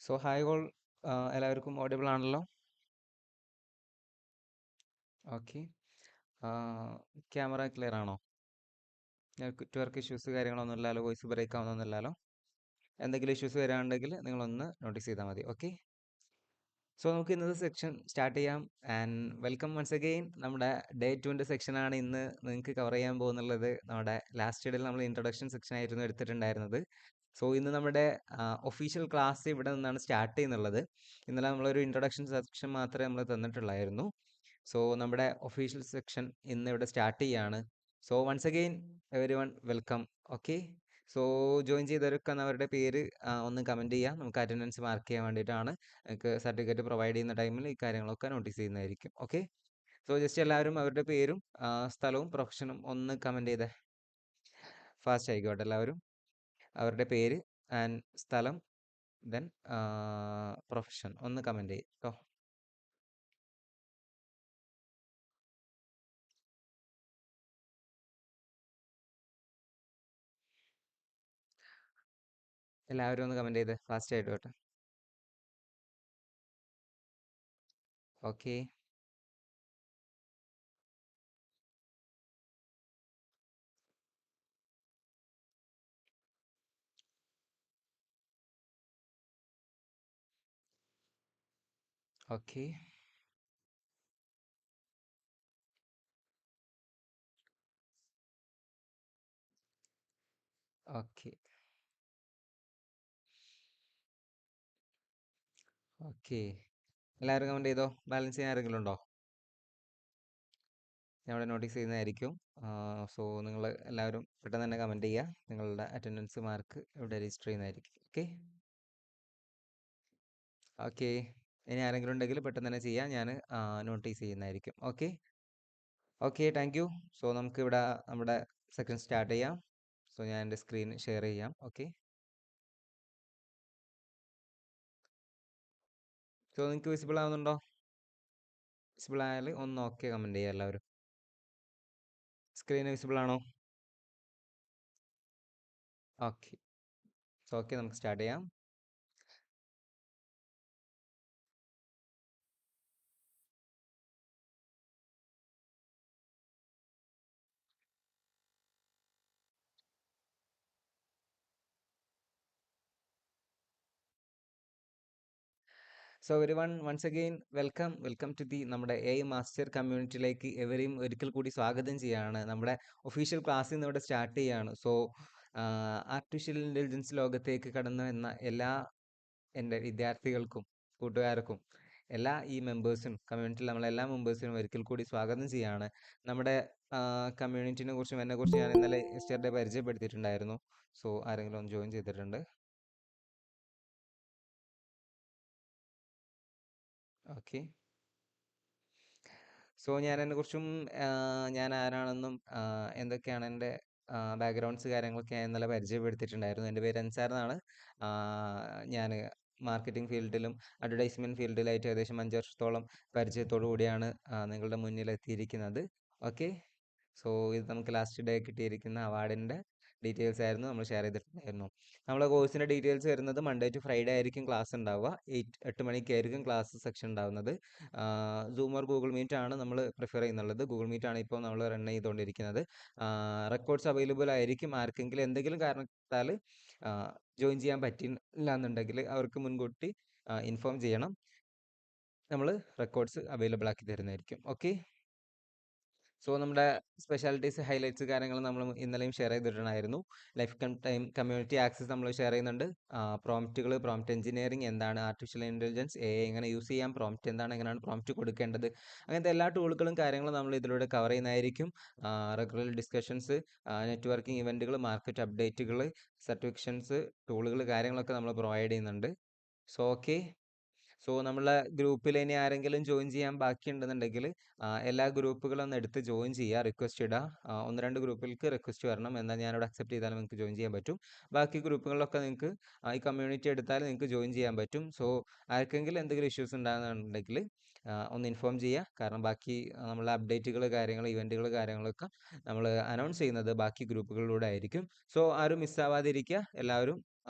So hi all, എല്ലാവർക്കും audible ആണല്ലോ? Okay. Camera clear ആണോ? നെറ്റ്വർക്ക് ഇഷ്യൂസ് കാര്യങ്ങളൊന്നും ഇല്ലല്ലോ? വോയിസ് ബ്രേക്ക് ആവുന്നൊന്നുമില്ലല്ലോ? എന്തെങ്കിലും ഇഷ്യൂസ് വരാനുണ്ടെങ്കിൽ നിങ്ങളൊന്ന് നോട്ടീസ് ചെയ്താൽ മതി. ഓക്കെ. സോ നമുക്ക് ഇന്നത്തെ സെക്ഷൻ സ്റ്റാർട്ട് ചെയ്യാം. And welcome once again. നമ്മുടെ ഡേ 2ൻ്റെ സെക്ഷനാണ് ഇന്ന് നിങ്ങൾക്ക് കവർ ചെയ്യാൻ പോകുന്നുള്ളത്. നമ്മുടെ ലാസ്റ്റ് ഡേയിൽ നമ്മൾ ഇൻട്രൊഡക്ഷൻ സെക്ഷൻ ആയിരുന്നു എടുത്തിട്ടുണ്ടായിരുന്നത്. സോ ഇന്ന് നമ്മുടെ ഒഫീഷ്യൽ ക്ലാസ് ഇവിടെ നിന്നാണ് സ്റ്റാർട്ട് ചെയ്യുന്നുള്ളത്. ഇന്നലെ നമ്മളൊരു ഇൻട്രൊഡക്ഷൻ സെക്ഷൻ മാത്രമേ നമ്മൾ തന്നിട്ടുള്ളായിരുന്നു. സോ നമ്മുടെ ഒഫീഷ്യൽ സെക്ഷൻ ഇന്ന് ഇവിടെ സ്റ്റാർട്ട് ചെയ്യാണ്. So once again everyone welcome. Okay. So join ചെയ്തവരൊക്കെ അവരുടെ പേര് ഒന്ന് കമൻറ്റ് ചെയ്യാം. നമുക്ക് അറ്റൻഡൻസ് മാർക്ക് ചെയ്യാൻ വേണ്ടിയിട്ടാണ്. നിങ്ങൾക്ക് സർട്ടിഫിക്കറ്റ് പ്രൊവൈഡ് ചെയ്യുന്ന ടൈമിൽ ഈ കാര്യങ്ങളൊക്കെ നോട്ടീസ് ചെയ്യുന്നതായിരിക്കും. ഓക്കെ. സോ ജസ്റ്റ് എല്ലാവരും അവരുടെ പേരും സ്ഥലവും പ്രൊഫഷനും ഒന്ന് കമൻറ്റ് ചെയ്തേ. ഫാസ്റ്റ് ആയിക്കോട്ടെ എല്ലാവരും. അവരുടെ പേര് ആൻഡ് സ്ഥലം ദെൻ പ്രൊഫഷൻ ഒന്ന് കമൻറ്റ് ചെയ്യും കേട്ടോ. എല്ലാവരും ഒന്ന് കമൻറ്റ് ചെയ്തേ ഫാസ്റ്റ് ആയിട്ട് കേട്ടോ. ഓക്കെ. ഓക്കെ. ഓക്കെ. ഓക്കെ. എല്ലാവരും കമൻറ്റ് ചെയ്തോ? ബാലൻസ് ചെയ്യാൻ ആരെങ്കിലും ഉണ്ടോ? ഞാൻ ഇവിടെ നോട്ടീസ് ചെയ്യുന്നതായിരിക്കും. സോ നിങ്ങൾ എല്ലാവരും പെട്ടെന്ന് തന്നെ കമൻറ്റ് ചെയ്യുക. നിങ്ങളുടെ അറ്റൻഡൻസ് മാർക്ക് ഇവിടെ രജിസ്റ്റർ ചെയ്യുന്നതായിരിക്കും. ഓക്കെ. ഓക്കെ. ഇനി ആരെങ്കിലും ഉണ്ടെങ്കിൽ പെട്ടെന്ന് തന്നെ ചെയ്യാം. ഞാൻ നോട്ടീസ് ചെയ്യുന്നതായിരിക്കും. Okay. Okay, thank you. So നമുക്ക് ഇവിടെ നമ്മുടെ സെക്കൻഡ് സ്റ്റാർട്ട് ചെയ്യാം. സോ ഞാൻ എൻ്റെ സ്ക്രീൻ ഷെയർ ചെയ്യാം. ഓക്കെ. സോ നിങ്ങൾക്ക് വിസിബിൾ ആവുന്നുണ്ടോ? വിസിബിൾ ആയാൽ ഒന്ന് ഓക്കെ കമൻറ്റ് ചെയ്യുക എല്ലാവരും. സ്ക്രീൻ വിസിബിൾ ആണോ? ഓക്കെ. സോ ഓക്കെ, നമുക്ക് സ്റ്റാർട്ട് ചെയ്യാം. So everyone once again welcome to the നമ്മുടെ AI മാസ്റ്റർ കമ്മ്യൂണിറ്റിയിലേക്ക് എവരെയും ഒരിക്കൽ കൂടി സ്വാഗതം ചെയ്യാണ്. നമ്മുടെ ഒഫീഷ്യൽ ക്ലാസ് ഇന്ന് ഇവിടെ സ്റ്റാർട്ട് ചെയ്യാണ്. സോ ആർട്ടിഫിഷ്യൽ ഇൻ്റലിജൻസ് ലോകത്തേക്ക് കടന്നു വന്ന എല്ലാ എൻ്റെ വിദ്യാർത്ഥികൾക്കും കൂട്ടുകാർക്കും എല്ലാ ഈ മെമ്പേഴ്സിനും കമ്മ്യൂണിറ്റിയിൽ നമ്മളെല്ലാ മെമ്പേഴ്സിനും ഒരിക്കൽ കൂടി സ്വാഗതം ചെയ്യാണ്. നമ്മുടെ കമ്മ്യൂണിറ്റിനെ കുറിച്ചും എന്നെക്കുറിച്ചും ഞാൻ ഇന്നലെ യെസ്റ്റർഡേ പരിചയപ്പെടുത്തിയിട്ടുണ്ടായിരുന്നു. സോ ആരെങ്കിലും ഒന്ന് ജോയിൻ ചെയ്തിട്ടുണ്ട്? ഓക്കെ. സോ ഞാൻ എന്നെക്കുറിച്ചും ഞാൻ ആരാണെന്നും എന്തൊക്കെയാണ് എൻ്റെ ബാക്ക്ഗ്രൗണ്ട്സ് കാര്യങ്ങളൊക്കെ ഞാൻ ഇന്നലെ പരിചയപ്പെടുത്തിയിട്ടുണ്ടായിരുന്നു. എൻ്റെ പേര് അൻസാർ എന്നാണ്. ഞാൻ മാർക്കറ്റിംഗ് ഫീൽഡിലും അഡ്വർടൈസ്മെൻറ്റ് ഫീൽഡിലായിട്ട് ഏകദേശം 5 വർഷത്തോളം പരിചയത്തോടു കൂടിയാണ് നിങ്ങളുടെ മുന്നിൽ എത്തിയിരിക്കുന്നത്. ഓക്കെ. സോ ഇത് നമുക്ക് ലാസ്റ്റ് ഡേ കിട്ടിയിരിക്കുന്ന അവാർഡിൻ്റെ ഡീറ്റെയിൽസ് ആയിരുന്നു നമ്മൾ ഷെയർ ചെയ്തിട്ടുണ്ടായിരുന്നു. നമ്മളെ കോഴ്സിൻ്റെ ഡീറ്റെയിൽസ് വരുന്നത് മൺഡേ ടു ഫ്രൈഡേ ആയിരിക്കും ക്ലാസ് ഉണ്ടാവുക. 8 മണിക്കായിരിക്കും ക്ലാസ് സെക്ഷൻ ഉണ്ടാവുന്നത്. സൂം ഓർ ഗൂഗിൾ മീറ്റ് ആണ് നമ്മൾ പ്രിഫർ ചെയ്യുന്നുള്ളത്. ഗൂഗിൾ മീറ്റ് ആണ് ഇപ്പോൾ നമ്മൾ റൺ ചെയ്തുകൊണ്ടിരിക്കുന്നത്. റെക്കോർഡ്സ് അവൈലബിൾ ആയിരിക്കും. ആർക്കെങ്കിലും എന്തെങ്കിലും കാരണത്താൽ ജോയിൻ ചെയ്യാൻ പറ്റില്ല എന്നുണ്ടെങ്കിൽ അവർക്ക് മുൻകൂട്ടി ഇൻഫോം ചെയ്യണം. നമ്മൾ റെക്കോർഡ്സ് അവൈലബിൾ ആക്കി തരുന്നതായിരിക്കും. ഓക്കെ. സോ നമ്മുടെ സ്പെഷ്യാലിറ്റീസ് ഹൈലൈറ്റ്സ് കാര്യങ്ങൾ നമ്മൾ ഇന്നലെയും ഷെയർ ചെയ്തിട്ടുണ്ടായിരുന്നു. ലൈഫ് ടൈം കമ്മ്യൂണിറ്റി ആക്സസ് നമ്മൾ ഷെയർ ചെയ്യുന്നുണ്ട്. പ്രോംപ്റ്റുകൾ, പ്രോംപ്റ്റ് എഞ്ചിനീയറിംഗ് എന്താണ്, ആർട്ടിഫിഷ്യൽ ഇൻ്റലിജൻസ്, AI എങ്ങനെ യൂസ് ചെയ്യാം, പ്രോംപ്റ്റ് എന്താണ്, എങ്ങനെയാണ് പ്രോംപ്റ്റ് കൊടുക്കേണ്ടത്, അങ്ങനത്തെ എല്ലാ ടൂളുകളും കാര്യങ്ങളും നമ്മൾ ഇതിലൂടെ കവർ ചെയ്യുന്നതായിരിക്കും. റെഗുലർ ഡിസ്കഷൻസ്, നെറ്റ്വർക്കിംഗ് ഇവൻറ്റുകൾ, മാർക്കറ്റ് അപ്ഡേറ്റുകൾ, സർട്ടിഫിക്കേഷൻസ്, ടൂളുകൾ കാര്യങ്ങളൊക്കെ നമ്മൾ പ്രൊവൈഡ് ചെയ്യുന്നുണ്ട്. So okay. സോ നമ്മളെ ഗ്രൂപ്പിൽ ഇനി ആരെങ്കിലും ജോയിൻ ചെയ്യാൻ ബാക്കിയുണ്ടെന്നുണ്ടെങ്കിൽ എല്ലാ ഗ്രൂപ്പുകളും ഒന്ന് എടുത്ത് ജോയിൻ ചെയ്യുക, റിക്വസ്റ്റ് ഇടുക. 1-2 ഗ്രൂപ്പിലേക്ക് റിക്വസ്റ്റ് വരണം. എന്നാൽ ഞാനിവിടെ അക്സെപ്റ്റ് ചെയ്താലും നിങ്ങൾക്ക് ജോയിൻ ചെയ്യാൻ പറ്റും. ബാക്കി ഗ്രൂപ്പുകളിലൊക്കെ നിങ്ങൾക്ക് ഈ കമ്മ്യൂണിറ്റി എടുത്താൽ നിങ്ങൾക്ക് ജോയിൻ ചെയ്യാൻ പറ്റും. സോ ആർക്കെങ്കിലും എന്തെങ്കിലും ഇഷ്യൂസ് ഉണ്ടാകുന്നുണ്ടെങ്കിൽ ഒന്ന് ഇൻഫോം ചെയ്യുക. കാരണം ബാക്കി നമ്മളെ അപ്ഡേറ്റുകൾ കാര്യങ്ങൾ ഇവൻറ്റുകൾ കാര്യങ്ങളൊക്കെ നമ്മൾ അനൗൺസ് ചെയ്യുന്നത് ബാക്കി ഗ്രൂപ്പുകളിലൂടെ ആയിരിക്കും. സോ ആരും മിസ്സാവാതിരിക്കുക, എല്ലാവരും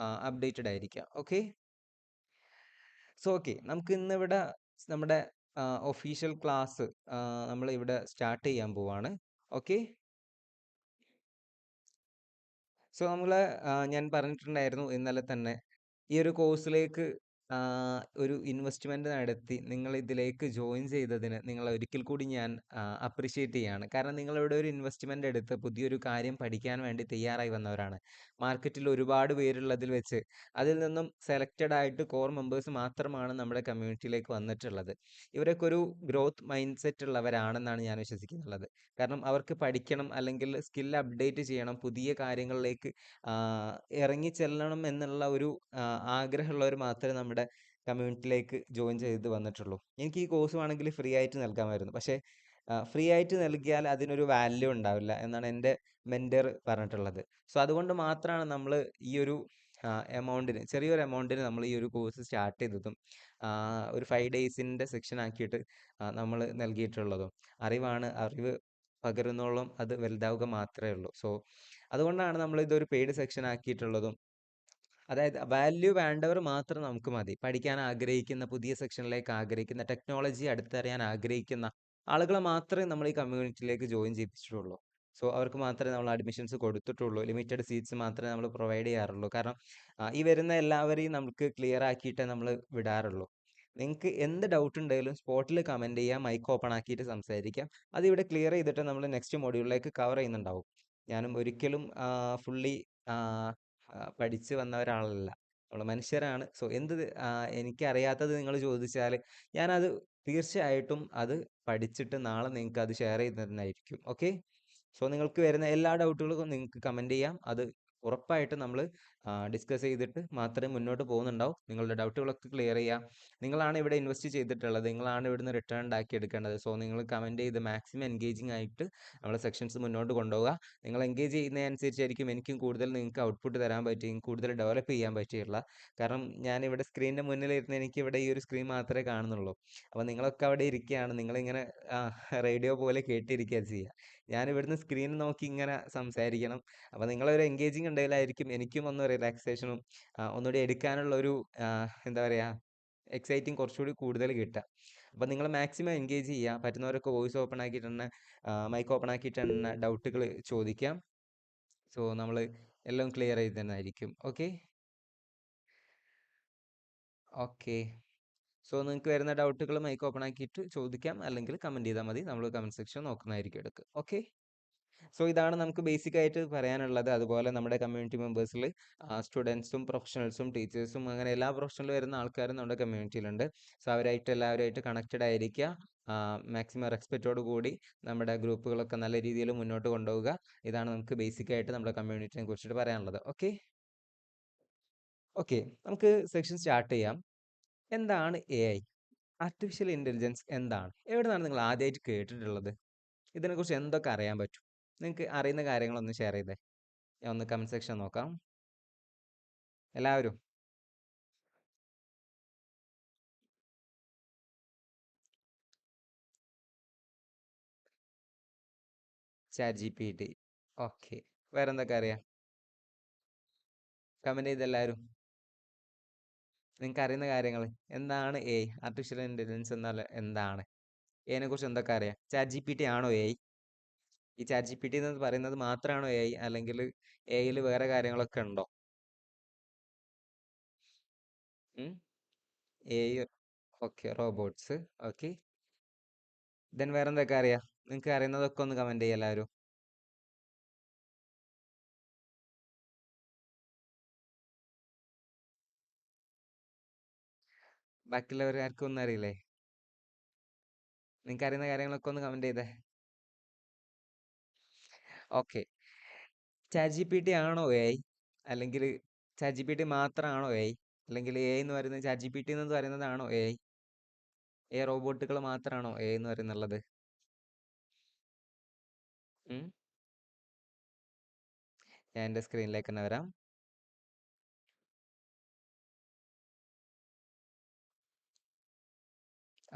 അപ്ഡേറ്റഡ് ആയിരിക്കുക. ഓക്കെ. സോ ഓക്കെ, നമുക്ക് ഇന്നിവിടെ നമ്മുടെ ഒഫീഷ്യൽ ക്ലാസ് നമ്മൾ ഇവിടെ സ്റ്റാർട്ട് ചെയ്യാൻ പോവാണ്. ഓക്കെ. സോ ഞാൻ പറഞ്ഞിട്ടുണ്ടായിരുന്നു ഇന്നലെ തന്നെ ഈ ഒരു കോഴ്സിലേക്ക് ഒരു ഇൻവെസ്റ്റ്മെന്റ് നടത്തി നിങ്ങൾ ഇതിലേക്ക് ജോയിൻ ചെയ്തതിന് നിങ്ങളെ ഒരിക്കൽ കൂടി ഞാൻ അപ്രിഷിയേറ്റ് ചെയ്യാണ്. കാരണം നിങ്ങൾ ഇവിടെ ഒരു ഇൻവെസ്റ്റ്മെന്റ് എടുത്ത് പുതിയൊരു കാര്യം പഠിക്കാൻ വേണ്ടി തയ്യാറായി വന്നവരാണ്. മാർക്കറ്റിൽ ഒരുപാട് പേരുള്ളതിൽ വെച്ച് അതിൽ നിന്നും സെലക്റ്റഡ് ആയിട്ട് കോർ മെമ്പേഴ്സ് മാത്രമാണ് നമ്മുടെ കമ്മ്യൂണിറ്റിയിലേക്ക് വന്നിട്ടുള്ളത്. ഇവരൊക്കെ ഒരു ഗ്രോത്ത് മൈൻഡ് സെറ്റ് ഉള്ളവരാണെന്നാണ് ഞാൻ വിശ്വസിക്കുന്നുള്ളത്. കാരണം അവർക്ക് പഠിക്കണം, അല്ലെങ്കിൽ സ്കിൽ അപ്ഡേറ്റ് ചെയ്യണം, പുതിയ കാര്യങ്ങളിലേക്ക് ഇറങ്ങി ചെല്ലണം എന്നുള്ള ഒരു ആഗ്രഹമുള്ളവർ മാത്രമേ നമ്മുടെ കമ്മ്യൂണിറ്റിയിലേക്ക് ജോയിൻ ചെയ്ത് വന്നിട്ടുള്ളൂ. എനിക്ക് ഈ കോഴ്സ് വേണമെങ്കിൽ ഫ്രീ ആയിട്ട് നൽകാമായിരുന്നു, പക്ഷേ ഫ്രീ ആയിട്ട് നൽകിയാൽ അതിനൊരു വാല്യൂ ഉണ്ടാവില്ല എന്നാണ് എൻ്റെ മെൻറ്റർ പറഞ്ഞിട്ടുള്ളത്. സോ അതുകൊണ്ട് മാത്രമാണ് നമ്മൾ ഈ ഒരു എമൗണ്ടിന്, ചെറിയൊരു എമൗണ്ടിന് നമ്മൾ ഈ ഒരു കോഴ്സ് സ്റ്റാർട്ട് ചെയ്തതും ഒരു 5 ഡേയ്സിൻ്റെ സെക്ഷൻ ആക്കിയിട്ട് നമ്മൾ നൽകിയിട്ടുള്ളതും. അറിവ് പകരുന്നോളം അത് വലുതാവുക മാത്രമേ ഉള്ളൂ. സോ അതുകൊണ്ടാണ് നമ്മൾ ഇതൊരു പെയ്ഡ് സെക്ഷൻ ആക്കിയിട്ടുള്ളതും. അതായത് വാല്യൂ വേണ്ടവർ മാത്രം നമുക്ക് മതി. പഠിക്കാൻ ആഗ്രഹിക്കുന്ന, പുതിയ സെക്ഷനിലേക്ക് ആഗ്രഹിക്കുന്ന, ടെക്നോളജി അടുത്തറിയാൻ ആഗ്രഹിക്കുന്ന ആളുകളെ മാത്രമേ നമ്മൾ ഈ കമ്മ്യൂണിറ്റിയിലേക്ക് ജോയിൻ ചെയ്യിപ്പിച്ചിട്ടുള്ളൂ. സോ അവർക്ക് മാത്രമേ നമ്മൾ അഡ്മിഷൻസ് കൊടുത്തിട്ടുള്ളൂ. ലിമിറ്റഡ് സീറ്റ്സ് മാത്രമേ നമ്മൾ പ്രൊവൈഡ് ചെയ്യാറുള്ളൂ. കാരണം ഈ വരുന്ന എല്ലാവരെയും നമുക്ക് ക്ലിയർ ആക്കിയിട്ടേ നമ്മൾ വിടാറുള്ളൂ. നിങ്ങൾക്ക് എന്ത് ഡൗട്ട് ഉണ്ടെങ്കിലും സ്പോട്ടിൽ കമൻറ്റ് ചെയ്യുക, മൈക്ക് ഓപ്പൺ ആക്കിയിട്ട് സംസാരിക്കാം. അതിവിടെ ക്ലിയർ ചെയ്തിട്ട് നമ്മൾ നെക്സ്റ്റ് മൊഡ്യൂളിലേക്ക് കവർ ചെയ്യുന്നുണ്ടാവും. ഞാനും ഒരിക്കലും ഫുള്ളി പഠിച്ച് വന്ന ഒരാളല്ല. നമ്മൾ മനുഷ്യരാണ്. സോ എനിക്കറിയാത്തത് നിങ്ങൾ ചോദിച്ചാൽ ഞാനത് തീർച്ചയായിട്ടും അത് പഠിച്ചിട്ട് നാളെ നിങ്ങൾക്ക് അത് ഷെയർ ചെയ്ത് തരുന്നതായിരിക്കും. ഓക്കെ. സോ നിങ്ങൾക്ക് വരുന്ന എല്ലാ ഡൗട്ടുകൾക്കും നിങ്ങൾക്ക് കമൻറ്റ് ചെയ്യാം. അത് ഉറപ്പായിട്ടും നമ്മൾ ഡിസ്കസ് ചെയ്തിട്ട് മാത്രമേ മുന്നോട്ട് പോകുന്നുണ്ടാവും. നിങ്ങളുടെ ഡൗട്ടുകളൊക്കെ ക്ലിയർ ചെയ്യാം. നിങ്ങളാണ് ഇവിടെ ഇൻവെസ്റ്റ് ചെയ്തിട്ടുള്ളത്, നിങ്ങളാണ് ഇവിടുന്ന് റിട്ടേൺ ഉണ്ടാക്കി എടുക്കേണ്ടത്. സോ നിങ്ങൾ കമൻറ്റ് ചെയ്ത് മാക്സിമം എൻഗേജിങ് ആയിട്ട് നമ്മളെ സെക്ഷൻസ് മുന്നോട്ട് കൊണ്ടുപോകുക. നിങ്ങൾ എൻഗേജ് ചെയ്യുന്നതനുസരിച്ചായിരിക്കും എനിക്കും കൂടുതൽ നിങ്ങൾക്ക് ഔട്ട്പുട്ട് തരാൻ പറ്റുകയും കൂടുതൽ ഡെവലപ്പ് ചെയ്യാൻ പറ്റുകയുള്ളൂ. കാരണം ഞാനിവിടെ സ്ക്രീനിൻ്റെ മുന്നിലിരുന്ന് എനിക്കിവിടെ ഈ ഒരു സ്ക്രീൻ മാത്രമേ കാണുന്നുള്ളൂ. അപ്പോൾ നിങ്ങളൊക്കെ അവിടെ ഇരിക്കുകയാണ്, നിങ്ങളിങ്ങനെ റേഡിയോ പോലെ കേട്ടിരിക്കുക ചെയ്യുക. ഞാൻ ഇവിടുന്ന് സ്ക്രീൻ നോക്കി ഇങ്ങനെ സംസാരിക്കണം. അപ്പോൾ നിങ്ങളൊരു എൻഗേജിങ് ഉണ്ടെങ്കിലായിരിക്കും എനിക്കും ഒന്ന് റിലാക്സേഷനും ഒന്നുകൂടി എടുക്കാനുള്ള ഒരു എന്താ പറയുക, എക്സൈറ്റിങ് കുറച്ചുകൂടി കൂടുതൽ കിട്ടുക. അപ്പോൾ നിങ്ങൾ മാക്സിമം എൻഗേജ് ചെയ്യുക. പറ്റുന്നവരൊക്കെ വോയിസ് ഓപ്പൺ ആക്കിയിട്ട് തന്നെ, മൈക്ക് ഓപ്പൺ ആക്കിയിട്ട് തന്നെ ഡൗട്ടുകൾ ചോദിക്കാം. സോ നമ്മൾ എല്ലാം ക്ലിയർ ചെയ്ത് തന്നെയായിരിക്കും. ഓക്കെ. ഓക്കെ. സോ നിങ്ങൾക്ക് വരുന്ന ഡൗട്ടുകൾ മൈക്ക് ഓപ്പൺ ആക്കിയിട്ട് ചോദിക്കാം, അല്ലെങ്കിൽ കമൻറ്റ് ചെയ്താൽ മതി. നമ്മൾ കമൻറ്റ് സെക്ഷൻ നോക്കുന്നതായിരിക്കും എടുക്കുക. ഓക്കെ. സോ ഇതാണ് നമുക്ക് ബേസിക് ആയിട്ട് പറയാനുള്ളത്. അതുപോലെ നമ്മുടെ കമ്മ്യൂണിറ്റി മെമ്പേഴ്സിൽ സ്റ്റുഡൻസും പ്രൊഫഷണൽസും ടീച്ചേഴ്സും അങ്ങനെ എല്ലാ പ്രൊഫഷനിലും വരുന്ന ആൾക്കാരും നമ്മുടെ കമ്മ്യൂണിറ്റിയിലുണ്ട്. സോ അവരായിട്ട് എല്ലാവരുമായിട്ട് കണക്റ്റഡ് ആയിരിക്കുക. മാക്സിമം റെസ്പെക്റ്റോട് കൂടി നമ്മുടെ ഗ്രൂപ്പുകളൊക്കെ നല്ല രീതിയിൽ മുന്നോട്ട് കൊണ്ടുപോവുക. ഇതാണ് നമുക്ക് ബേസിക് ആയിട്ട് നമ്മുടെ കമ്മ്യൂണിറ്റിനെ കുറിച്ചിട്ട് പറയാനുള്ളത്. ഓക്കെ. ഓക്കെ, നമുക്ക് സെക്ഷൻ സ്റ്റാർട്ട് ചെയ്യാം. എന്താണ് AI? ആർട്ടിഫിഷ്യൽ ഇൻ്റലിജൻസ് എന്താണ്? എവിടുന്നാണ് നിങ്ങൾ ആദ്യമായിട്ട് കേട്ടിട്ടുള്ളത്? ഇതിനെക്കുറിച്ച് എന്തൊക്കെ അറിയാൻ പറ്റും? നിങ്ങൾക്ക് അറിയുന്ന കാര്യങ്ങളൊന്ന് ഷെയർ ചെയ്തേ. ഞാൻ ഒന്ന് കമൻറ്റ് സെക്ഷൻ നോക്കാം. എല്ലാവരും ChatGPT. ഓക്കെ. വേറെന്തൊക്കെ അറിയാം? കമൻറ്റ് ചെയ്ത് എല്ലാവരും. നിങ്ങൾക്ക് അറിയുന്ന കാര്യങ്ങൾ എന്താണ് AI? ആർട്ടിഫിഷ്യൽ ഇൻ്റലിജൻസ് എന്നാൽ എന്താണ്? AI നെ കുറിച്ച് എന്തൊക്കെ അറിയാം? ChatGPT ആണോ AI? ഈ ChatGPT എന്ന് പറയുന്നത് മാത്രമാണോ AI, അല്ലെങ്കിൽ AIയിൽ വേറെ കാര്യങ്ങളൊക്കെ ഉണ്ടോ? AI. Okay, robots. Okay. Then വേറെന്തൊക്കെ അറിയാം? നിങ്ങൾക്ക് അറിയുന്നതൊക്കെ ഒന്ന് കമൻറ്റ് ചെയ്യുക എല്ലാവരും. ബാക്കിയുള്ളവർക്കാർക്കും ഒന്നും അറിയില്ലേ? നിങ്ങൾക്ക് അറിയുന്ന കാര്യങ്ങളൊക്കെ ഒന്ന് കമൻറ്റ് ചെയ്തേ. ഓക്കെ. ChatGPT ആണോ AI? അല്ലെങ്കിൽ ChatGPT മാത്രമാണോ AI? അല്ലെങ്കിൽ AI എന്ന് പറയുന്നത് ChatGPT എന്ന് പറയുന്നതാണോ AI? AI റോബോട്ടുകൾ മാത്രമാണോ AI എന്ന് പറയുന്നുള്ളത്? ഉം? ഞാൻ എൻ്റെ സ്ക്രീനിലേക്ക് തന്നെ വരാം.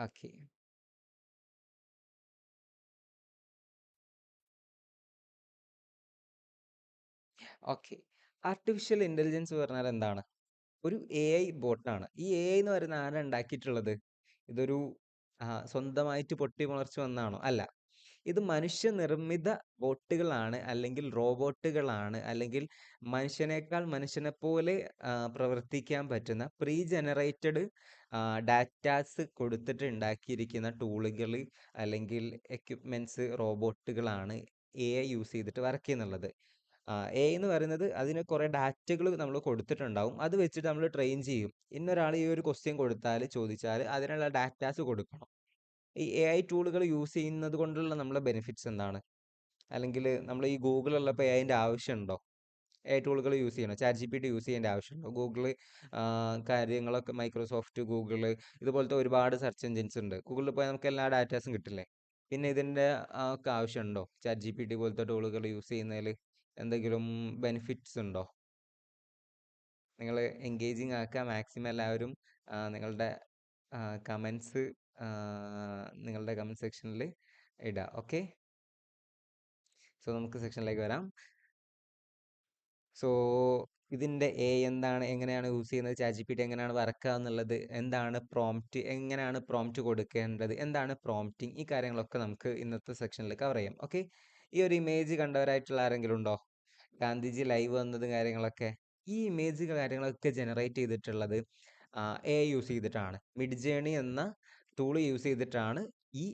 ഓക്കെ. ഓക്കെ. ആർട്ടിഫിഷ്യൽ ഇൻ്റലിജൻസ് പറഞ്ഞാൽ എന്താണ്? ഒരു AI ബോട്ടാണ്. ഈ AI എന്ന് പറയുന്നത് ആരാ ഉണ്ടാക്കിയിട്ടുള്ളത്? ഇതൊരു സ്വന്തമായിട്ട് പൊട്ടിമുളച്ച് വന്നതാണോ? അല്ല. ഇത് മനുഷ്യനിർമ്മിത ബോട്ടുകളാണ്, അല്ലെങ്കിൽ റോബോട്ടുകളാണ്, അല്ലെങ്കിൽ മനുഷ്യനേക്കാൾ മനുഷ്യനെപ്പോലെ പ്രവർത്തിക്കാൻ പറ്റുന്ന പ്രീ ജനറേറ്റഡ് ഡാറ്റാസ് കൊടുത്തിട്ട് ഉണ്ടാക്കിയിരിക്കുന്ന ടൂളുകൾ, അല്ലെങ്കിൽ എക്യുപ്മെന്റ്സ്, റോബോട്ടുകളാണ് AI യൂസ് ചെയ്തിട്ട് വർക്ക് ചെയ്യുന്നുള്ളത്. AI എന്ന് പറയുന്നത് അതിന് കുറേ ഡാറ്റകൾ നമ്മൾ കൊടുത്തിട്ടുണ്ടാവും. അത് വെച്ചിട്ട് നമ്മൾ ട്രെയിൻ ചെയ്യും. ഇന്നൊരാൾ ഈ ഒരു ക്വസ്റ്റ്യൻ ചോദിച്ചാൽ അതിനുള്ള ഡാറ്റാസ് കൊടുക്കണം. ഈ AI ടൂളുകൾ യൂസ് ചെയ്യുന്നത് കൊണ്ടുള്ള നമ്മളെ ബെനിഫിറ്റ്സ് എന്താണ്? അല്ലെങ്കിൽ നമ്മൾ ഈ ഗൂഗിൾ ഉള്ളപ്പോൾ AIന്റെ ആവശ്യമുണ്ടോ? AI ടൂളുകൾ യൂസ് ചെയ്യണോ? ChatGPT യൂസ് ചെയ്യേണ്ട ആവശ്യമുണ്ടോ? ഗൂഗിൾ കാര്യങ്ങളൊക്കെ, മൈക്രോസോഫ്റ്റ്, ഗൂഗിൾ ഇതുപോലത്തെ ഒരുപാട് സെർച്ച് എഞ്ചിൻസ് ഉണ്ട്. ഗൂഗിളിൽ പോയാൽ നമുക്ക് എല്ലാ ഡാറ്റാസും കിട്ടില്ലേ? പിന്നെ ഇതിൻ്റെ ഒക്കെ ആവശ്യമുണ്ടോ? ChatGPT പോലത്തെ ടൂളുകൾ യൂസ് ചെയ്യുന്നതിൽ എന്തെങ്കിലും ബെനിഫിറ്റ്സ് ഉണ്ടോ? നിങ്ങൾ എൻഗേജിങ് ആക്കുക മാക്സിമം എല്ലാവരും. നിങ്ങളുടെ കമൻസ് നിങ്ങളുടെ കമൻറ്റ് സെക്ഷനിൽ ഇടുക. ഓക്കെ, സോ നമുക്ക് സെക്ഷനിലേക്ക് വരാം. സോ ഇതിൻ്റെ എന്താണ്, എങ്ങനെയാണ് യൂസ് ചെയ്യുന്നത്, ChatGPT എങ്ങനെയാണ് വർക്കുക എന്നുള്ളത്, എന്താണ് പ്രോംപ്റ്റ്, എങ്ങനെയാണ് പ്രോംപ്റ്റ് കൊടുക്കേണ്ടത്, എന്താണ് പ്രോംപ്റ്റിംഗ്, ഈ കാര്യങ്ങളൊക്കെ നമുക്ക് ഇന്നത്തെ സെക്ഷനിൽ കവർ ചെയ്യാം. ഓക്കെ, ഈ ഒരു ഇമേജ് കണ്ടവരായിട്ടുള്ള ആരെങ്കിലും ഉണ്ടോ? ഗാന്ധിജി ലൈവ് വന്നതും കാര്യങ്ങളൊക്കെ. ഈ ഇമേജ് കാര്യങ്ങളൊക്കെ ജനറേറ്റ് ചെയ്തിട്ടുള്ളത് AI യൂസ് ചെയ്തിട്ടാണ്. മിഡ് ജേണി എന്ന ടൂൾ യൂസ് ചെയ്തിട്ടാണ് ഈ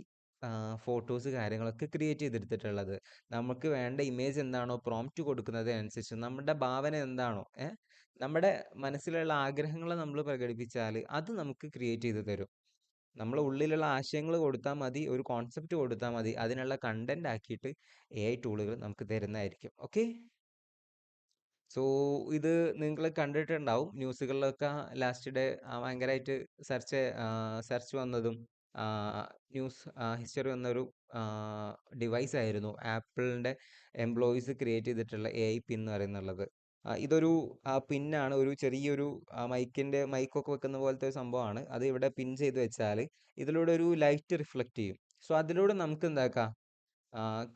ഫോട്ടോസ് കാര്യങ്ങളൊക്കെ ക്രിയേറ്റ് ചെയ്തെടുത്തിട്ടുള്ളത്. നമുക്ക് വേണ്ട ഇമേജ് എന്താണോ പ്രോംപ്റ്റ് കൊടുക്കുന്നത് അനുസരിച്ച് നമ്മുടെ ഭാവന എന്താണോ, നമ്മുടെ മനസ്സിലുള്ള ആഗ്രഹങ്ങൾ നമ്മൾ പ്രകടിപ്പിച്ചാൽ അത് നമുക്ക് ക്രിയേറ്റ് ചെയ്ത് തരും. നമ്മളെ ഉള്ളിലുള്ള ആശയങ്ങൾ കൊടുത്താൽ മതി, ഒരു കോൺസെപ്റ്റ് കൊടുത്താൽ മതി, അതിനുള്ള കണ്ടന്റ് ആക്കിയിട്ട് AI ടൂളുകൾ നമുക്ക് തരുന്നതായിരിക്കും. ഓക്കെ, സോ ഇത് നിങ്ങൾ കണ്ടിട്ടുണ്ടാവും ന്യൂസുകളിലൊക്കെ. ലാസ്റ്റ് ഡേ ഭയങ്കരമായിട്ട് സെർച്ച് വന്നതും ന്യൂസ് ഹിസ്റ്ററി വന്നൊരു ഡിവൈസ് ആയിരുന്നു ആപ്പിളിൻ്റെ എംപ്ലോയീസ് ക്രിയേറ്റ് ചെയ്തിട്ടുള്ള AI പിൻ എന്ന് പറയുന്നുള്ളത്. ഇതൊരു പിന്നാണ്, ഒരു ചെറിയൊരു മൈക്കൊക്കെ വെക്കുന്ന പോലത്തെ ഒരു സംഭവമാണ്. അത് ഇവിടെ പിൻ ചെയ്ത് വെച്ചാൽ ഇതിലൂടെ ഒരു ലൈറ്റ് റിഫ്ലക്റ്റ് ചെയ്യും. സോ അതിലൂടെ നമുക്ക് എന്താക്കാം,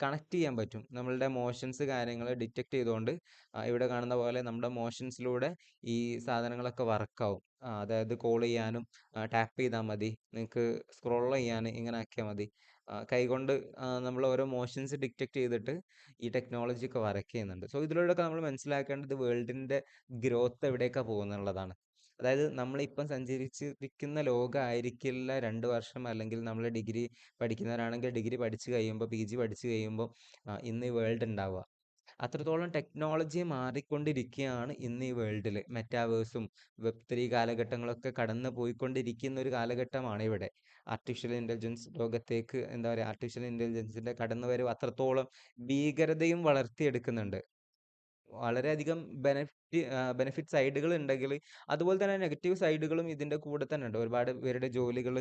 കണക്ട് ചെയ്യാൻ പറ്റും. നമ്മളുടെ മോഷൻസ് കാര്യങ്ങൾ ഡിറ്റക്ട് ചെയ്തുകൊണ്ട് ഇവിടെ കാണുന്ന പോലെ നമ്മുടെ മോഷൻസിലൂടെ ഈ സാധനങ്ങളൊക്കെ വർക്കാവും. അതായത് കോൾ ചെയ്യാനും ടാപ്പ് ചെയ്താൽ മതി, നിങ്ങൾക്ക് സ്ക്രോൾ ചെയ്യാൻ ഇങ്ങനെ ആക്കിയാൽ മതി. കൈകൊണ്ട് നമ്മൾ ഓരോ മോഷൻസ് ഡിറ്റക്ട് ചെയ്തിട്ട് ഈ ടെക്നോളജി ഒക്കെ വർക്ക് ചെയ്യുന്നുണ്ട്. സോ ഇതിലൂടെയൊക്കെ നമ്മൾ മനസ്സിലാക്കേണ്ടത് വേൾഡിൻ്റെ ഗ്രോത്ത് എവിടേക്കാണ് പോകുന്നുള്ളതാണ്. അതായത് നമ്മളിപ്പം സഞ്ചരിച്ചിരിക്കുന്ന ലോകമായിരിക്കില്ല 2 വർഷം, അല്ലെങ്കിൽ നമ്മൾ ഡിഗ്രി പഠിക്കുന്നവരാണെങ്കിൽ ഡിഗ്രി പഠിച്ചു കഴിയുമ്പോൾ, PG പഠിച്ചു കഴിയുമ്പോൾ ഇന്ന് ഈ വേൾഡ് ഉണ്ടാവുക. അത്രത്തോളം ടെക്നോളജി മാറിക്കൊണ്ടിരിക്കുകയാണ് ഇന്ന് ഈ വേൾഡിൽ. മെറ്റാവേഴ്സും Web3 കാലഘട്ടങ്ങളൊക്കെ കടന്നു പോയിക്കൊണ്ടിരിക്കുന്ന ഒരു കാലഘട്ടമാണ് ഇവിടെ. ആർട്ടിഫിഷ്യൽ ഇൻ്റലിജൻസ് ലോകത്തേക്ക്, എന്താ പറയുക, ആർട്ടിഫിഷ്യൽ ഇൻ്റലിജൻസിൻ്റെ കടന്നുവരവ് അത്രത്തോളം ഭീകരതയും വളർത്തിയെടുക്കുന്നുണ്ട്. വളരെയധികം ബെനിഫിറ്റ് സൈഡുകൾ ഉണ്ടെങ്കിൽ അതുപോലെ തന്നെ നെഗറ്റീവ് സൈഡുകളും ഇതിൻ്റെ കൂടെ തന്നെ ഉണ്ട്. ഒരുപാട് പേരുടെ ജോലികൾ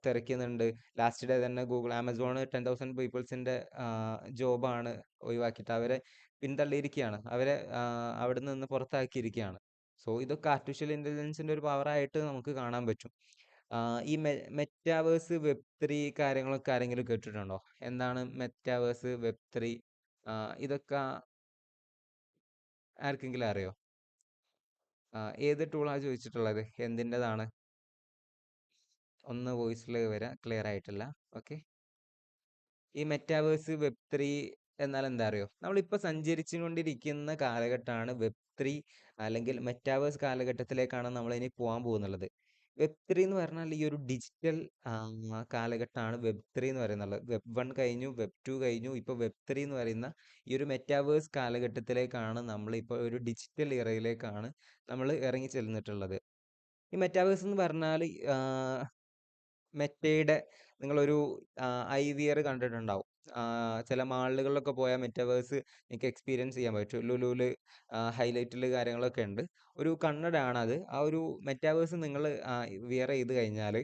തെറിക്കുന്നുണ്ട്. ലാസ്റ്റ് ഡേ തന്നെ ആമസോൺ 10,000 പീപ്പിൾസിൻ്റെ ജോബാണ് ഒഴിവാക്കിയിട്ട് അവരെ പിന്തള്ളിയിരിക്കുകയാണ്. അവരെ അവിടെ നിന്ന് പുറത്താക്കിയിരിക്കുകയാണ്. സോ ഇതൊക്കെ ആർട്ടിഫിഷ്യൽ ഇൻ്റലിജൻസിൻ്റെ ഒരു പവറായിട്ട് നമുക്ക് കാണാൻ പറ്റും. ഈ മെറ്റാവേഴ്സ്, Web3 കാര്യങ്ങളൊക്കെ ആരെങ്കിലും കേട്ടിട്ടുണ്ടോ? എന്താണ് മെറ്റാവേഴ്സ്, Web3? ഇതൊക്കെ ആർക്കെങ്കിലും അറിയോ? ഏത് ടൂളാണ് ചോദിച്ചിട്ടുള്ളത്? എന്തിൻ്റെതാണ്? ഒന്ന് വോയിസിൽ വരാം, ക്ലിയർ ആയിട്ടില്ല. ഓക്കെ, ഈ മെറ്റാവേഴ്സ്, Web3 എന്നാൽ എന്താ അറിയോ? നമ്മളിപ്പോൾ സഞ്ചരിച്ചുകൊണ്ടിരിക്കുന്ന കാലഘട്ടമാണ് Web3, അല്ലെങ്കിൽ മെറ്റാവേഴ്സ് കാലഘട്ടത്തിലേക്കാണ് നമ്മളിനി പോകാൻ പോകുന്നുള്ളത്. Web3 എന്ന് പറഞ്ഞാൽ ഈ ഒരു ഡിജിറ്റൽ കാലഘട്ടമാണ് Web3 എന്ന് പറയുന്നുള്ളത്. Web1 കഴിഞ്ഞു, Web2 കഴിഞ്ഞു, ഇപ്പോൾ Web3 എന്ന് പറയുന്ന ഈ ഒരു മെറ്റാവേഴ്സ് കാലഘട്ടത്തിലേക്കാണ് നമ്മളിപ്പോൾ ഒരു ഡിജിറ്റൽ ഇറയിലേക്കാണ് നമ്മൾ ഇറങ്ങി ചെല്ലുന്നിട്ടുള്ളത്. ഈ മെറ്റാവേഴ്സ് എന്ന് പറഞ്ഞാൽ മെറ്റയുടെ, നിങ്ങളൊരു IVR കണ്ടിട്ടുണ്ടാവും. ചില മാളുകളിലൊക്കെ പോയാൽ മെറ്റാവേഴ്സ് നിങ്ങൾക്ക് എക്സ്പീരിയൻസ് ചെയ്യാൻ പറ്റും. ലുലുവിൽ ഹൈലൈറ്റിൽ കാര്യങ്ങളൊക്കെ ഉണ്ട്. ഒരു കണ്ണടയാണത്. ആ ഒരു മെറ്റാവേഴ്സ് നിങ്ങൾ വിയർ ചെയ്ത് കഴിഞ്ഞാൽ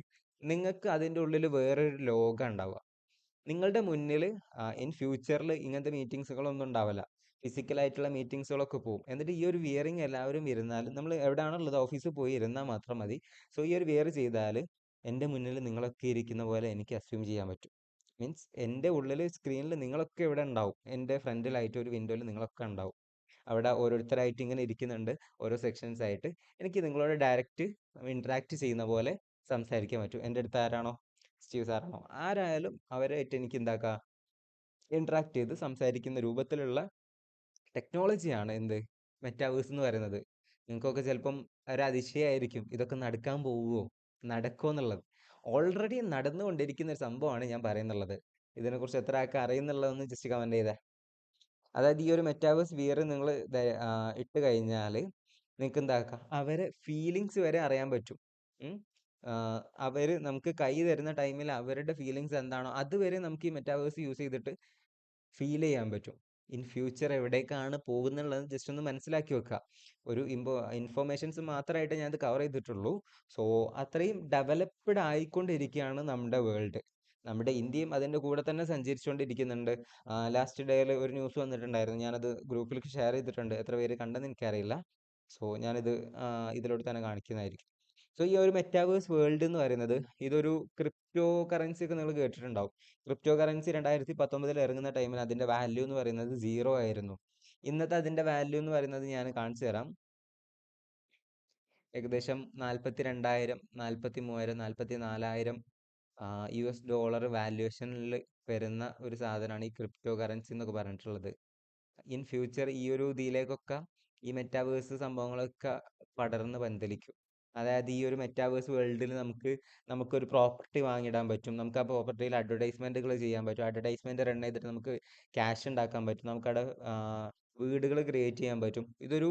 നിങ്ങൾക്ക് അതിൻ്റെ ഉള്ളിൽ വേറൊരു ലോകം ഉണ്ടാവുക. നിങ്ങളുടെ മുന്നിൽ ഇൻ ഫ്യൂച്ചറിൽ ഇങ്ങനത്തെ മീറ്റിങ്സുകളൊന്നും ഉണ്ടാവില്ല. ഫിസിക്കലായിട്ടുള്ള മീറ്റിങ്സുകളൊക്കെ പോകും. എന്നിട്ട് ഈ ഒരു വിയറിങ് എല്ലാവരും ഇരുന്നാൽ, നമ്മൾ എവിടെയാണുള്ളത് ഓഫീസിൽ പോയി ഇരുന്നാൽ മാത്രം മതി. സോ ഈ ഒരു വിയർ ചെയ്താൽ എൻ്റെ മുന്നിൽ നിങ്ങളൊക്കെ ഇരിക്കുന്ന പോലെ എനിക്ക് അസ്യൂം ചെയ്യാൻ പറ്റും. മീൻസ് എൻ്റെ ഉള്ളിൽ സ്ക്രീനിൽ നിങ്ങളൊക്കെ ഇവിടെ ഉണ്ടാവും. എൻ്റെ ഫ്രണ്ടിലായിട്ട് ഒരു വിൻഡോയിൽ നിങ്ങളൊക്കെ ഉണ്ടാവും. അവിടെ ഓരോരുത്തരായിട്ട് ഇങ്ങനെ ഇരിക്കുന്നുണ്ട്, ഓരോ സെക്ഷൻസ് ആയിട്ട്. എനിക്ക് നിങ്ങളോട് ഡയറക്റ്റ് ഇന്ററാക്ട് ചെയ്യുന്ന പോലെ സംസാരിക്കാൻ പറ്റും. എൻ്റെ അടുത്ത് ആരാണോ, സ്റ്റീവ് സാറാണോ, ആരായാലും അവരായിട്ട് എനിക്ക് എന്താക്കാം, ഇന്ററാക്ട് ചെയ്ത് സംസാരിക്കുന്ന രൂപത്തിലുള്ള ടെക്നോളജിയാണ് എന്ത്, മെറ്റാവേഴ്സ് എന്ന് പറയുന്നത്. നിങ്ങൾക്കൊക്കെ ചിലപ്പം ഒരു അതിശയമായിരിക്കും, ഇതൊക്കെ നടക്കാൻ പോവുമോ, നടക്കുമോ എന്നുള്ളത്. ഓൾറെഡി നടന്നുകൊണ്ടിരിക്കുന്ന ഒരു സംഭവമാണ് ഞാൻ പറയുന്നുള്ളത്. ഇതിനെക്കുറിച്ച് എത്ര ആൾക്ക് അറിയുന്നുള്ളതെന്ന് ജസ്റ്റ് കമന്റ് ചെയ്തേ. അതായത് ഈ ഒരു മെറ്റാവേഴ്സ് വിയർ നിങ്ങൾ ഇട്ട് കഴിഞ്ഞാൽ നിങ്ങൾക്ക് എന്താക്കാം, അവരെ ഫീലിങ്സ് വരെ അറിയാൻ പറ്റും. ഉം. അവര് നമുക്ക് കൈ തരുന്ന ടൈമിൽ അവരുടെ ഫീലിങ്സ് എന്താണോ അതുവരെ നമുക്ക് ഈ മെറ്റാവേഴ്സ് യൂസ് ചെയ്തിട്ട് ഫീൽ ചെയ്യാൻ പറ്റും. ഇൻ ഫ്യൂച്ചർ എവിടേക്കാണ് പോകുന്നുള്ളത് ജസ്റ്റ് ഒന്ന് മനസ്സിലാക്കി വെക്കുക. ഒരു ഇൻഫോർമേഷൻസ് മാത്രമായിട്ട് ഞാൻ ഇത് കവർ ചെയ്തിട്ടുള്ളൂ. സോ അത്രയും ഡെവലപ്ഡ് ആയിക്കൊണ്ടിരിക്കുകയാണ് നമ്മുടെ വേൾഡ്. നമ്മുടെ ഇന്ത്യയും അതിൻ്റെ കൂടെ തന്നെ സഞ്ചരിച്ചുകൊണ്ടിരിക്കുന്നുണ്ട്. ലാസ്റ്റ് ഡേയിൽ ഒരു ന്യൂസ് വന്നിട്ടുണ്ടായിരുന്നു, ഞാനത് ഗ്രൂപ്പിൽ ഷെയർ ചെയ്തിട്ടുണ്ട്, എത്ര പേര് കണ്ടെന്ന് എനിക്കറിയില്ല. സോ ഞാനിത് ഇതിലൂടെ തന്നെ കാണിക്കുന്നതായിരിക്കും. സോ ഈ ഒരു മെറ്റാവേഴ്സ് വേൾഡ് എന്ന് പറയുന്നത് ഇതൊരു ക്രിപ്റ്റോ കറൻസി ഒക്കെ നിങ്ങൾ കേട്ടിട്ടുണ്ടാവും. ക്രിപ്റ്റോ കറൻസി 2019 ഇറങ്ങുന്ന ടൈമിൽ അതിന്റെ വാല്യൂ എന്ന് പറയുന്നത് 0 ആയിരുന്നു. ഇന്നത്തെ അതിന്റെ വാല്യൂ എന്ന് പറയുന്നത് ഞാൻ കാണിച്ചു തരാം. ഏകദേശം 42,000, 43,000, 44,000 US$ വാല്യുവേഷനിൽ വരുന്ന ഒരു സാധനമാണ് ഈ ക്രിപ്റ്റോ കറൻസി എന്നൊക്കെ പറഞ്ഞിട്ടുള്ളത്. ഇൻ ഫ്യൂച്ചർ ഈ ഒരു ഇതിലേക്കൊക്കെ ഈ മെറ്റാവേഴ്സ് സംഭവങ്ങളൊക്കെ പടർന്ന് പന്തലിക്കും. അതായത് ഈ ഒരു മെറ്റാവേഴ്സ് വേൾഡിൽ നമുക്കൊരു പ്രോപ്പർട്ടി വാങ്ങിയിടാൻ പറ്റും. നമുക്ക് ആ പ്രോപ്പർട്ടിയിൽ അഡ്വർടൈസ്മെന്റുകൾ ചെയ്യാൻ പറ്റും. അഡ്വർടൈസ്മെന്റ് റൺ ചെയ്തിട്ട് നമുക്ക് ക്യാഷ് ഉണ്ടാക്കാൻ പറ്റും. നമുക്കവിടെ വീടുകൾ ക്രിയേറ്റ് ചെയ്യാൻ പറ്റും. ഇതൊരു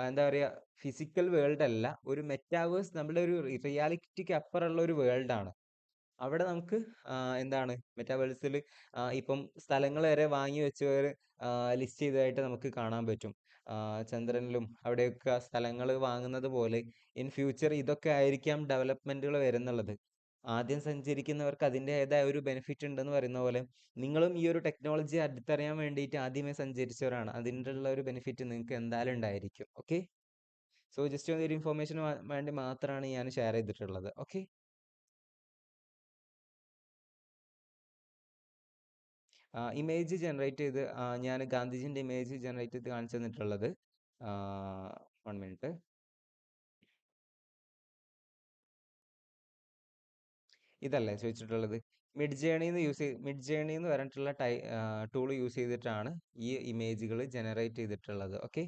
എന്താ പറയുക, ഫിസിക്കൽ വേൾഡ് അല്ല, ഒരു മെറ്റാവേഴ്സ് നമ്മുടെ ഒരു റിയാലിറ്റിക്ക് അപ്പുറമുള്ള ഒരു വേൾഡാണ്. അവിടെ നമുക്ക് എന്താണ് മെറ്റാവേഴ്സിൽ ഇപ്പം സ്ഥലങ്ങൾ വരെ വാങ്ങി വെച്ചവർ ലിസ്റ്റ് ചെയ്തതായിട്ട് നമുക്ക് കാണാൻ പറ്റും. ചന്ദ്രനിലും അവിടെയൊക്കെ സ്ഥലങ്ങൾ വാങ്ങുന്നത് പോലെ ഇൻ ഫ്യൂച്ചർ ഇതൊക്കെ ആയിരിക്കാം ഡെവലപ്മെന്റുകൾ വരുന്നുള്ളത്. ആദ്യം സഞ്ചരിക്കുന്നവർക്ക് അതിൻ്റെതായ ഒരു ബെനിഫിറ്റ് ഉണ്ടെന്ന് പറയുന്ന പോലെ നിങ്ങളും ഈ ഒരു ടെക്നോളജി അടുത്തറിയാൻ വേണ്ടിയിട്ട് ആദ്യമേ സഞ്ചരിച്ചവരാണ്. അതിൻ്റെ ഉള്ള ഒരു ബെനിഫിറ്റ് നിങ്ങൾക്ക് എന്തായാലും ഉണ്ടായിരിക്കും. ഓക്കെ. സോ ജസ്റ്റ് ഒരു ഇൻഫോർമേഷന് വേണ്ടി മാത്രമാണ് ഞാൻ ഷെയർ ചെയ്തിട്ടുള്ളത്. ഓക്കെ. ഇമേജ് ജനറേറ്റ് ചെയ്ത് ഞാൻ ഗാന്ധിജിന്റെ ഇമേജ് ജനറേറ്റ് ചെയ്ത് കാണിച്ചു തന്നിട്ടുള്ളത്. 1 മിനിറ്റ്. ഇതല്ലേ ചോദിച്ചിട്ടുള്ളത്? മിഡ് ജേണി എന്ന് പറഞ്ഞിട്ടുള്ള ടൂൾ യൂസ് ചെയ്തിട്ടാണ് ഈ ഇമേജുകൾ ജനറേറ്റ് ചെയ്തിട്ടുള്ളത്. ഓക്കെ.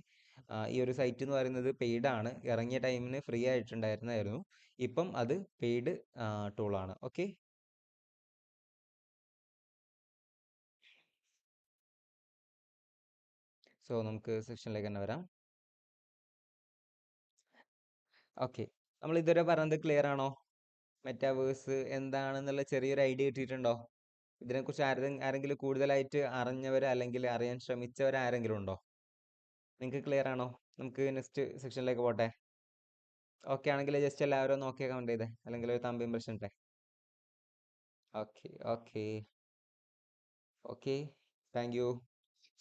ഈ ഒരു സൈറ്റ് എന്ന് പറയുന്നത് പെയ്ഡ് ആണ്. ഇറങ്ങിയ ടൈമിന് ഫ്രീ ആയിട്ടുണ്ടായിരുന്നായിരുന്നു. ഇപ്പം അത് പെയ്ഡ് ടൂളാണ്. ഓക്കെ. സോ നമുക്ക് സെക്ഷനിലേക്ക് തന്നെ വരാം. ഓക്കെ. നമ്മൾ ഇതുവരെ പറഞ്ഞത് ക്ലിയർ ആണോ? മെറ്റാവേഴ്സ് എന്താണെന്നുള്ള ചെറിയൊരു ഐഡിയ കിട്ടിയിട്ടുണ്ടോ? ഇതിനെക്കുറിച്ച് ആരെങ്കിലും കൂടുതലായിട്ട് അറിഞ്ഞവർ അല്ലെങ്കിൽ അറിയാൻ ശ്രമിച്ചവർ ആരെങ്കിലും ഉണ്ടോ? നിങ്ങൾക്ക് ക്ലിയർ ആണോ? നമുക്ക് നെക്സ്റ്റ് സെക്ഷനിലേക്ക് പോട്ടെ. ഓക്കെ ആണെങ്കിൽ ജസ്റ്റ് എല്ലാവരും ഒന്ന് ഓക്കെ കമന്റ് ചെയ്തേ, അല്ലെങ്കിൽ ഒരു തമ്പ് ഇംപ്രഷൻ ഇട്ടെ. Okay okay okay. Thank you.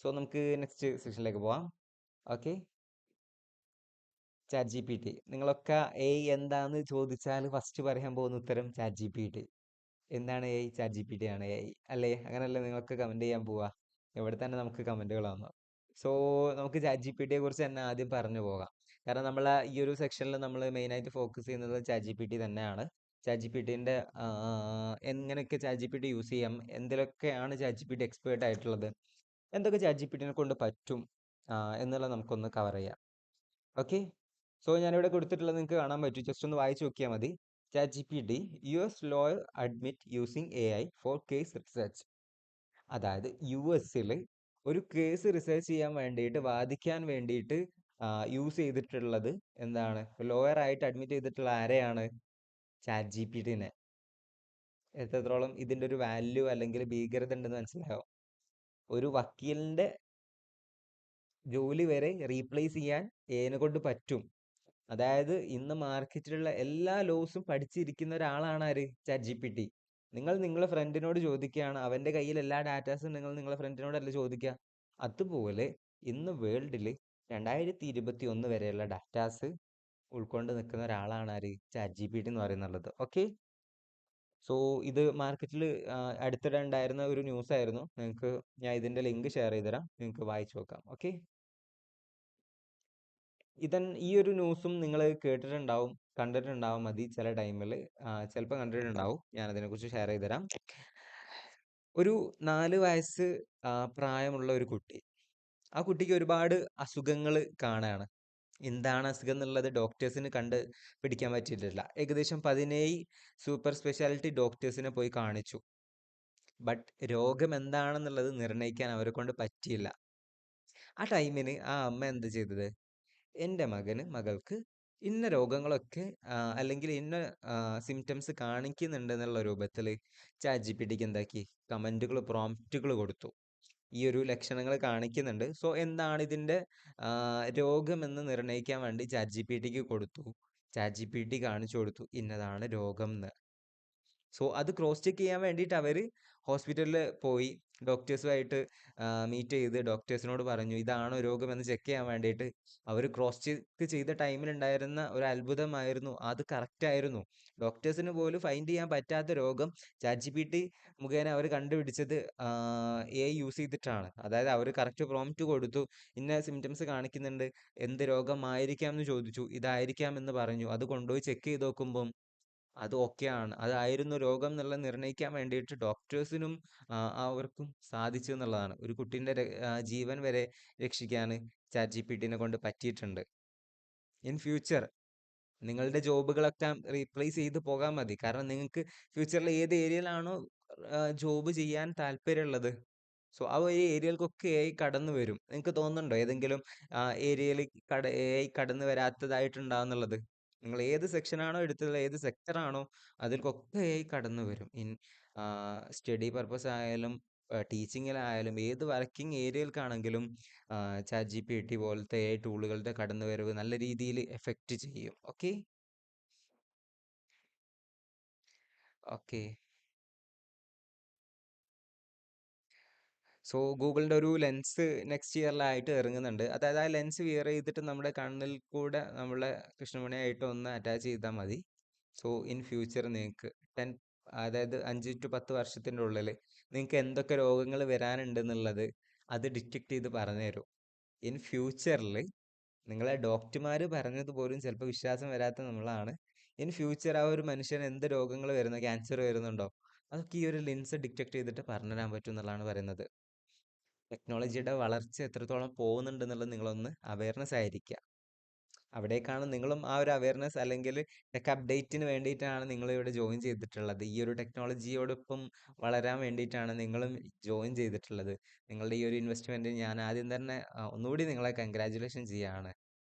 So നമുക്ക് നെക്സ്റ്റ് സെക്ഷനിലേക്ക് പോവാം. Okay. Chat G P T. നിങ്ങളൊക്കെ എന്താന്ന് ചോദിച്ചാൽ ഫസ്റ്റ് പറയാൻ പോകുന്ന ഉത്തരം ചാറ്റ് ജി പി ടി. എന്താണ് A I? Chat G P T ആണ് എ ഐ അല്ലേ? അങ്ങനല്ലേ നിങ്ങൾക്ക് കമന്റ് ചെയ്യാൻ പോവാ? ഇവിടെ തന്നെ നമുക്ക് കമന്റുകൾ വന്നു. സോ നമുക്ക് ചാറ്റ് ജി പി ടിയെ കുറിച്ച് തന്നെ ആദ്യം പറഞ്ഞു പോകാം. കാരണം നമ്മൾ ഈ ഒരു സെക്ഷനിൽ നമ്മൾ മെയിനായിട്ട് ഫോക്കസ് ചെയ്യുന്നത് ചാറ്റ് ജി പി ടി തന്നെയാണ്. ചാറ്റ് ജി പി ടിന്റെ എങ്ങനെയൊക്കെ chat G P T use ചെയ്യാം, എന്തിലൊക്കെയാണ് chat G P T expert ആയിട്ടുള്ളത്, എന്തൊക്കെ ചാറ്റ് ജി പി ടിനെ കൊണ്ട് പറ്റും എന്നുള്ളത് നമുക്കൊന്ന് കവർ ചെയ്യാം. ഓക്കെ. സോ ഞാനിവിടെ കൊടുത്തിട്ടുള്ളത് നിങ്ങൾക്ക് കാണാൻ പറ്റും, ജസ്റ്റ് ഒന്ന് വായിച്ചു നോക്കിയാൽ മതി. Chat G P T US lawyer admit using AI for case research. അതായത് US ഒരു കേസ് റിസർച്ച് ചെയ്യാൻ വേണ്ടിയിട്ട്, വാദിക്കാൻ വേണ്ടിയിട്ട് യൂസ് ചെയ്തിട്ടുള്ളത് എന്താണ്, ലോയർ ആയിട്ട് അഡ്മിറ്റ് ചെയ്തിട്ടുള്ള ആരെയാണ്? ചാറ്റ് ജി പി ടിനെ. എത്രത്തോളം ഇതിന്റെ ഒരു വാല്യൂ അല്ലെങ്കിൽ ഭീകരത ഉണ്ടെന്ന് മനസ്സിലായോ? ഒരു വക്കീലിന്റെ ജോലി വരെ റീപ്ലേസ് ചെയ്യാൻ എനെ കൊണ്ട് പറ്റും. അതായത് ഇന്ന് മാർക്കറ്റിലുള്ള എല്ലാ ലോസും പഠിച്ചിരിക്കുന്ന ഒരാളാണ് ആര്? Chat G P T. നിങ്ങൾ നിങ്ങളുടെ ഫ്രണ്ടിനോട് ചോദിക്കുകയാണ്, അവന്റെ കയ്യിൽ എല്ലാ ഡാറ്റാസും നിങ്ങൾ നിങ്ങളുടെ ഫ്രണ്ടിനോടല്ല ചോദിക്കുക. അതുപോലെ ഇന്ന് വേൾഡിൽ 2021 വരെയുള്ള ഡാറ്റാസ് ഉൾക്കൊണ്ട് നിൽക്കുന്ന ഒരാളാണ് ആര്? ചാറ്റ് ജി പി ടി എന്ന് പറയുന്നുള്ളത്. ഓക്കെ. സോ ഇത് മാർക്കറ്റിൽ അടുത്തിടെ ഉണ്ടായിരുന്ന ഒരു ന്യൂസ് ആയിരുന്നു. നിങ്ങൾക്ക് ഞാൻ ഇതിന്റെ ലിങ്ക് ഷെയർ ചെയ്തുതരാം, നിങ്ങൾക്ക് വായിച്ചു നോക്കാം. ഓക്കെ. ഈ ഒരു ന്യൂസും നിങ്ങൾ കേട്ടിട്ടുണ്ടാവും, കണ്ടിട്ടുണ്ടാവും മതി ചില ടൈമിൽ. ചിലപ്പോൾ കണ്ടിട്ടുണ്ടാവും. ഞാൻ അതിനെക്കുറിച്ച് ഷെയർ ചെയ്ത് തരാം. ഒരു 4 വയസ്സ് പ്രായമുള്ള ഒരു കുട്ടി. ആ കുട്ടിക്ക് ഒരുപാട് അസുഖങ്ങൾ കാണാണ്. എന്താണ് അസുഖം എന്നുള്ളത് ഡോക്ടേഴ്സിന് കണ്ട് പിടിക്കാൻ പറ്റിയിട്ടില്ല. ഏകദേശം 17 സൂപ്പർ സ്പെഷ്യാലിറ്റി ഡോക്ടേഴ്സിനെ പോയി കാണിച്ചു. ബട്ട് രോഗം എന്താണെന്നുള്ളത് നിർണ്ണയിക്കാൻ അവരെ കൊണ്ട് പറ്റിയില്ല. ആ ടൈമിന് ആ അമ്മ എന്ത് ചെയ്തത്? എൻ്റെ മകൾക്ക് ഇന്ന രോഗങ്ങളൊക്കെ അല്ലെങ്കിൽ ഇന്ന സിംറ്റംസ് കാണിക്കുന്നുണ്ട് എന്നുള്ള രൂപത്തിൽ ചാറ്റ് ജി പി ടിക്ക് എന്താക്കി, പ്രോംപ്റ്റുകൾ കൊടുത്തു. ഈ ഒരു ലക്ഷണങ്ങൾ കാണിക്കുന്നുണ്ട്, സോ എന്താണ് ഇതിൻ്റെ രോഗമെന്ന് നിർണ്ണയിക്കാൻ വേണ്ടി ചാറ്റ് ജി പി ടിക്ക് കൊടുത്തു. ചാറ്റ് ജി പി ടി കാണിച്ചു കൊടുത്തു ഇന്നതാണ് രോഗം എന്ന്. സോ അത് ക്രോസ് ചെക്ക് ചെയ്യാൻ വേണ്ടിയിട്ട് അവർ ഹോസ്പിറ്റലിൽ പോയി ഡോക്ടേഴ്സുമായിട്ട് മീറ്റ് ചെയ്ത് ഡോക്ടേഴ്സിനോട് പറഞ്ഞു ഇതാണോ രോഗമെന്ന് ചെക്ക് ചെയ്യാൻ വേണ്ടിയിട്ട്. അവർ ക്രോസ് ചെക്ക് ചെയ്ത ടൈമിലുണ്ടായിരുന്ന ഒരു അത്ഭുതമായിരുന്നു, അത് കറക്റ്റ് ആയിരുന്നു. ഡോക്ടേഴ്സിന് പോലും ഫൈൻഡ് ചെയ്യാൻ പറ്റാത്ത രോഗം ചാറ്റ് ജി പി ടി മുഖേന അവർ കണ്ടുപിടിച്ചത് AI യൂസ് ചെയ്തിട്ടാണ്. അതായത് അവർ കറക്റ്റ് പ്രോംപ്റ്റ് കൊടുത്തു, ഇന്ന സിംറ്റംസ് കാണിക്കുന്നുണ്ട്, എന്ത് രോഗമായിരിക്കാം എന്ന് ചോദിച്ചു, ഇതായിരിക്കാം എന്ന് പറഞ്ഞു. അത് കൊണ്ടുപോയി ചെക്ക് ചെയ്ത് നോക്കുമ്പം അത് ഓക്കെയാണ്, അതായിരുന്നു രോഗം എന്നുള്ളത് നിർണ്ണയിക്കാൻ വേണ്ടിയിട്ട് ഡോക്ടേഴ്സിനും അവർക്കും സാധിച്ചു എന്നുള്ളതാണ്. ഒരു കുട്ടീൻ്റെ ജീവൻ വരെ രക്ഷിക്കാൻ ചാറ്റ് ജി പി ടിനെ കൊണ്ട് പറ്റിയിട്ടുണ്ട്. ഇൻ ഫ്യൂച്ചർ നിങ്ങളുടെ ജോബുകളൊക്കെ റീപ്ലേസ് ചെയ്ത് പോകാൻ മതി. കാരണം നിങ്ങൾക്ക് ഫ്യൂച്ചറിൽ ഏത് ഏരിയയിലാണോ ജോബ് ചെയ്യാൻ താല്പര്യമുള്ളത്, സോ ആ ഒരു ഏരിയകൾക്കൊക്കെ AI കടന്നു വരും. നിങ്ങൾക്ക് തോന്നുന്നുണ്ടോ ഏതെങ്കിലും ഏരിയയിൽ AI കടന്നു വരാത്തതായിട്ടുണ്ടാവുന്നുള്ളത്? നിങ്ങൾ ഏത് സെക്ഷനാണോ എടുത്തത്, ഏത് സെക്ടറാണോ, അതിൽക്കൊക്കെ AI കടന്നു വരും. സ്റ്റഡി പർപ്പസ് ആയാലും ടീച്ചിങ്ങിലായാലും ഏത് വർക്കിംഗ് ഏരിയയിൽക്കാണെങ്കിലും ചാറ്റ് ജി പി ടി പോലത്തെ AI ടൂളുകളുടെ കടന്നുവരവ് നല്ല രീതിയിൽ എഫക്റ്റ് ചെയ്യും. ഓക്കെ ഓക്കെ സോ ഗൂഗിളിൻ്റെ ഒരു ലെൻസ് നെക്സ്റ്റ് ഇയറിലായിട്ട് ഇറങ്ങുന്നുണ്ട്. അതായത് ആ ലെൻസ് വിയർ ചെയ്തിട്ട് നമ്മുടെ കണ്ണിൽ കൂടെ നമ്മളെ കൃഷ്ണമണിയായിട്ട് ഒന്ന് അറ്റാച്ച് ചെയ്താൽ മതി. സോ ഇൻ ഫ്യൂച്ചർ നിങ്ങൾക്ക് അതായത് 5 to 10 വർഷത്തിൻ്റെ ഉള്ളിൽ നിങ്ങൾക്ക് എന്തൊക്കെ രോഗങ്ങൾ വരാനുണ്ടെന്നുള്ളത് അത് ഡിറ്റക്ട് ചെയ്ത് പറഞ്ഞു തരും. ഇൻ ഫ്യൂച്ചറിൽ നിങ്ങളെ ഡോക്ടർമാർ പറഞ്ഞത് പോലും ചിലപ്പോൾ വിശ്വാസം വരാത്ത നമ്മളാണ്. ഇൻ ഫ്യൂച്ചർ ആ ഒരു മനുഷ്യന് എന്ത് രോഗങ്ങൾ വരുന്നു, ക്യാൻസർ വരുന്നുണ്ടോ, അതൊക്കെ ഈ ഒരു ലെൻസ് ഡിറ്റക്ട് ചെയ്തിട്ട് പറഞ്ഞു തരാൻ പറ്റും എന്നുള്ളതാണ് പറയുന്നത്. ടെക്നോളജിയുടെ വളർച്ച എത്രത്തോളം പോകുന്നുണ്ട് എന്നുള്ളത് നിങ്ങളൊന്ന് അവയർനെസ് ആയിരിക്കുക. അവിടേക്കാണ് നിങ്ങളും ആ ഒരു അവയർനെസ് അല്ലെങ്കിൽ ടെക് അപ്ഡേറ്റിന് വേണ്ടിയിട്ടാണ് നിങ്ങൾ ഇവിടെ ജോയിൻ ചെയ്തിട്ടുള്ളത്. ഈ ഒരു ടെക്നോളജിയോടൊപ്പം വളരാൻ വേണ്ടിയിട്ടാണ് നിങ്ങളും ജോയിൻ ചെയ്തിട്ടുള്ളത്. നിങ്ങളുടെ ഈ ഒരു ഇൻവെസ്റ്റ്മെൻറ്റ് ഞാൻ ആദ്യം തന്നെ ഒന്നുകൂടി നിങ്ങളെ കൺഗ്രാജുലേഷൻ ചെയ്യാണ്.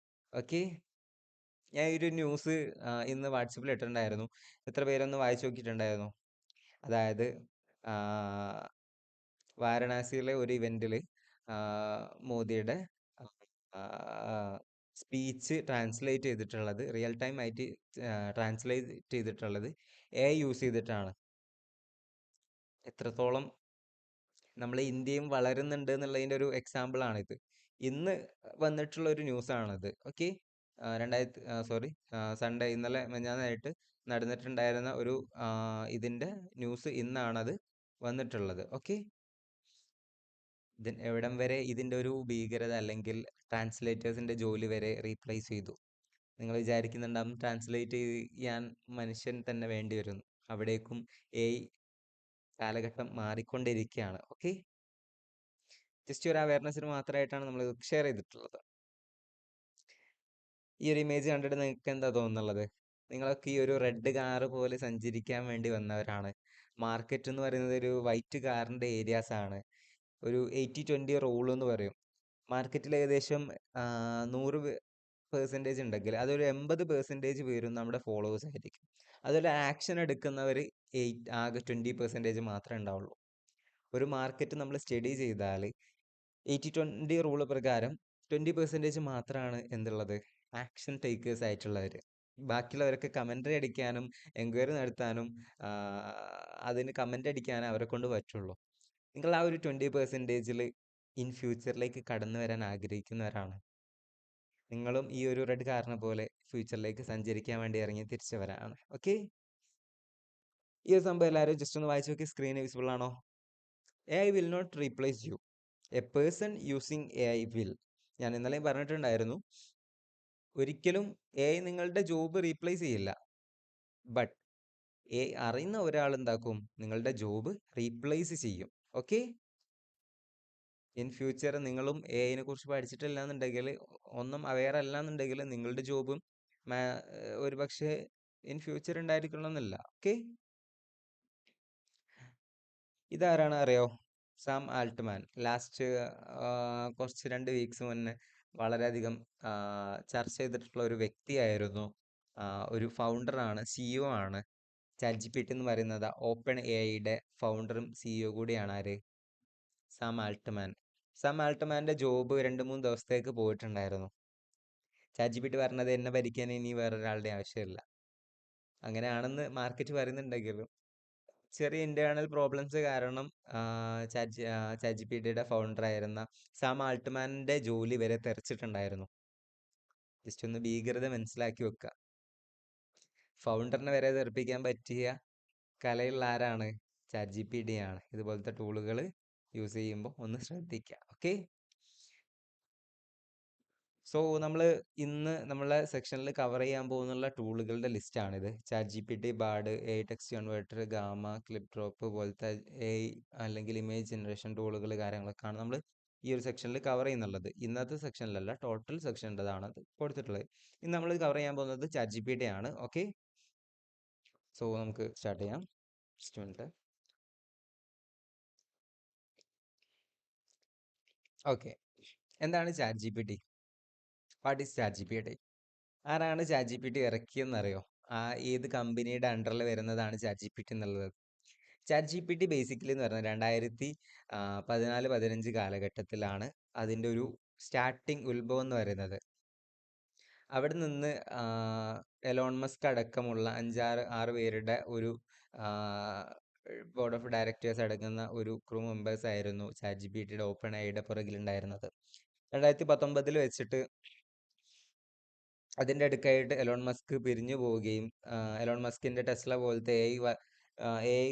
ഓക്കെ, ഞാൻ ഈ ഒരു ന്യൂസ് ഇന്ന് വാട്സപ്പിൽ ഇട്ടിട്ടുണ്ടായിരുന്നു. എത്ര പേരൊന്ന് വായിച്ചു നോക്കിയിട്ടുണ്ടായിരുന്നു? അതായത് വാരണാസിയിലെ ഒരു ഇവന്റിൽ മോദിയുടെ സ്പീച്ച് ട്രാൻസ്ലേറ്റ് ചെയ്തിട്ടുള്ളത്, റിയൽ ടൈം ആയിട്ട് ട്രാൻസ്ലേറ്റ് ചെയ്തിട്ടുള്ളത് AI യൂസ് ചെയ്തിട്ടാണ്. എത്രത്തോളം നമ്മൾ ഇന്ത്യയും വളരുന്നുണ്ട് എന്നുള്ളതിൻ്റെ ഒരു എക്സാമ്പിൾ ആണിത്. ഇന്ന് വന്നിട്ടുള്ള ഒരു ന്യൂസാണിത്. ഓക്കെ, സൺഡേ, ഇന്നലെ മെഞ്ഞാന്നായിട്ട് നടന്നിട്ടുണ്ടായിരുന്ന ഒരു ഇതിൻ്റെ ന്യൂസ് ഇന്നാണത് വന്നിട്ടുള്ളത്. ഓക്കെ, എവിടം വരെ ഇതിൻ്റെ ഒരു ഭീകരത അല്ലെങ്കിൽ ട്രാൻസ്ലേറ്റേഴ്സിൻ്റെ ജോലി വരെ റീപ്ലേസ് ചെയ്തു. നിങ്ങൾ വിചാരിക്കുന്നുണ്ടാവും ട്രാൻസ്ലേറ്റ് ചെയ്യാൻ മനുഷ്യൻ തന്നെ വേണ്ടി വരും. അവിടേക്കും AI കാലഘട്ടം മാറിക്കൊണ്ടിരിക്കുകയാണ്. ഓക്കെ, ജസ്റ്റ് ഒരു അവയർനെസ്സിന് മാത്രമായിട്ടാണ് നമ്മൾ ഷെയർ ചെയ്തിട്ടുള്ളത്. ഈ ഒരു ഇമേജ് കണ്ടിട്ട് നിങ്ങൾക്ക് എന്താ തോന്നുന്നുള്ളത്? നിങ്ങളൊക്കെ ഈ ഒരു റെഡ് കാറ് പോലെ സഞ്ചരിക്കാൻ വേണ്ടി വന്നവരാണ്. മാർക്കറ്റ് എന്ന് പറയുന്നത് ഒരു വൈറ്റ് കാറിൻ്റെ ഏരിയാസ് ആണ്. ഒരു 80-20 റൂൾ എന്ന് പറയും. മാർക്കറ്റിൽ ഏകദേശം 100% ഉണ്ടെങ്കിൽ അതൊരു 80% പേരും നമ്മുടെ ഫോളോവേഴ്സ് ആയിരിക്കും. അതൊരു ആക്ഷൻ എടുക്കുന്നവർ ആകെ 20% മാത്രമേ ഉണ്ടാവുള്ളൂ. ഒരു മാർക്കറ്റ് നമ്മൾ സ്റ്റഡി ചെയ്താൽ 80-20 റൂള് പ്രകാരം 20% മാത്രമാണ് എന്തുള്ളത്, ആക്ഷൻ ടേക്കേഴ്സ് ആയിട്ടുള്ളവർ. ബാക്കിയുള്ളവരൊക്കെ കമൻ്ററി അടിക്കാനും എൻക്വയറി നടത്താനും അതിന് കമൻ്റ് അടിക്കാനും അവരെ കൊണ്ട് പറ്റുള്ളൂ. നിങ്ങൾ ആ ഒരു 20%ൽ ഇൻ ഫ്യൂച്ചറിലേക്ക് കടന്നു വരാൻ ആഗ്രഹിക്കുന്നവരാണ്. നിങ്ങളും ഈ ഒരു റെഡ് കാറിനെ പോലെ ഫ്യൂച്ചറിലേക്ക് സഞ്ചരിക്കാൻ വേണ്ടി ഇറങ്ങി തിരിച്ചവരാണ്. ഓക്കെ, ഈ ഒരു സംഭവം എല്ലാവരും ജസ്റ്റ് ഒന്ന് വായിച്ചു നോക്കി. സ്ക്രീൻ വിസിബിൾ ആണോ? AI will not replace you, a person using AI will. ഞാൻ ഇന്നലെയും പറഞ്ഞിട്ടുണ്ടായിരുന്നു, ഒരിക്കലും AI നിങ്ങളുടെ ജോബ് റീപ്ലേസ് ചെയ്യില്ല. ബട്ട് AI അറിയുന്ന ഒരാൾ എന്താക്കും? നിങ്ങളുടെ ജോബ് റീപ്ലേസ് ചെയ്യും. ഓക്കെ? ഇൻ ഫ്യൂച്ചർ നിങ്ങളും AI നെ കുറിച്ച് പഠിച്ചിട്ടില്ല എന്നുണ്ടെങ്കിൽ, ഒന്നും അവെയർ അല്ല എന്നുണ്ടെങ്കിൽ നിങ്ങളുടെ ജോബും ഒരു പക്ഷേ ഇൻ ഫ്യൂച്ചർ ഉണ്ടായിരിക്കണമെന്നില്ല. ഓക്കെ? ഇതാരാണ് അറിയോ? Sam Altman. ലാസ്റ്റ് കുറച്ച് 2 വീക്സ് മുന്നേ വളരെയധികം ചർച്ച ചെയ്തിട്ടുള്ള ഒരു വ്യക്തിയായിരുന്നു. ഒരു ഫൗണ്ടറാണ്, CEO ആണ്. ChatGPT എന്ന് പറയുന്നത് ഓപ്പൺ AIയുടെ ഫൗണ്ടറും CEO കൂടിയാണ് ആര്? Sam Altman. സാം ആൾട്ട്മാന്റെ ജോബ് 2-3 ദിവസത്തേക്ക് പോയിട്ടുണ്ടായിരുന്നു. ChatGPT പറഞ്ഞത് എന്നെ ഭരിക്കാൻ ഇനി വേറൊരാളുടെ ആവശ്യമില്ല. അങ്ങനെയാണെന്ന് മാർക്കറ്റ് പറയുന്നുണ്ടെങ്കിലും ചെറിയ ഇന്റേണൽ പ്രോബ്ലംസ് കാരണം ChatGPTയുടെ ഫൗണ്ടറായിരുന്ന സാം ആൾട്ട്മാന്റെ ജോലി വരെ തെറിച്ചിട്ടുണ്ടായിരുന്നു. ജസ്റ്റ് ഒന്ന് ഭീകരത മനസ്സിലാക്കി വെക്കുക. ഫൗണ്ടറിനെ വരെ തെറിപ്പിക്കാൻ പറ്റിയ കലയുള്ള ആരാണ്? ChatGPT ആണ്. ഇതുപോലത്തെ ടൂളുകൾ യൂസ് ചെയ്യുമ്പോൾ ഒന്ന് ശ്രദ്ധിക്കുക. ഓക്കെ? സോ നമ്മൾ ഇന്ന് നമ്മളെ സെക്ഷനിൽ കവർ ചെയ്യാൻ പോകുന്നുള്ള ടൂളുകളുടെ ലിസ്റ്റാണിത്. ChatGPT, Bard, AI text converter, gamma, clip drop പോലത്തെ AI അല്ലെങ്കിൽ ഇമേജ് ജനറേഷൻ ടൂളുകൾ കാര്യങ്ങളൊക്കെയാണ് നമ്മൾ ഈ ഒരു സെക്ഷനിൽ കവർ ചെയ്യുന്നുള്ളത്. ഇന്നത്തെ സെക്ഷനിലല്ല, ടോട്ടൽ സെക്ഷൻ്റെതാണ് അത് കൊടുത്തിട്ടുള്ളത്. ഇന്ന് നമ്മൾ കവർ ചെയ്യാൻ പോകുന്നത് ChatGPT ആണ്. ഓക്കെ? സോ നമുക്ക് സ്റ്റാർട്ട് ചെയ്യാം. Just minute. ഓക്കെ, എന്താണ് ChatGPT? What is ChatGPT? ആരാണ് ChatGPT ഇറക്കിയെന്നറിയോ? ഏത് കമ്പനിയുടെ അണ്ടറിൽ വരുന്നതാണ് ChatGPT എന്നുള്ളത്? ChatGPT ബേസിക്കലി എന്ന് പറഞ്ഞാൽ 2014-15 കാലഘട്ടത്തിലാണ് അതിൻ്റെ ഒരു സ്റ്റാർട്ടിങ് ഉത്ഭവം എന്ന് പറയുന്നത്. അവിടെ നിന്ന് എലോൺ മസ്ക് അടക്കമുള്ള 5-6 പേരുടെ ഒരു ബോർഡ് ഓഫ് ഡയറക്ടേഴ്സ് അടങ്ങുന്ന ഒരു ക്രൂ മെമ്പേഴ്സ് ആയിരുന്നു ChatGPTയുടെ ഓപ്പൺ ഐയുടെ പുറകിലുണ്ടായിരുന്നത്. 2019 വെച്ചിട്ട് അതിൻ്റെ അടുക്കായിട്ട് എലോൺ മസ്ക് പിരിഞ്ഞു പോവുകയും എലോൺ മസ്കിന്റെ ടെസ്ല പോലത്തെ AI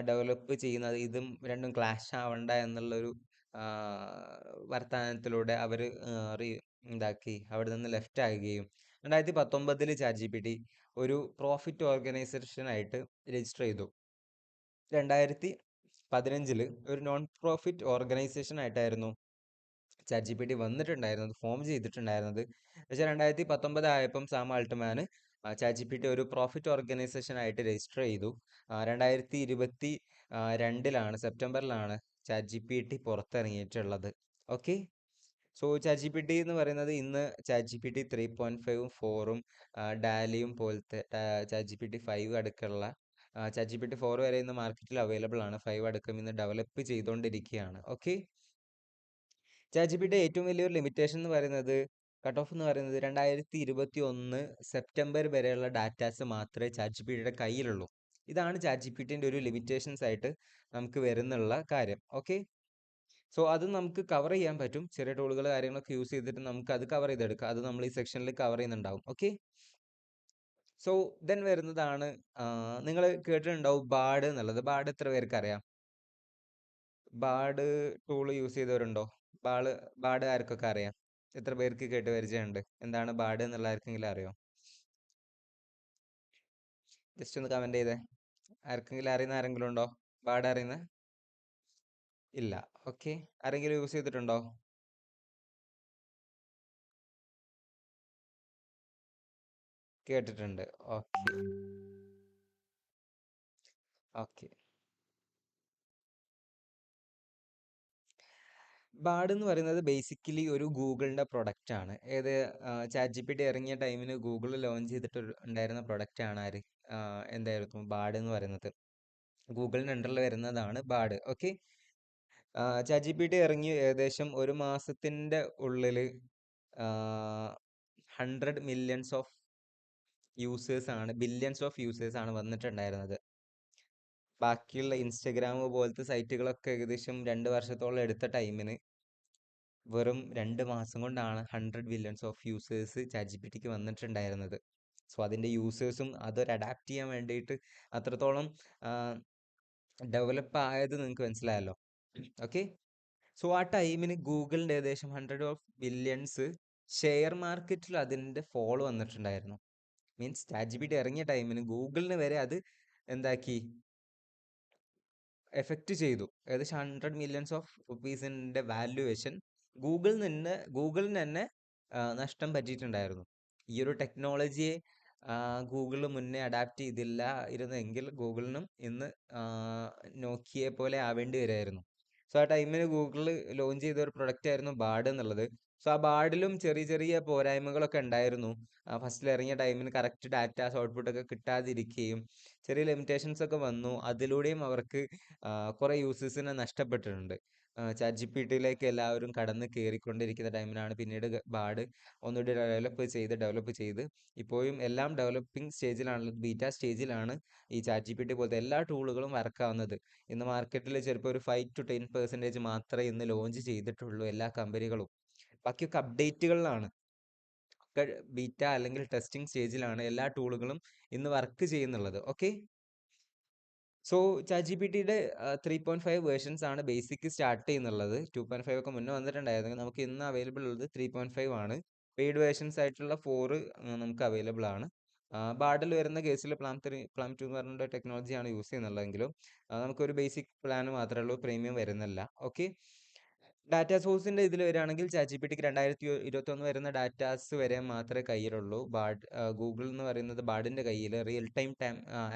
ഡെവലപ്പ് ചെയ്യുന്നത് ഇതും രണ്ടും ക്ലാഷ് ആവണ്ട എന്നുള്ളൊരു വർത്തമാനത്തിലൂടെ അവർ എന്താക്കി അവിടെ നിന്ന് ലെഫ്റ്റ് ആകുകയും 2019 ChatGPT ഒരു പ്രോഫിറ്റ് ഓർഗനൈസേഷനായിട്ട് രജിസ്റ്റർ ചെയ്തു. 2015 ഒരു നോൺ പ്രോഫിറ്റ് ഓർഗനൈസേഷൻ ആയിട്ടായിരുന്നു ChatGPT വന്നിട്ടുണ്ടായിരുന്നത്, ഫോം ചെയ്തിട്ടുണ്ടായിരുന്നത്. പക്ഷേ 2019 ആയപ്പം സാം ആൾട്ട്മാൻ ChatGPT ഒരു പ്രോഫിറ്റ് ഓർഗനൈസേഷൻ ആയിട്ട് രജിസ്റ്റർ ചെയ്തു. 2022 സെപ്റ്റംബറിലാണ് ChatGPT പുറത്തിറങ്ങിയിട്ടുള്ളത്. ഓക്കെ? സോ ChatGPT എന്ന് പറയുന്നത് ഇന്ന് ChatGPT 3.5-ഉം 4-ഉം ഡാലിയും പോലത്തെ ChatGPT 5 അടക്കമുള്ള ChatGPT 4 വരെ ഇന്ന് മാർക്കറ്റിൽ അവൈലബിൾ ആണ്. 5 അടക്കം ഇന്ന് ഡെവലപ്പ് ചെയ്തുകൊണ്ടിരിക്കുകയാണ്. ഓക്കെ? ChatGPT ഏറ്റവും വലിയൊരു ലിമിറ്റേഷൻ എന്ന് പറയുന്നത്, കട്ട് ഓഫ് എന്ന് പറയുന്നത് 2021 സെപ്റ്റംബർ വരെയുള്ള ഡാറ്റാസ് മാത്രമേ ChatGPTയുടെ കയ്യിലുള്ളൂ. ഇതാണ് ChatGPTന്റെ ഒരു ലിമിറ്റേഷൻസ് ആയിട്ട് നമുക്ക് വരുന്നുള്ള കാര്യം. ഓക്കെ? സോ അത് നമുക്ക് കവർ ചെയ്യാൻ പറ്റും. ചെറിയ ടൂളുകൾ കാര്യങ്ങളൊക്കെ യൂസ് ചെയ്തിട്ട് നമുക്ക് അത് കവർ ചെയ്തെടുക്കാം. അത് നമ്മൾ ഈ സെക്ഷനിൽ കവർ ചെയ്യുന്നുണ്ടാവും. ഓക്കെ? സോ ദെൻ വരുന്നതാണ്, നിങ്ങൾ കേട്ടിട്ടുണ്ടാവും ബാർഡ് എന്നുള്ളത്. ബാർഡ് എത്ര പേർക്ക് അറിയാം? ബാർഡ് ടൂൾ യൂസ് ചെയ്തവരുണ്ടോ? ബാർഡ് ആർക്കൊക്കെ അറിയാം? എത്ര പേർക്ക് കേട്ട് പരിചയമുണ്ട്? എന്താണ് ബാർഡ് എന്നുള്ള ആർക്കെങ്കിലും അറിയോ? ജസ്റ്റ് ഒന്ന് കമന്റ് ചെയ്തേ. ആർക്കെങ്കിലും അറിയുന്ന ആരെങ്കിലും ഉണ്ടോ? ബാർഡ് അറിയുന്ന? ഇല്ല. ഓക്കെ. ആരെങ്കിലും യൂസ് ചെയ്തിട്ടുണ്ടോ? കേട്ടിട്ടുണ്ട്. ഓക്കെ. ഓക്കെ. ബാർഡ് എന്ന് പറയുന്നത് ബേസിക്കലി ഒരു ഗൂഗിളിന്റെ പ്രൊഡക്റ്റ് ആണ്. ChatGPT ഇറങ്ങിയ ടൈമിന് ഗൂഗിൾ ലോഞ്ച് ചെയ്തിട്ട് ഉണ്ടായിരുന്ന പ്രൊഡക്റ്റ് ആണ് എന്തായിരുന്നു ബാർഡ് എന്ന് പറയുന്നത്. ഗൂഗിളിന്റെ അണ്ടറിൽ വരുന്നതാണ് ബാർഡ്. ഓക്കെ? ChatGPT ഇറങ്ങി ഏകദേശം ഒരു മാസത്തിന്റെ ഉള്ളിൽ 100 millions of billions of users ആണ് വന്നിട്ടുണ്ടായിരുന്നത്. ബാക്കിയുള്ള ഇൻസ്റ്റഗ്രാം പോലത്തെ സൈറ്റുകളൊക്കെ ഏകദേശം 2 വർഷത്തോളം എടുത്ത ടൈമിന് വെറും 2 മാസം കൊണ്ടാണ് 100 ബില്യൺസ് ഓഫ് യൂസേഴ്സ് ChatGPTക്ക് വന്നിട്ടുണ്ടായിരുന്നത്. സോ അതിൻ്റെ യൂസേഴ്സും അതൊരു അഡാപ്റ്റ് ചെയ്യാൻ വേണ്ടിയിട്ട് അത്രത്തോളം ഡെവലപ്പ് ആയത് നിങ്ങൾക്ക് മനസ്സിലായല്ലോ. ഓക്കെ? സോ ആ ടൈമിന് ഗൂഗിളിൻ്റെ ഏകദേശം 100 ഓഫ് ബില്യൺസ് ഷെയർ മാർക്കറ്റിൽ അതിൻ്റെ ഫോളോ വന്നിട്ടുണ്ടായിരുന്നു. Means chat G P T ഇറങ്ങിയ ടൈമിന് ഗൂഗിളിന് വരെ അത് എന്താക്കി, എഫക്റ്റ് ചെയ്തു. ഏകദേശം 100 മില്യൺസ് ഓഫ് റുപ്പീസിൻ്റെ വാല്യുവേഷൻ ഗൂഗിളിന് തന്നെ നഷ്ടം പറ്റിയിട്ടുണ്ടായിരുന്നു. ഈ ഒരു ടെക്നോളജിയെ ഗൂഗിൾ മുന്നേ അഡാപ്റ്റ് ചെയ്തില്ല ഇരുന്നെങ്കിൽ ഗൂഗിളിനും ഇന്ന് നോക്കിയെ പോലെ ആവേണ്ടി വരുമായിരുന്നു. സോ ആ ടൈമിന് ഗൂഗിൾ ലോഞ്ച് ചെയ്ത ഒരു പ്രൊഡക്റ്റ് ആയിരുന്നു ബാർഡ് എന്നുള്ളത്. സോ ആ ബാർഡിലും ചെറിയ ചെറിയ പോരായ്മകളൊക്കെ ഉണ്ടായിരുന്നു. ഫസ്റ്റിൽ ഇറങ്ങിയ ടൈമിന് കറക്റ്റ് ഡാറ്റാസ് ഔട്ട്പുട്ടൊക്കെ കിട്ടാതിരിക്കുകയും ചെറിയ ലിമിറ്റേഷൻസ് ഒക്കെ വന്നു. അതിലൂടെയും അവർക്ക് കുറേ യൂസേഴ്സിനെ നഷ്ടപ്പെട്ടിട്ടുണ്ട്. ചാറ്റ് ജി പി ടിയിലേക്ക് എല്ലാവരും കടന്ന് കയറിക്കൊണ്ടിരിക്കുന്ന ടൈമിലാണ് പിന്നീട് ബാർഡ് ഒന്നുകൂടി ഡെവലപ്പ് ചെയ്ത് ഇപ്പോഴും എല്ലാം ഡെവലപ്പിംഗ് സ്റ്റേജിലാണുള്ളത്. ബീറ്റ സ്റ്റേജിലാണ് ഈ ചാറ്റ് ജി പി ടി പോലത്തെ എല്ലാ ടൂളുകളും വർക്കാവുന്നത്. ഇന്ന് മാർക്കറ്റിൽ ചിലപ്പോൾ ഒരു 5-10% മാത്രമേ ഇന്ന് ലോഞ്ച് ചെയ്തിട്ടുള്ളൂ എല്ലാ കമ്പനികളും. ബാക്കിയൊക്കെ അപ്ഡേറ്റുകളിലാണ്. ഒക്കെ ബീറ്റ അല്ലെങ്കിൽ ടെസ്റ്റിംഗ് സ്റ്റേജിലാണ് എല്ലാ ടൂളുകളും ഇന്ന് വർക്ക് ചെയ്യുന്നുള്ളത്. Okay. So chat G P ടിയുടെ 3.5 വേർഷൻസ് ആണ് ബേസിക് സ്റ്റാർട്ട് ചെയ്യുന്നുള്ളത്. 2.5 ഒക്കെ മുന്നേ വന്നിട്ടുണ്ടായിരുന്നു. നമുക്ക് ഇന്ന് അവൈലബിൾ ഉള്ളത് 3.5 ആണ്. പെയ്ഡ് വേർഷൻസ് ആയിട്ടുള്ള 4 നമുക്ക് അവൈലബിൾ ആണ്. ബാർഡിൽ വരുന്ന കേസിൽ പ്ലാം 2 എന്ന് പറഞ്ഞ ടെക്നോളജിയാണ് യൂസ് ചെയ്യുന്നുള്ളതെങ്കിലും നമുക്കൊരു ബേസിക് പ്ലാൻ മാത്രമേ ഉള്ളൂ, പ്രീമിയം വരുന്നില്ല. ഓക്കെ. ഡാറ്റ സോഴ്സിന്റെ ഇതിൽ വരികയാണെങ്കിൽ ചാറ്റ് ജി പി ടിക്ക് 2021 വരുന്ന ഡാറ്റാസ് വരെ മാത്രമേ കയ്യിലുള്ളൂ. ഗൂഗിൾ എന്ന് പറയുന്നത് ബാർഡിന്റെ കയ്യിൽ റിയൽ ടൈം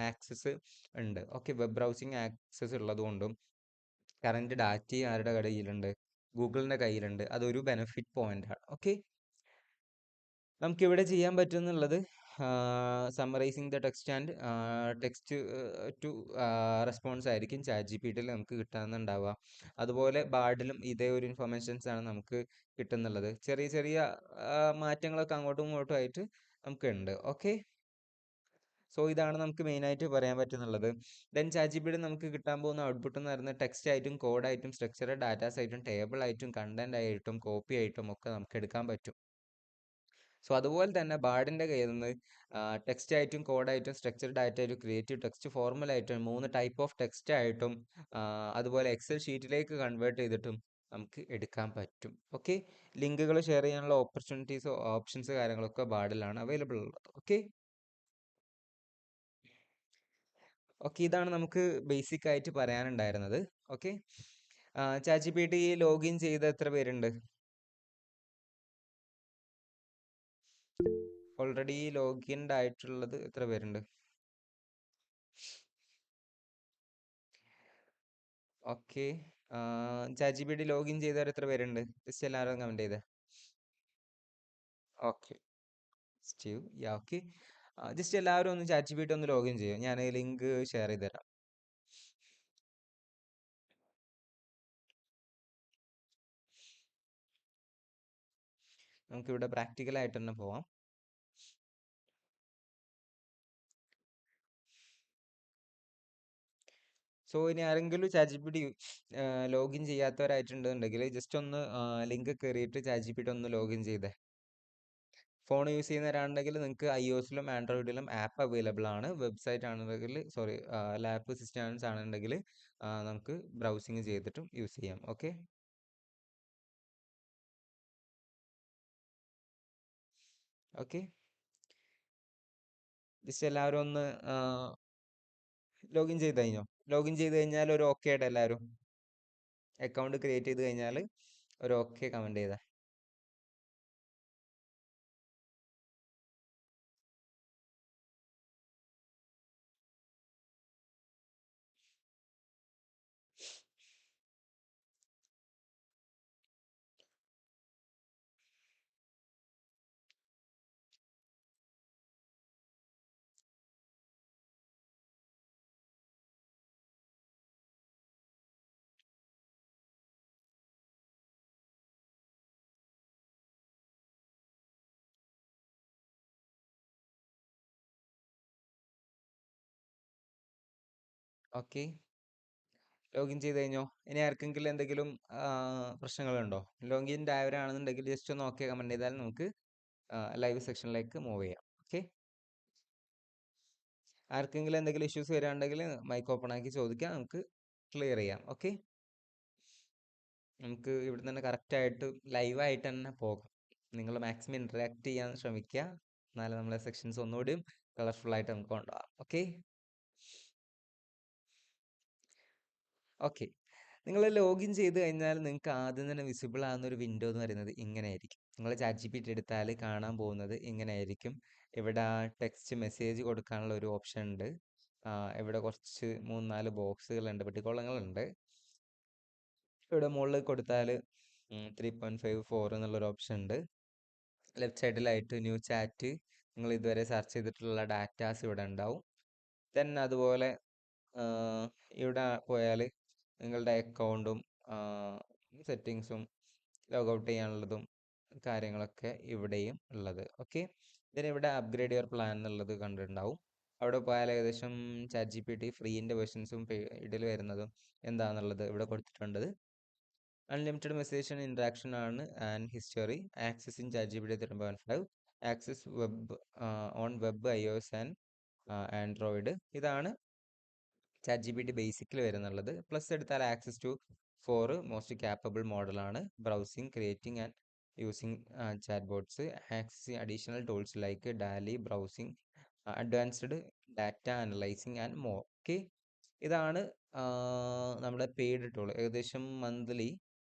ആക്സസ് ഉണ്ട്. ഓക്കെ. വെബ് ബ്രൗസിങ് ആക്സസ് ഉള്ളതുകൊണ്ടും കറന്റ് ഡാറ്റയും ആരുടെ കയ്യിലുണ്ട്, ഗൂഗിളിന്റെ കയ്യിലുണ്ട്. അതൊരു ബെനിഫിറ്റ് പോയിന്റ് ആണ്. ഓക്കെ. നമുക്കിവിടെ ചെയ്യാൻ പറ്റുന്നുള്ളത് summarising the text and text to response ആയിരിക്കും ചാറ്റ് ജി പി ടിയിൽ നമുക്ക് കിട്ടാന്നുണ്ടാവുക. അതുപോലെ ബാർഡിലും ഇതേ ഒരു ഇൻഫർമേഷൻസ് ആണ് നമുക്ക് കിട്ടുന്നുള്ളത്. ചെറിയ ചെറിയ മാറ്റങ്ങളൊക്കെ അങ്ങോട്ടും ഇങ്ങോട്ടും ആയിട്ട് നമുക്കുണ്ട്. ഓക്കെ. സോ ഇതാണ് നമുക്ക് മെയിനായിട്ട് പറയാൻ പറ്റുന്നുള്ളത്. Then chat G P T നമുക്ക് കിട്ടാൻ പോകുന്ന ഔട്ട്പുട്ട് എന്ന് പറയുന്നത് ടെക്സ്റ്റ് ആയിട്ടും കോഡായിട്ടും സ്ട്രക്ചറഡ് ഡാറ്റാസ് ആയിട്ടും ടേബിൾ ആയിട്ടും കണ്ടന്റ് ആയിട്ടും കോപ്പി ആയിട്ടും ഒക്കെ നമുക്ക് എടുക്കാൻ പറ്റും. സോ അതുപോലെ തന്നെ ബാർഡിന്റെ കയ്യിൽ നിന്ന് ടെക്സ്റ്റ് ആയിട്ടും കോഡായിട്ടും സ്ട്രക്ചർഡ് ആയിട്ടും ക്രിയേറ്റീവ് ടെക്സ്റ്റ് ഫോർമൽ ആയിട്ടും 3 ടൈപ്പ് ഓഫ് ടെക്സ്റ്റ് ആയിട്ടും അതുപോലെ എക്സൽ ഷീറ്റിലേക്ക് കൺവേർട്ട് ചെയ്തിട്ടും നമുക്ക് എടുക്കാൻ പറ്റും. ഓക്കെ. ലിങ്കുകൾ ഷെയർ ചെയ്യാനുള്ള ഓപ്ഷൻസ് കാര്യങ്ങളൊക്കെ ബാർഡിലാണ് അവൈലബിൾ ഉള്ളത്. ഓക്കെ. ഓക്കെ. ഇതാണ് നമുക്ക് ബേസിക് ആയിട്ട് പറയാനുണ്ടായിരുന്നത്. Okay. Chat G P T login ചെയ്ത എത്ര പേരുണ്ട്? ഓൾറെഡി ലോഗിൻഡ് ആയിട്ടുള്ളത് എത്ര പേരുണ്ട്? Okay. Chat G P T login ചെയ്തവർ എത്ര പേരുണ്ട്? ജസ്റ്റ് എല്ലാവരും കമന്റ് ചെയ്തേ. Okay. Steve, yeah, okay. Just എല്ലാവരും ഒന്ന് ചാറ്റ് ജി പി ടി ഒന്ന് ലോഗിൻ ചെയ്യും. ഞാൻ ലിങ്ക് ഷെയർ ചെയ്ത് തരാം. നമുക്കിവിടെ പ്രാക്ടിക്കൽ ആയിട്ട് തന്നെ പോവാം. സോ ഇനി ആരെങ്കിലും chat G P T login ചെയ്യാത്തവരായിട്ടുണ്ടെങ്കിൽ ജസ്റ്റ് ഒന്ന് ലിങ്ക് കയറിയിട്ട് ചാറ്റ് ജി പി ടി ഒന്ന് ലോഗിൻ ചെയ്തേ. ഫോൺ യൂസ് ചെയ്യുന്നവരാണെങ്കിൽ നിങ്ങൾക്ക് iOSലും ആൻഡ്രോയിഡിലും ആപ്പ് അവൈലബിൾ ആണ്. വെബ്സൈറ്റ് ആണെന്നുണ്ടെങ്കിൽ ലാപ്പ് സിസ്റ്റംസ് ആണെന്നുണ്ടെങ്കിൽ നമുക്ക് ബ്രൗസിങ് ചെയ്തിട്ടും യൂസ് ചെയ്യാം. ഓക്കെ. ഓക്കെ. ജസ്റ്റ് എല്ലാവരും ഒന്ന് ലോഗിൻ ചെയ്ത് കഴിഞ്ഞോ? ലോഗിൻ ചെയ്ത് കഴിഞ്ഞാൽ ഒരു ഓക്കെ ആയിട്ട് എല്ലാവരും അക്കൗണ്ട് ക്രിയേറ്റ് ചെയ്ത് കഴിഞ്ഞാൽ ഒരു ഓക്കെ കമന്റ് ചെയ്തേ. ഓക്കെ. ലോഗിൻ ചെയ്ത് കഴിഞ്ഞോ? ഇനി ആർക്കെങ്കിലും എന്തെങ്കിലും പ്രശ്നങ്ങളുണ്ടോ? ലോഗിൻ ആയവരാണെന്നുണ്ടെങ്കിൽ ജസ്റ്റ് ഒന്ന് ഓക്കെ കമന്റ് ചെയ്താൽ നമുക്ക് ലൈവ് സെക്ഷനിലേക്ക് മൂവ് ചെയ്യാം. ഓക്കെ. ആർക്കെങ്കിലും എന്തെങ്കിലും ഇഷ്യൂസ് വരികയാണെങ്കിൽ മൈക്ക് ഓപ്പൺ ആക്കി ചോദിക്കാം, നമുക്ക് ക്ലിയർ ചെയ്യാം. ഓക്കെ. നമുക്ക് ഇവിടെ തന്നെ കറക്റ്റ് ആയിട്ട് ലൈവായിട്ട് തന്നെ പോകാം. നിങ്ങൾ മാക്സിമം ഇന്ററാക്ട് ചെയ്യാൻ ശ്രമിക്കുക. എന്നാലും നമ്മളെ സെക്ഷൻസ് ഒന്നുകൂടിയും കളർഫുൾ ആയിട്ട് നമുക്ക് കൊണ്ടുപോകാം. ഓക്കെ ഓക്കെ നിങ്ങൾ ലോഗിൻ ചെയ്ത് കഴിഞ്ഞാൽ നിങ്ങൾക്ക് ആദ്യം തന്നെ വിസിബിൾ ആകുന്ന ഒരു വിൻഡോ എന്ന് പറയുന്നത് ഇങ്ങനെയായിരിക്കും. നിങ്ങൾ ChatGPT എടുത്താൽ കാണാൻ പോകുന്നത് ഇങ്ങനെയായിരിക്കും. ഇവിടെ ടെക്സ്റ്റ് മെസ്സേജ് കൊടുക്കാനുള്ള ഒരു ഓപ്ഷൻ ഉണ്ട്. ഇവിടെ കുറച്ച് 3-4 ബോക്സുകളുണ്ട്, പെട്ടിക്കോളങ്ങളുണ്ട്. ഇവിടെ മുകളിൽ കൊടുത്താൽ 3.54 എന്നുള്ളൊരു ഓപ്ഷൻ ഉണ്ട്. ലെഫ്റ്റ് സൈഡിലായിട്ട് ന്യൂ ചാറ്റ്, നിങ്ങൾ ഇതുവരെ സെർച്ച് ചെയ്തിട്ടുള്ള ഡാറ്റാസ് ഇവിടെ ഉണ്ടാവും. ദെൻ അതുപോലെ ഇവിടെ പോയാൽ നിങ്ങളുടെ അക്കൗണ്ടും സെറ്റിങ്സും ലോഗൗട്ട് ചെയ്യാനുള്ളതും കാര്യങ്ങളൊക്കെ ഇവിടെയും ഉള്ളത്. ഓക്കെ ഇതിന് ഇവിടെ അപ്ഗ്രേഡ് യുവർ പ്ലാൻ എന്നുള്ളത് കണ്ടിട്ടുണ്ടാവും. അവിടെ പോയാൽ ഏകദേശം ChatGPT ഫ്രീൻ്റെ വെർഷൻസും പെയ്ഡിൽ വരുന്നതും എന്താണെന്നുള്ളത് ഇവിടെ കൊടുത്തിട്ടുണ്ട്. അൺലിമിറ്റഡ് മെസ്സേജ് ആൻഡ് ഇൻട്രാക്ഷൻ ആണ് and history access in ChatGPT 3.5 access web on web iOS and android. ഇതാണ് ChatGPT ബേസിക്കിൽ വരുന്നുള്ളത്. പ്ലസ് എടുത്താൽ ആക്സസ് ടു 4 മോസ്റ്റ് ക്യാപ്പബിൾ മോഡലാണ്. Browsing, creating and using chat bots, access additional tools like Dalle, browsing, advanced data analysing and more. Okay ഇതാണ് നമ്മുടെ paid tool. ഏകദേശം monthly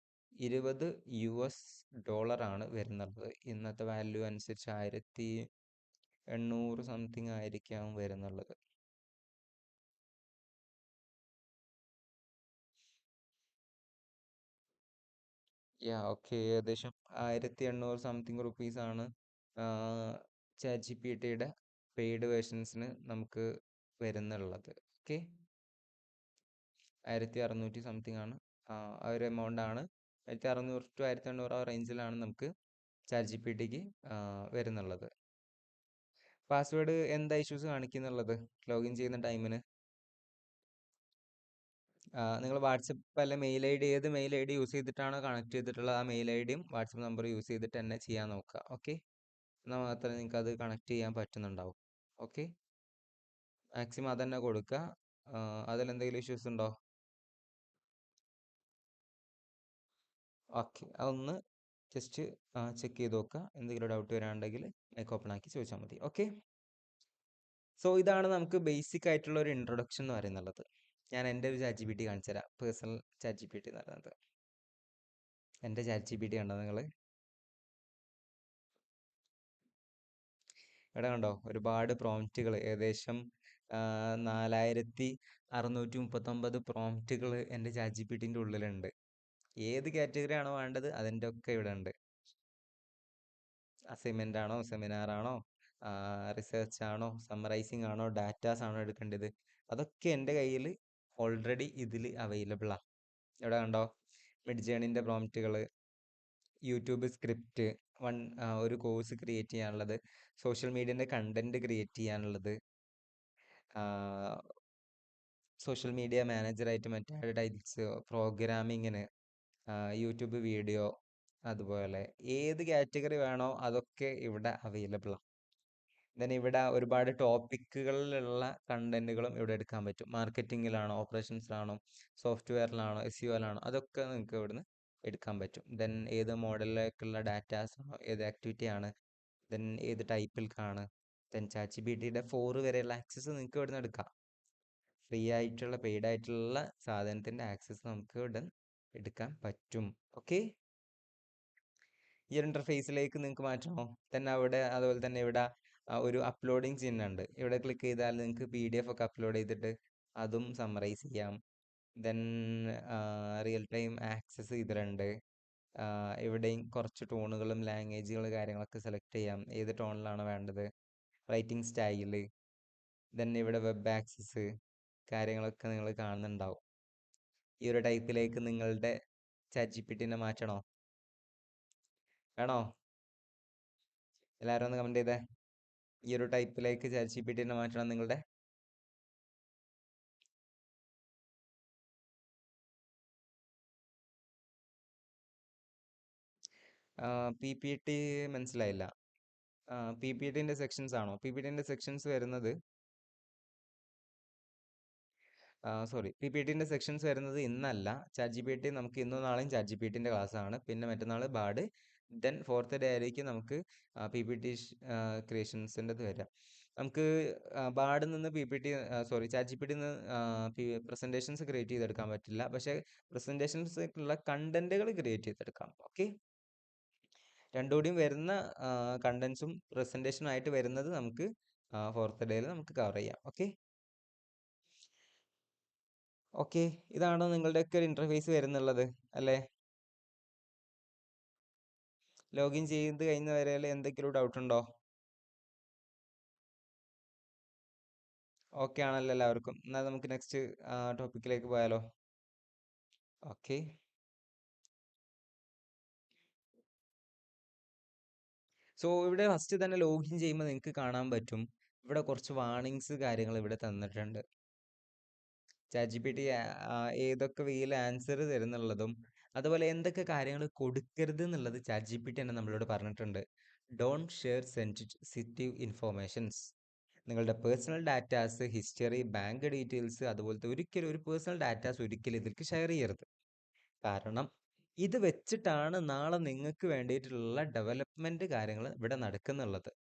$20 ആണ് വരുന്നത്. ഇന്നത്തെ വാല്യൂ അനുസരിച്ച് 1800 സംതിങ് ആയിരിക്കാം വരുന്നുള്ളത്. ഓക്കെ ഏകദേശം 1800 സംതിങ് റുപ്പീസ് ആണ് ChatGPTയുടെ പെയ്ഡ് വേർഷൻസിന് നമുക്ക് വരുന്നുള്ളത്. ഓക്കെ 1600 സംതിങ് ആണ് ആ ഒരു എമൗണ്ട് ആണ്. 1600 to 1800 ആ റേഞ്ചിലാണ് നമുക്ക് ChatGPTക്ക് വരുന്നുള്ളത്. പാസ്വേഡ് എന്താ ഇഷ്യൂസ് കാണിക്കുന്നുള്ളത് ലോഗിൻ ചെയ്യുന്ന ടൈമിന്? നിങ്ങൾ വാട്സപ്പ് അല്ലെ മെയിൽ ഐ ഡി, ഏത് മെയിൽ ഐ ഡി യൂസ് ചെയ്തിട്ടാണോ കണക്ട് ചെയ്തിട്ടുള്ളത് ആ മെയിൽ ഐ ഡിയും വാട്സപ്പ് നമ്പർ യൂസ് ചെയ്തിട്ട് തന്നെ ചെയ്യാൻ നോക്കുക. ഓക്കെ എന്നാൽ മാത്രമേ നിങ്ങൾക്ക് അത് കണക്ട് ചെയ്യാൻ പറ്റുന്നുണ്ടാവും. ഓക്കെ മാക്സിമം അതന്നെ കൊടുക്കുക. അതിലെന്തെങ്കിലും ഇഷ്യൂസ് ഉണ്ടോ? ഓക്കെ അതൊന്ന് ജസ്റ്റ് ചെക്ക് ചെയ്ത് നോക്കുക. എന്തെങ്കിലും ഡൗട്ട് വരാനുണ്ടെങ്കിൽ മൈക്ക് ഓപ്പൺ ആക്കി ചോദിച്ചാൽ മതി. ഓക്കെ സോ ഇതാണ് നമുക്ക് ബേസിക് ആയിട്ടുള്ള ഒരു ഇൻട്രൊഡക്ഷൻ എന്ന് പറയുന്നുള്ളത്. ഞാൻ എൻ്റെ ഒരു ChatGPT കാണിച്ചു തരാം. പേഴ്സണൽ ChatGPT എന്ന് പറയുന്നത്. എൻ്റെ ChatGPT കണ്ടോ നിങ്ങൾ? ഇവിടെ കണ്ടോ ഒരുപാട് പ്രോംപ്റ്റുകൾ, ഏകദേശം 4639 പ്രോംപ്റ്റുകൾ എൻ്റെ ChatGPTൻ്റെ ഉള്ളിലുണ്ട്. ഏത് കാറ്റഗറി ആണോ വേണ്ടത് അതിൻ്റെ ഒക്കെ ഇവിടെ ഉണ്ട്. അസൈൻമെൻ്റ് ആണോ, സെമിനാർ ആണോ, റിസർച്ച് ആണോ, സമ്മറൈസിങ് ആണോ, ഡാറ്റാസ് ആണോ എടുക്കേണ്ടത്, അതൊക്കെ എൻ്റെ കയ്യിൽ ഓൾറെഡി ഇതിൽ അവൈലബിൾ ആണ്. ഇവിടെ കണ്ടോ മിഡ് ജേണിൻ്റെ പ്രോംപ്റ്റുകൾ, യൂട്യൂബ് സ്ക്രിപ്റ്റ്, ഒരു കോഴ്സ് ക്രിയേറ്റ് ചെയ്യാനുള്ളത്, സോഷ്യൽ മീഡിയൻ്റെ കണ്ടന്റ് ക്രിയേറ്റ് ചെയ്യാനുള്ളത്, സോഷ്യൽ മീഡിയ മാനേജറായിട്ട് മറ്റേ ടൈപ്സ്, പ്രോഗ്രാമിങ്ങിന്, യൂട്യൂബ് വീഡിയോ, അതുപോലെ ഏത് കാറ്റഗറി വേണോ അതൊക്കെ ഇവിടെ അവൈലബിൾ ആണ്. ദെൻ ഇവിടെ ഒരുപാട് ടോപ്പിക്കുകളിലുള്ള കണ്ടന്റുകളും ഇവിടെ എടുക്കാൻ പറ്റും. മാർക്കറ്റിങ്ങിലാണോ, ഓപ്പറേഷൻസിലാണോ, സോഫ്റ്റ്വെയറിലാണോ, SEOയിലാണോ, അതൊക്കെ നിങ്ങൾക്ക് ഇവിടുന്ന് എടുക്കാൻ പറ്റും. ദെൻ ഏത് മോഡലിലേക്കുള്ള ഡാറ്റാസ് ആണോ, ഏത് ആക്ടിവിറ്റി ആണ്, ദെൻ ഏത് ടൈപ്പിൽക്കാണ്, ദെൻ ChatGPTയുടെ 4 വരെയുള്ള ആക്സസ് നിങ്ങൾക്ക് ഇവിടുന്ന് എടുക്കാം. ഫ്രീ ആയിട്ടുള്ള പെയ്ഡ് ആയിട്ടുള്ള സാധനത്തിൻ്റെ ആക്സസ് നമുക്ക് ഇവിടെ എടുക്കാൻ പറ്റും. ഓക്കെ ഈ ഒരു ഇൻ്റർഫേസിലേക്ക് നിങ്ങൾക്ക് മാറ്റണോ? തന്നെ അവിടെ അതുപോലെ തന്നെ ഇവിടെ ഒരു അപ്ലോഡിങ് ചിഹ്നമുണ്ട്. ഇവിടെ ക്ലിക്ക് ചെയ്താൽ നിങ്ങൾക്ക് PDF ഒക്കെ അപ്ലോഡ് ചെയ്തിട്ട് അതും സമ്മറൈസ് ചെയ്യാം. ദെൻ റിയൽ ടൈം ആക്സസ് ഇതിലുണ്ട്. ഇവിടെയും കുറച്ച് ടോണുകളും ലാംഗ്വേജുകൾ കാര്യങ്ങളൊക്കെ സെലക്ട് ചെയ്യാം. ഏത് ടോണിലാണ് വേണ്ടത്, റൈറ്റിംഗ് സ്റ്റൈല്, ദെൻ ഇവിടെ വെബ് ആക്സസ് കാര്യങ്ങളൊക്കെ നിങ്ങൾ കാണുന്നുണ്ടാവും. ഈ ഒരു ടൈപ്പിലേക്ക് നിങ്ങളുടെ ChatGPTനെ മാറ്റണോ? വേണോ? എല്ലാവരും ഒന്ന് കമൻറ്റ് ചെയ്തേ. ഈ ഒരു ടൈപ്പിലേക്ക് ChatGPTനെ മാറ്റണം നിങ്ങളുടെ. PPT മനസ്സിലായില്ല. PPTൻ്റെ സെക്ഷൻസ് ആണോ? PPTൻ്റെ സെക്ഷൻസ് വരുന്നത് PPTൻ്റെ സെക്ഷൻസ് വരുന്നത് ഇന്നല്ല. ChatGPT നമുക്ക് ഇന്നും നാളെയും ChatGPTൻ്റെ ക്ലാസ് ആണ്. പിന്നെ മറ്റന്നാൾ ബാഡ്, ദെൻ ഫോർത്ത് ഡേ ആയിരിക്കും നമുക്ക് PPT ക്രിയേഷൻസിൻ്റെ വരിക. നമുക്ക് ബാർഡിൽ നിന്ന് ചാറ്റ് ജി പി ടി നിന്ന് പ്രസൻറ്റേഷൻസ് ക്രിയേറ്റ് ചെയ്തെടുക്കാൻ പറ്റില്ല. പക്ഷേ പ്രസൻറ്റേഷൻസിലുള്ള കണ്ടന്റുകൾ ക്രിയേറ്റ് ചെയ്തെടുക്കാം. ഓക്കെ, രണ്ടുകൂടിയും വരുന്ന കണ്ടന്റ്സും പ്രസൻറ്റേഷനും ആയിട്ട് വരുന്നത് നമുക്ക് ഫോർത്ത് ഡേയിൽ നമുക്ക് കവർ ചെയ്യാം. ഓക്കെ ഓക്കെ, ഇതാണോ നിങ്ങളുടെയൊക്കെ ഒരു ഇൻ്റർഫേസ് വരുന്നുള്ളത് അല്ലേ? ലോഗിൻ ചെയ്ത് കഴിഞ്ഞ വരെയിൽ എന്തെങ്കിലും ഡൗട്ട് ഉണ്ടോ? ഓക്കെ ആണല്ലോ എല്ലാവർക്കും? എന്നാൽ നമുക്ക് നെക്സ്റ്റ് ടോപ്പിക്കിലേക്ക് പോയാലോ? ഓക്കെ, സോ ഇവിടെ ഫസ്റ്റ് തന്നെ ലോഗിൻ ചെയ്യുമ്പോൾ നിങ്ങൾക്ക് കാണാൻ പറ്റും, ഇവിടെ കുറച്ച് വാർണിങ്സ് കാര്യങ്ങൾ ഇവിടെ തന്നിട്ടുണ്ട്. ചാറ്റ് ജി പി ടി ഏതൊക്കെ വേയിൽ ആൻസർ തരുന്നുള്ളതും അതുപോലെ എന്തൊക്കെ കാര്യങ്ങൾ കൊടുക്കരുത് എന്നുള്ളത് ചാറ്റ് ജി പി ടി തന്നെ നമ്മളോട് പറഞ്ഞിട്ടുണ്ട്. Don't share sensitive informations. നിങ്ങളുടെ personal datas, history, bank details അതുപോലത്തെ ഒരിക്കലും ഒരു പേഴ്സണൽ ഡാറ്റാസ് ഒരിക്കലും ഇതിലേക്ക് ഷെയർ ചെയ്യരുത്. കാരണം ഇത് വെച്ചിട്ടാണ് നാളെ നിങ്ങൾക്ക് വേണ്ടിയിട്ടുള്ള ഡെവലപ്മെന്റ് കാര്യങ്ങൾ ഇവിടെ നടക്കുന്നുള്ളത്.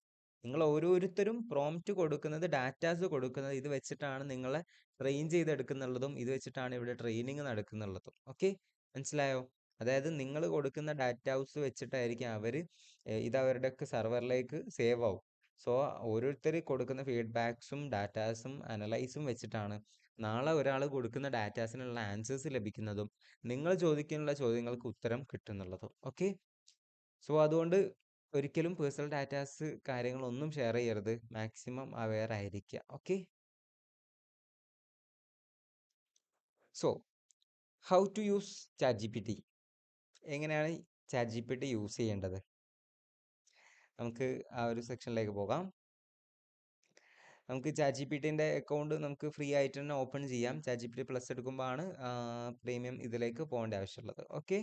നിങ്ങൾ ഓരോരുത്തരും പ്രോംപ്റ്റ് കൊടുക്കുന്നത്, ഡാറ്റാസ് കൊടുക്കുന്നത് ഇത് വെച്ചിട്ടാണ് നിങ്ങളെ ട്രെയിൻ ചെയ്തെടുക്കുന്നുള്ളതും ഇത് വെച്ചിട്ടാണ് ഇവിടെ ട്രെയിനിങ് നടക്കുന്നുള്ളതും. ഓക്കെ, മനസ്സിലായോ? അതായത് നിങ്ങൾ കൊടുക്കുന്ന ഡാറ്റ ഹൗസ് വെച്ചിട്ടായിരിക്കും അവർ ഇത് അവരുടെയൊക്കെ സെർവറിലേക്ക് സേവ് ആവും. സോ ഓരോരുത്തർ കൊടുക്കുന്ന ഫീഡ്ബാക്സും ഡാറ്റാസും അനലൈസും വെച്ചിട്ടാണ് നാളെ ഒരാൾ കൊടുക്കുന്ന ഡാറ്റാസിനുള്ള ആൻസേഴ്സ് ലഭിക്കുന്നതും നിങ്ങൾ ചോദിക്കാനുള്ള ചോദ്യങ്ങൾക്ക് ഉത്തരം കിട്ടുന്നുള്ളതും. ഓക്കെ, സോ അതുകൊണ്ട് ഒരിക്കലും പേഴ്സണൽ ഡാറ്റാസ് കാര്യങ്ങളൊന്നും ഷെയർ ചെയ്യരുത്. മാക്സിമം അവെയർ ആയിരിക്കുക. Okay, so how to use chat G P T. എങ്ങനെയാണ് chat G P T use ചെയ്യേണ്ടത്? നമുക്ക് ആ ഒരു സെക്ഷനിലേക്ക് പോകാം. നമുക്ക് ചാറ്റ് ജി പി ടിൻ്റെ അക്കൗണ്ട് നമുക്ക് ഫ്രീ ആയിട്ട് തന്നെ ഓപ്പൺ ചെയ്യാം. Chat G P T plus എടുക്കുമ്പോൾ ആണ് പ്രീമിയം ഇതിലേക്ക് പോകേണ്ട ആവശ്യമുള്ളത്. ഓക്കെ,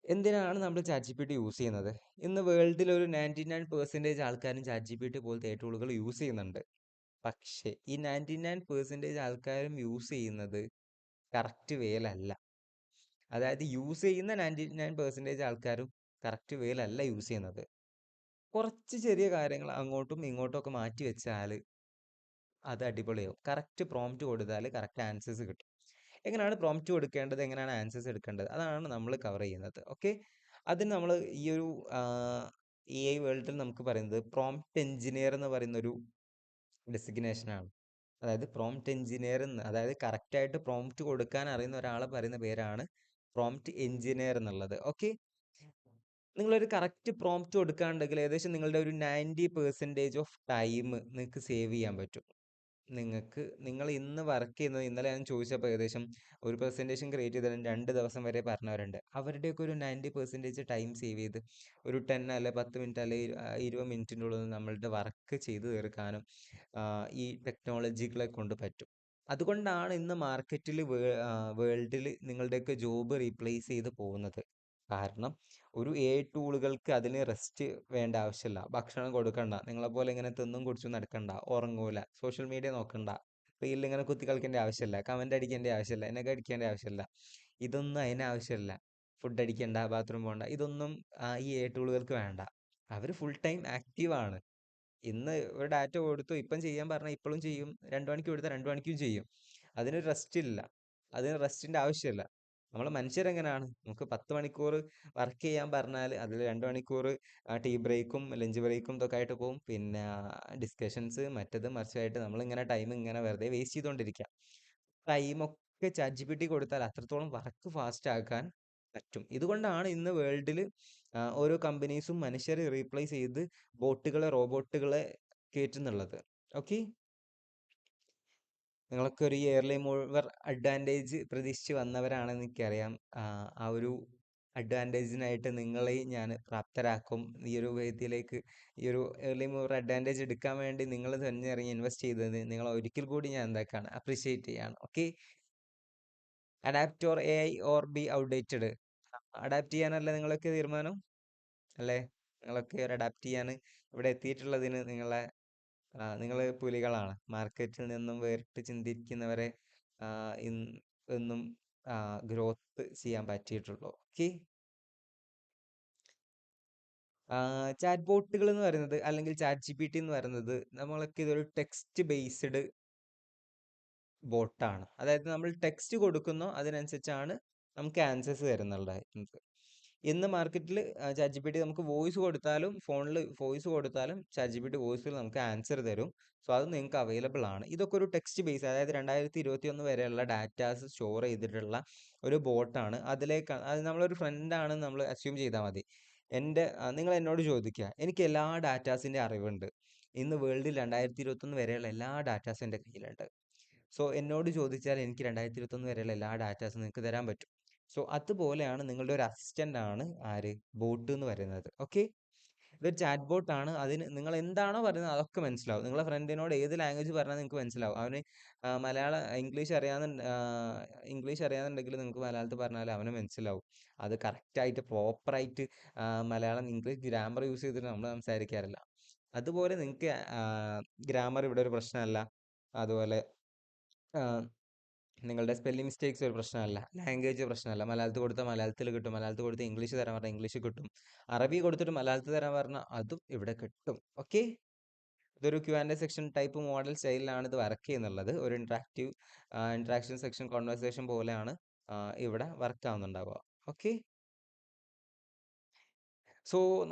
എന്തിനാണ് നമ്മൾ chat G P T use ചെയ്യുന്നത്? ഇന്ന് വേൾഡിൽ ഒരു 99% ആൾക്കാരും ചാറ്റ് ജി പി ടി പോലത്തെ ടൂളുകൾ യൂസ് ചെയ്യുന്നുണ്ട്. പക്ഷേ ഈ 99% ആൾക്കാരും യൂസ് ചെയ്യുന്നത് കറക്റ്റ് വേയിലല്ല. അതായത് യൂസ് ചെയ്യുന്ന 99% ആൾക്കാരും കറക്റ്റ് വേയിലല്ല യൂസ് ചെയ്യുന്നത്. കുറച്ച് ചെറിയ കാര്യങ്ങൾ അങ്ങോട്ടും ഇങ്ങോട്ടും ഒക്കെ മാറ്റി വെച്ചാൽ അത് അടിപൊളിയാവും. കറക്റ്റ് പ്രോംപ്റ്റ് കൊടുത്താൽ കറക്റ്റ് ആൻസേഴ്സ് കിട്ടും. എങ്ങനെയാണ് പ്രോംപ്റ്റ് കൊടുക്കേണ്ടത്, എങ്ങനെയാണ് ആൻസേഴ്സ് എടുക്കേണ്ടത്, അതാണ് നമ്മൾ കവർ ചെയ്യുന്നത്. ഓക്കെ, അതിന് നമ്മൾ ഈ ഒരു AI വേൾഡിൽ നമുക്ക് പറയുന്നത് പ്രോംപ്റ്റ് എഞ്ചിനീയർ എന്ന് പറയുന്ന ഒരു ഡെസിഗ്നേഷനാണ്. അതായത് പ്രോംപ്റ്റ് എഞ്ചിനീയർ എന്ന്, അതായത് കറക്റ്റായിട്ട് പ്രോംപ്റ്റ് കൊടുക്കാൻ അറിയുന്ന ഒരാളെ പറയുന്ന പേരാണ് പ്രോംപ്റ്റ് എഞ്ചിനീയർ എന്നുള്ളത്. ഓക്കെ, നിങ്ങളൊരു കറക്റ്റ് പ്രോംപ്റ്റ് കൊടുക്കുകയാണെങ്കിൽ ഏകദേശം നിങ്ങളുടെ ഒരു 90% ഓഫ് ടൈം നിങ്ങൾക്ക് സേവ് ചെയ്യാൻ പറ്റും. നിങ്ങൾ ഇന്ന് വർക്ക് ചെയ്യുന്നത്, ഇന്നലെ ഞാൻ ചോദിച്ചപ്പോൾ ഏകദേശം ഒരു പ്രസൻറ്റേഷൻ ക്രിയേറ്റ് ചെയ്തതിന് 2 ദിവസം വരെ പറഞ്ഞവരുണ്ട്. അവരുടെയൊക്കെ ഒരു 90% ടൈം സേവ് ചെയ്ത് ഒരു 10 അല്ലെ 10 മിനിറ്റ് അല്ലെ 20 മിനിറ്റിൻ്റെ ഉള്ളിൽ നമ്മളുടെ വർക്ക് ചെയ്ത് തീർക്കാനും ഈ ടെക്നോളജികളെ കൊണ്ട് പറ്റും. അതുകൊണ്ടാണ് ഇന്ന് മാർക്കറ്റിൽ വേൾഡിൽ നിങ്ങളുടെയൊക്കെ ജോബ് റീപ്ലേസ് ചെയ്ത് പോകുന്നത്. കാരണം ഒരു ടൂളുകൾക്ക് അതിന് റെസ്റ്റ് വേണ്ട ആവശ്യമില്ല. ഭക്ഷണം കൊടുക്കണ്ട, നിങ്ങളെപ്പോലെ ഇങ്ങനെ തിന്നും കുടിച്ചും നടക്കണ്ട, ഉറങ്ങൂല, സോഷ്യൽ മീഡിയ നോക്കണ്ട, റീലിൽ ഇങ്ങനെ കുത്തി കളിക്കേണ്ട ആവശ്യമില്ല, കമന്റ് അടിക്കേണ്ട ആവശ്യമില്ല, എന്നൊക്കെ അടിക്കേണ്ട ആവശ്യമില്ല. ഇതൊന്നും അതിന് ആവശ്യമില്ല. ഫുഡ് അടിക്കണ്ട, ബാത്റൂം പോകണ്ട, ഇതൊന്നും ഈ ടൂളുകൾക്ക് വേണ്ട. അവർ ഫുൾ ടൈം ആക്റ്റീവ് ആണ്. ഇന്ന് ഒരു ഡാറ്റ കൊടുത്തു ഇപ്പം ചെയ്യാൻ പറഞ്ഞാൽ ഇപ്പോഴും ചെയ്യും, 2 മണിക്ക് കൊടുത്താൽ 2 മണിക്കും ചെയ്യും. അതിന് റെസ്റ്റ് ഇല്ല, അതിന് റെസ്റ്റിന്റെ ആവശ്യമില്ല. നമ്മൾ മനുഷ്യരെങ്ങനെയാണ്, നമുക്ക് 10 മണിക്കൂർ വർക്ക് ചെയ്യാൻ പറഞ്ഞാൽ അതിൽ 2 മണിക്കൂർ ടീ ബ്രേക്കും ലഞ്ച് ബ്രേക്കും ഇതൊക്കെ ആയിട്ട് പോകും. പിന്നെ ഡിസ്കഷൻസ് മറ്റത് മറിച്ചായിട്ട് നമ്മളിങ്ങനെ ടൈം ഇങ്ങനെ വെറുതെ വേസ്റ്റ് ചെയ്തുകൊണ്ടിരിക്കുക. ടൈമൊക്കെ ചാറ്റ് ജി പി ടി കൊടുത്താൽ അത്രത്തോളം വർക്ക് ഫാസ്റ്റ് ആക്കാൻ പറ്റും. ഇതുകൊണ്ടാണ് ഇന്ന് വേൾഡിൽ ഓരോ കമ്പനീസും മനുഷ്യരെ റീപ്ലേസ് ചെയ്ത് റോബോട്ടുകളെ കയറ്റുന്നുള്ളത്. ഓക്കെ, നിങ്ങളൊക്കെ ഒരു ഇയർലി മൂവർ അഡ്വാൻറ്റേജ് പ്രതീക്ഷിച്ച് വന്നവരാണെന്ന് എനിക്കറിയാം. ആ ഒരു അഡ്വാൻറ്റേജിനായിട്ട് നിങ്ങളെയും ഞാൻ പ്രാപ്തരാക്കും. ഈ ഒരു വേദിയിലേക്ക് ഈ ഒരു ഏർലി മൂവർ അഡ്വാൻറ്റേജ് എടുക്കാൻ വേണ്ടി നിങ്ങൾ തന്നെ ഇറങ്ങി ഇൻവെസ്റ്റ് ചെയ്തത് നിങ്ങളെ ഒരിക്കൽ കൂടി ഞാൻ എന്താക്കാണ്, അപ്രീഷിയേറ്റ് ചെയ്യാണ്. Okay, adapt or AI or be outdated. Adapt ചെയ്യാനല്ലേ നിങ്ങളൊക്കെ തീരുമാനം അല്ലേ? നിങ്ങളൊക്കെ ഒരു അഡാപ്റ്റ് ചെയ്യാൻ ഇവിടെ എത്തിയിട്ടുള്ളതിന് നിങ്ങൾ പുലികളാണ്. മാർക്കറ്റിൽ നിന്നും വേറിട്ട് ചിന്തിക്കുന്നവരെ എന്നും ഗ്രോത്ത് ചെയ്യാൻ പറ്റിയിട്ടുള്ളൂ. ഓക്കെ. ചാറ്റ് ബോട്ടുകൾ എന്ന് പറയുന്നത് അല്ലെങ്കിൽ ചാറ്റ് GPT എന്ന് പറയുന്നത് നമ്മളൊക്കെ ഇതൊരു ടെക്സ്റ്റ് ബേസ്ഡ് ബോട്ടാണ്. അതായത് നമ്മൾ ടെക്സ്റ്റ് കൊടുക്കുന്നോ അതിനനുസരിച്ചാണ് നമുക്ക് ആൻസേഴ്സ് തരുന്നുണ്ടായിരുന്നത്. ഇന്ന് മാർക്കറ്റിൽ ചാറ്റ് GPT നമുക്ക് വോയിസ് കൊടുത്താലും ഫോണിൽ വോയിസ് കൊടുത്താലും ചാറ്റ് GPT വോയിസിൽ നമുക്ക് ആൻസർ തരും. സോ അത് നിങ്ങൾക്ക് അവൈലബിൾ ആണ്. ഇതൊക്കെ ഒരു ടെക്സ്റ്റ് ബേസ്, അതായത് 2021 വരെയുള്ള ഡാറ്റാസ് സ്റ്റോർ ചെയ്തിട്ടുള്ള ഒരു ബോട്ടാണ്. അത് നമ്മളൊരു ഫ്രണ്ടാണ് നമ്മൾ അസ്യൂം ചെയ്താൽ മതി. നിങ്ങൾ എന്നോട് ചോദിക്കുക, എനിക്ക് എല്ലാ ഡാറ്റാസിൻ്റെ അറിവുണ്ട്. ഇന്ന് വേൾഡിൽ 2021 വരെയുള്ള എല്ലാ ഡാറ്റാസും എൻ്റെ കയ്യിലുണ്ട്. സോ എന്നോട് ചോദിച്ചാൽ എനിക്ക് 2021 വരെയുള്ള എല്ലാ ഡാറ്റാസും നിങ്ങൾക്ക് തരാൻ പറ്റും. സോ അതുപോലെയാണ് നിങ്ങളുടെ ഒരു അസിസ്റ്റൻ്റ് ആണ് ആര്, ബോട്ട് എന്ന് പറയുന്നത്. ഓക്കെ. ഇതൊരു ചാറ്റ് ബോട്ടാണ്. അതിന് നിങ്ങൾ എന്താണോ പറയുന്നത് അതൊക്കെ മനസ്സിലാവും. നിങ്ങളെ ഫ്രണ്ടിനോട് ഏത് ലാംഗ്വേജ് പറഞ്ഞാൽ നിങ്ങൾക്ക് മനസ്സിലാവും. അവന് ഇംഗ്ലീഷ് അറിയാന്നുണ്ടെങ്കിൽ നിങ്ങൾക്ക് മലയാളത്തിൽ പറഞ്ഞാൽ അവന് മനസ്സിലാവും. അത് കറക്റ്റായിട്ട് പ്രോപ്പറായിട്ട് മലയാളം ഇംഗ്ലീഷ് ഗ്രാമർ യൂസ് ചെയ്തിട്ട് നമ്മൾ സംസാരിക്കാറില്ല. അതുപോലെ നിങ്ങൾക്ക് ഗ്രാമർ ഇവിടെ ഒരു പ്രശ്നമല്ല. അതുപോലെ നിങ്ങളുടെ സ്പെല്ലിംഗ് മിസ്റ്റേക്സ് ഒരു പ്രശ്നമല്ല. ലാംഗ്വേജ് പ്രശ്നമല്ല. മലയാളത്തിൽ കൊടുത്താൽ മലയാളത്തിൽ കിട്ടും. മലയാളത്തിൽ കൊടുത്ത് ഇംഗ്ലീഷ് തരാൻ പറഞ്ഞാൽ ഇംഗ്ലീഷ് കിട്ടും. അറബി കൊടുത്തിട്ട് മലയാളത്തിൽ തരാൻ പറഞ്ഞാൽ അതും ഇവിടെ കിട്ടും. ഓക്കെ. ഇതൊരു Q&A സെക്ഷൻ ടൈപ്പ് മോഡൽ സ്റ്റൈലിലാണ് ഇത് വർക്ക് ചെയ്യുന്നുള്ളത്. ഒരു ഇൻട്രാക്ഷൻ സെക്ഷൻ കോൺവെർസേഷൻ പോലെയാണ് ഇവിടെ വർക്ക് ആവുന്നുണ്ടാവുക. ഓക്കെ. സോ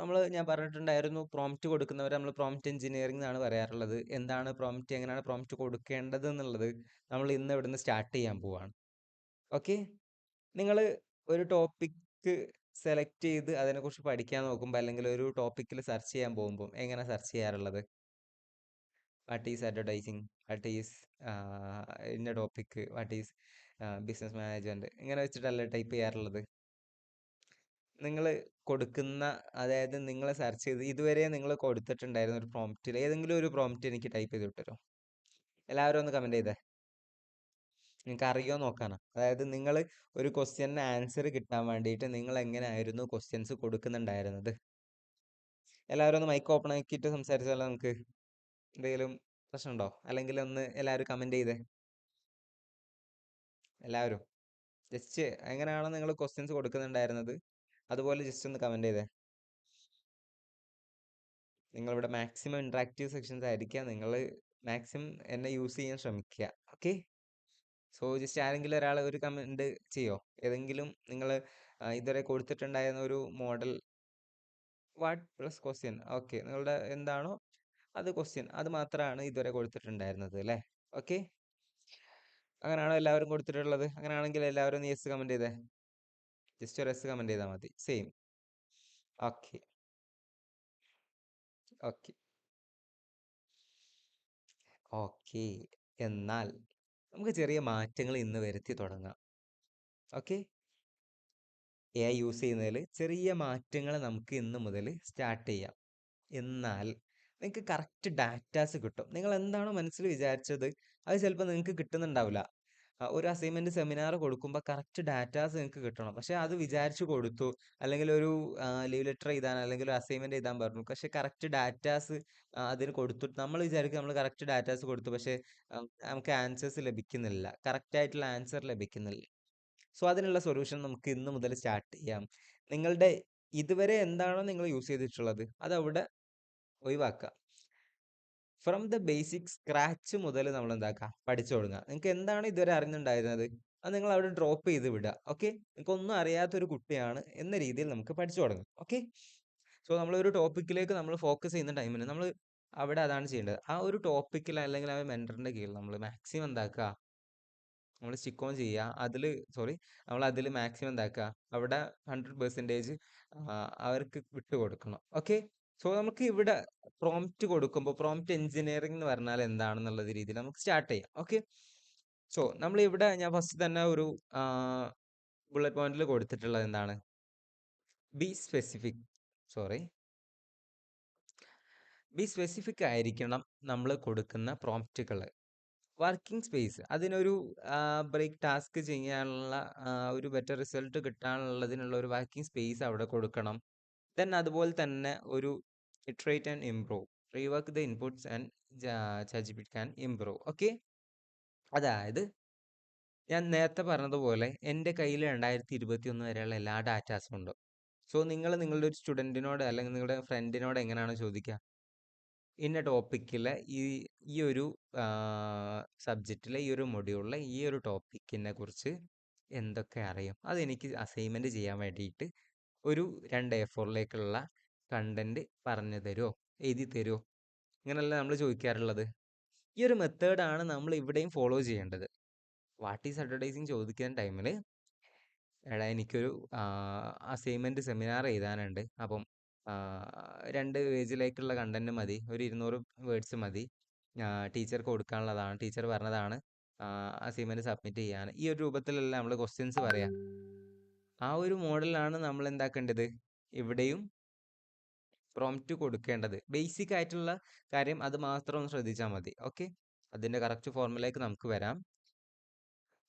ഞാൻ പറഞ്ഞിട്ടുണ്ടായിരുന്നു, പ്രോംപ്റ്റ് കൊടുക്കുന്നവരെ നമ്മൾ പ്രോംപ്റ്റ് എഞ്ചിനീയറിംഗ് എന്നാണ് പറയാറുള്ളത്. എന്താണ് പ്രോംപ്റ്റ്, എങ്ങനെയാണ് പ്രോംപ്റ്റ് കൊടുക്കേണ്ടത് എന്നുള്ളത് നമ്മൾ ഇന്ന് ഇവിടുന്ന് സ്റ്റാർട്ട് ചെയ്യാൻ പോവാണ്. ഓക്കെ. നിങ്ങൾ ഒരു ടോപ്പിക്ക് സെലക്ട് ചെയ്ത് അതിനെക്കുറിച്ച് പഠിക്കാൻ നോക്കുമ്പോൾ, അല്ലെങ്കിൽ ഒരു ടോപ്പിക്കിൽ സെർച്ച് ചെയ്യാൻ പോകുമ്പോൾ എങ്ങനെ സെർച്ച് ചെയ്യാറുള്ളത്? What is advertising, what is ഇന്ന topic, what is business management, ഇങ്ങനെ വെച്ചിട്ടല്ലേ ടൈപ്പ് ചെയ്യാറുള്ളത്? നിങ്ങൾ കൊടുക്കുന്ന, അതായത് നിങ്ങൾ സെർച്ച് ചെയ്ത് ഇതുവരെ നിങ്ങൾ കൊടുത്തിട്ടുണ്ടായിരുന്ന ഒരു പ്രോംപ്റ്റിൽ ഏതെങ്കിലും ഒരു പ്രോംപ്റ്റ് എനിക്ക് ടൈപ്പ് ചെയ്ത് വിട്ടുതരുമോ? എല്ലാവരും ഒന്ന് കമൻറ്റ് ചെയ്തേ. നിങ്ങൾക്ക് അറിയോ നോക്കാനാ. അതായത് നിങ്ങൾ ഒരു ക്വസ്റ്റ്യന് ആൻസർ കിട്ടാൻ വേണ്ടിയിട്ട് നിങ്ങൾ എങ്ങനെയായിരുന്നു ക്വസ്റ്റ്യൻസ് കൊടുക്കുന്നുണ്ടായിരുന്നത്? എല്ലാവരും ഒന്ന് മൈക്ക് ഓപ്പൺ ആക്കിയിട്ട് സംസാരിച്ചാലോ നമുക്ക്? എന്തെങ്കിലും പ്രശ്നമുണ്ടോ? അല്ലെങ്കിൽ ഒന്ന് എല്ലാവരും കമൻറ്റ് ചെയ്തേ. എല്ലാവരും ജസ്റ്റ് എങ്ങനെയാണോ നിങ്ങൾ ക്വസ്റ്റ്യൻസ് കൊടുക്കുന്നുണ്ടായിരുന്നത് അതുപോലെ ജസ്റ്റ് ഒന്ന് കമൻറ്റ് ചെയ്തേ. നിങ്ങളിവിടെ മാക്സിമം ഇൻട്രാക്റ്റീവ് സെക്ഷൻസ് ആയിരിക്കാം. നിങ്ങൾ മാക്സിമം എന്നെ യൂസ് ചെയ്യാൻ ശ്രമിക്കുക. ഓക്കെ. സോ ജസ്റ്റ് ആരെങ്കിലും ഒരാൾ ഒരു കമൻറ്റ് ചെയ്യോ? ഏതെങ്കിലും നിങ്ങൾ ഇതുവരെ കൊടുത്തിട്ടുണ്ടായിരുന്ന ഒരു model, what plus question. Okay. നിങ്ങളുടെ എന്താണോ അത് ക്വസ്റ്റ്യൻ, അത് മാത്രമാണ് ഇതുവരെ കൊടുത്തിട്ടുണ്ടായിരുന്നത് അല്ലേ? ഓക്കെ. അങ്ങനെയാണോ എല്ലാവരും കൊടുത്തിട്ടുള്ളത്? അങ്ങനെയാണെങ്കിൽ എല്ലാവരും ഒന്ന് യെസ് കമൻറ്റ് ചെയ്തേ. ജസ്റ്റ് ഒരു യെസ് കമൻറ്റ് ചെയ്താൽ മതി. സെയിം. ഓക്കെ. ഓക്കെ. ഓക്കെ. എന്നാൽ നമുക്ക് ചെറിയ മാറ്റങ്ങൾ ഇന്ന് വരുത്തി തുടങ്ങാം. ഓക്കെ. AI യൂസ് ചെയ്യുന്നതിൽ ചെറിയ മാറ്റങ്ങൾ നമുക്ക് ഇന്ന് മുതൽ സ്റ്റാർട്ട് ചെയ്യാം. എന്നാൽ നിങ്ങൾക്ക് കറക്റ്റ് ഡാറ്റാസ് കിട്ടും. നിങ്ങൾ എന്താണോ മനസ്സിൽ വിചാരിച്ചത് അത് ചിലപ്പോൾ നിങ്ങൾക്ക് കിട്ടുന്നുണ്ടാവില്ല. ഒരു അസൈൻമെന്റ് സെമിനാർ കൊടുക്കുമ്പോൾ കറക്റ്റ് ഡാറ്റാസ് നിങ്ങൾക്ക് കിട്ടണം. പക്ഷെ അത് വിചാരിച്ചു കൊടുത്തു, അല്ലെങ്കിൽ ഒരു ലീവ് ലെറ്റർ എഴുതാൻ അല്ലെങ്കിൽ ഒരു അസൈൻമെന്റ് എഴുതാൻ പറഞ്ഞു. പക്ഷെ കറക്റ്റ് ഡാറ്റാസ് അതിന് കൊടുത്തു. നമ്മൾ വിചാരിക്കും നമ്മൾ കറക്റ്റ് ഡാറ്റാസ് കൊടുത്തു, പക്ഷെ നമുക്ക് ആൻസേഴ്സ് ലഭിക്കുന്നില്ല, കറക്റ്റ് ആയിട്ടുള്ള ആൻസർ ലഭിക്കുന്നില്ല. സോ അതിനുള്ള സൊല്യൂഷൻ നമുക്ക് ഇന്ന് മുതൽ സ്റ്റാർട്ട് ചെയ്യാം. നിങ്ങളുടെ ഇതുവരെ എന്താണോ നിങ്ങൾ യൂസ് ചെയ്തിട്ടുള്ളത് അത് അവിടെ ഒഴിവാക്കുക. ഫ്രം ദ ബേസിക് സ്ക്രാച്ച് മുതൽ നമ്മൾ എന്താക്കുക, പഠിച്ചു തുടങ്ങുക. നിങ്ങൾക്ക് എന്താണ് ഇതുവരെ അറിഞ്ഞിട്ടുണ്ടായിരുന്നത് അത് നിങ്ങൾ അവിടെ ഡ്രോപ്പ് ചെയ്ത് വിടുക. ഓക്കെ. നിങ്ങൾക്ക് ഒന്നും അറിയാത്തൊരു കുട്ടിയാണ് എന്ന രീതിയിൽ നമുക്ക് പഠിച്ചു തുടങ്ങാം. ഓക്കെ. സോ നമ്മളൊരു ടോപ്പിക്കിലേക്ക് നമ്മൾ ഫോക്കസ് ചെയ്യുന്ന ടൈമിന് നമ്മൾ അവിടെ അതാണ് ചെയ്യേണ്ടത്. ആ ഒരു ടോപ്പിക്കിൽ അല്ലെങ്കിൽ ആ മെൻറ്ററിൻ്റെ കീഴിൽ നമ്മൾ മാക്സിമം എന്താക്കുക, നമ്മൾ സ്റ്റിക്ക് ഓൺ ചെയ്യുക. നമ്മൾ അതിൽ മാക്സിമം എന്താക്കുക, അവിടെ 100% അവർക്ക് വിട്ടുകൊടുക്കണം. ഓക്കെ. സോ നമുക്ക് ഇവിടെ പ്രോംപ്റ്റ് കൊടുക്കുമ്പോൾ പ്രോംപ്റ്റ് എഞ്ചിനീയറിംഗ് എന്ന് പറഞ്ഞാൽ എന്താണെന്നുള്ള രീതിയിൽ നമുക്ക് സ്റ്റാർട്ട് ചെയ്യാം. ഓക്കെ. സോ നമ്മൾ ഇവിടെ ഞാൻ ഫസ്റ്റ് തന്നെ ഒരു ബുള്ളറ്റ് പോയിന്റിൽ കൊടുത്തിട്ടുള്ളത് എന്താണ്? B specific. ബി സ്പെസിഫിക് ആയിരിക്കണം നമ്മൾ കൊടുക്കുന്ന പ്രോംപ്റ്റുകൾ. വർക്കിംഗ് സ്പേസ്, അതിനൊരു ബ്രേക്ക് ടാസ്ക് ചെയ്യാനുള്ള ഒരു ബെറ്റർ റിസൾട്ട് കിട്ടാനുള്ളതിനുള്ള ഒരു വർക്കിംഗ് സ്പേസ് അവിടെ കൊടുക്കണം. ദെൻ അതുപോലെ തന്നെ ഒരു iterate and improve, rework the inputs and ChatGPT can improve. Okay. അതായത് ഞാൻ നേരത്തെ പറഞ്ഞതുപോലെ എൻ്റെ കയ്യിൽ 2021 വരെയുള്ള എല്ലാ ഡാറ്റാസും ഉണ്ട്. സോ നിങ്ങൾ നിങ്ങളുടെ ഒരു സ്റ്റുഡൻറ്റിനോട് അല്ലെങ്കിൽ നിങ്ങളുടെ ഫ്രണ്ടിനോട് എങ്ങനെയാണ് ചോദിക്കുക? ഇന്ന ടോപ്പിക്കിലെ ഈ ഈ ഒരു സബ്ജക്റ്റിലെ ഈ ഒരു മൊഡ്യൂളിലെ ഈ ഒരു ടോപ്പിക്കിനെ കുറിച്ച് എന്തൊക്കെ അറിയും? അതെനിക്ക് അസൈൻമെൻറ്റ് ചെയ്യാൻ വേണ്ടിയിട്ട് ഒരു 2 A4-ലേക്കുള്ള കണ്ടന്റ് പറഞ്ഞു തരുമോ, എഴുതി തരുമോ? ഇങ്ങനെയല്ല നമ്മൾ ചോദിക്കാറുള്ളത്. ഈ ഒരു മെത്തേഡാണ് നമ്മൾ ഇവിടെയും ഫോളോ ചെയ്യേണ്ടത്. വാട്ട് ഈസ് അഡ്വർടൈസിങ് ചോദിക്കുന്ന ടൈമിൽ, എടാ എനിക്കൊരു അസൈൻമെൻറ്റ് സെമിനാർ എഴുതാനുണ്ട്, അപ്പം 2 പേജിലേക്കുള്ള കണ്ടന്റ് മതി, ഒരു 200 വേർഡ്സ് മതി, ടീച്ചർക്ക് കൊടുക്കാനുള്ളതാണ്, ടീച്ചർ പറഞ്ഞതാണ് അസൈൻമെൻറ്റ് സബ്മിറ്റ് ചെയ്യാൻ. ഈ ഒരു രൂപത്തിലല്ല നമ്മൾ ക്വസ്റ്റ്യൻസ് പറയാം. ആ ഒരു മോഡലാണ് നമ്മൾ എന്താക്കേണ്ടത്, ഇവിടെയും പ്രോംപ്റ്റ് കൊടുക്കേണ്ടത്. ബേസിക് ആയിട്ടുള്ള കാര്യം അത് മാത്രം ഒന്ന് ശ്രദ്ധിച്ചാൽ മതി. ഓക്കെ, അതിൻ്റെ കറക്റ്റ് ഫോർമുലയിലേക്ക് നമുക്ക് വരാം.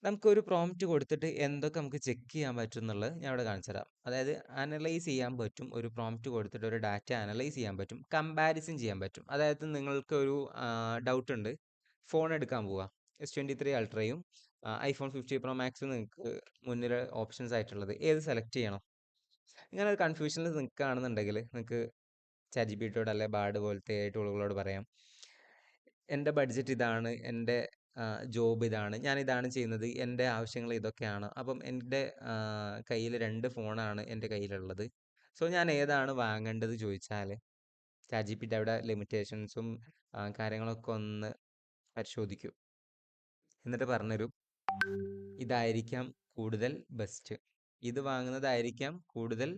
നമുക്കൊരു പ്രോംപ്റ്റ് കൊടുത്തിട്ട് എന്തൊക്കെ നമുക്ക് ചെക്ക് ചെയ്യാൻ പറ്റും എന്നുള്ളത് ഞാൻ ഇവിടെ കാണിച്ചു തരാം. അതായത് അനലൈസ് ചെയ്യാൻ പറ്റും, ഒരു പ്രോംപ്റ്റ് കൊടുത്തിട്ട് ഒരു ഡാറ്റ അനലൈസ് ചെയ്യാൻ പറ്റും, കമ്പാരിസൺ ചെയ്യാൻ പറ്റും. അതായത് നിങ്ങൾക്ക് ഒരു ഡൗട്ട് ഉണ്ട്, ഫോൺ എടുക്കാൻ പോവുക, S23 അൾട്രയും iPhone 50 Pro Maxും നിങ്ങൾക്ക് മുന്നിൽ ഓപ്ഷൻസ് ആയിട്ടുള്ളത്, ഏത് സെലക്ട് ചെയ്യണം? ഇങ്ങനെ ഒരു കൺഫ്യൂഷനിൽ നിൽക്കുകയാണെന്നുണ്ടെങ്കിൽ നിങ്ങൾക്ക് ChatGPT അല്ലെ ബാർഡ് പോലത്തെ ടൂളുകളോട് പറയാം, എൻ്റെ ബഡ്ജറ്റ് ഇതാണ്, എൻ്റെ ജോബ് ഇതാണ്, ഞാൻ ഇതാണ് ചെയ്യുന്നത്, എൻ്റെ ആവശ്യങ്ങൾ ഇതൊക്കെയാണ്, അപ്പം എൻ്റെ കയ്യിൽ 2 ഫോണാണ് എൻ്റെ കയ്യിലുള്ളത്, സോ ഞാൻ ഏതാണ് വാങ്ങേണ്ടത് ചോദിച്ചാൽ ChatGPT അവിടെ ലിമിറ്റേഷൻസും കാര്യങ്ങളൊക്കെ ഒന്ന് പരിശോധിക്കും. എന്നിട്ട് പറഞ്ഞുതരും, ഇതായിരിക്കാം കൂടുതൽ ബെസ്റ്റ്, ഇത് വാങ്ങുന്നതായിരിക്കാം കൂടുതൽ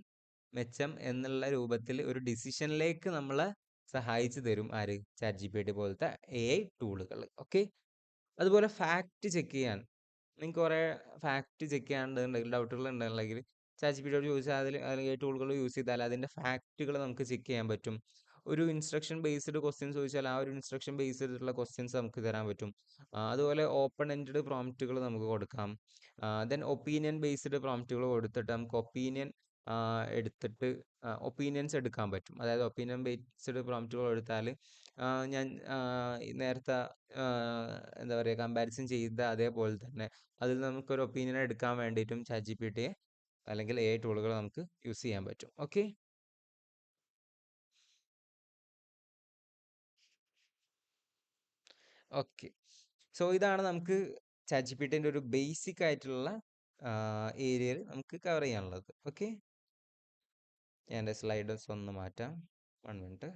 മെച്ചം എന്നുള്ള രൂപത്തിൽ ഒരു ഡിസിഷനിലേക്ക് നമ്മളെ സഹായിച്ചു തരും ആര്? ChatGPT പോലത്തെ AI ടൂളുകൾ. ഓക്കെ, അതുപോലെ ഫാക്റ്റ് ചെക്ക് ചെയ്യാൻ, നിങ്ങൾക്ക് കുറേ ഫാക്റ്റ് ചെക്ക് ചെയ്യാനുണ്ടെങ്കിൽ, ഡൗട്ടുകൾ ഉണ്ടെന്നുണ്ടെങ്കിൽ ChatGPT ചോദിച്ചാൽ അല്ലെങ്കിൽ ടൂളുകൾ യൂസ് ചെയ്താൽ അതിൻ്റെ ഫാക്റ്റുകൾ നമുക്ക് ചെക്ക് ചെയ്യാൻ പറ്റും. ഒരു ഇൻസ്ട്രക്ഷൻ ബേസ്ഡ് ക്വസ്റ്റ്യൻസ് ചോദിച്ചാൽ ആ ഒരു ഇൻസ്ട്രക്ഷൻ ബേസ്ഡുള്ള ക്വസ്റ്റ്യൻസ് നമുക്ക് തരാൻ പറ്റും. അതുപോലെ ഓപ്പൺ എൻഡഡ് പ്രോംപ്റ്റുകൾ നമുക്ക് കൊടുക്കാം. ദെൻ ഒപ്പീനിയൻ ബേസ്ഡ് പ്രോംപ്റ്റുകൾ കൊടുത്തിട്ട് നമുക്ക് എടുത്തിട്ട് ഒപ്പീനിയൻസ് എടുക്കാൻ പറ്റും. അതായത് ഒപ്പീനിയൻ ബേസ്ഡ് പ്രോംപ്റ്റുകൾ എടുത്താൽ ഞാൻ നേരത്തെ എന്താ പറയുക, കമ്പാരിസൺ ചെയ്ത അതേപോലെ തന്നെ അതിൽ നമുക്കൊരു ഒപ്പീനിയൻ എടുക്കാൻ വേണ്ടിയിട്ടും ChatGPT അല്ലെങ്കിൽ AI ടൂളുകൾ നമുക്ക് യൂസ് ചെയ്യാൻ പറ്റും. Okay, okay. സോ ഇതാണ് നമുക്ക് ChatGPTൻ്റെ ഒരു ബേസിക് ആയിട്ടുള്ള ഏരിയയിൽ നമുക്ക് കവർ ചെയ്യാനുള്ളത്. ഓക്കെ, ഞാൻ എൻ്റെ സ്ലൈഡ്സ് ഒന്ന് മാറ്റാം, 1 മിനിറ്റ്.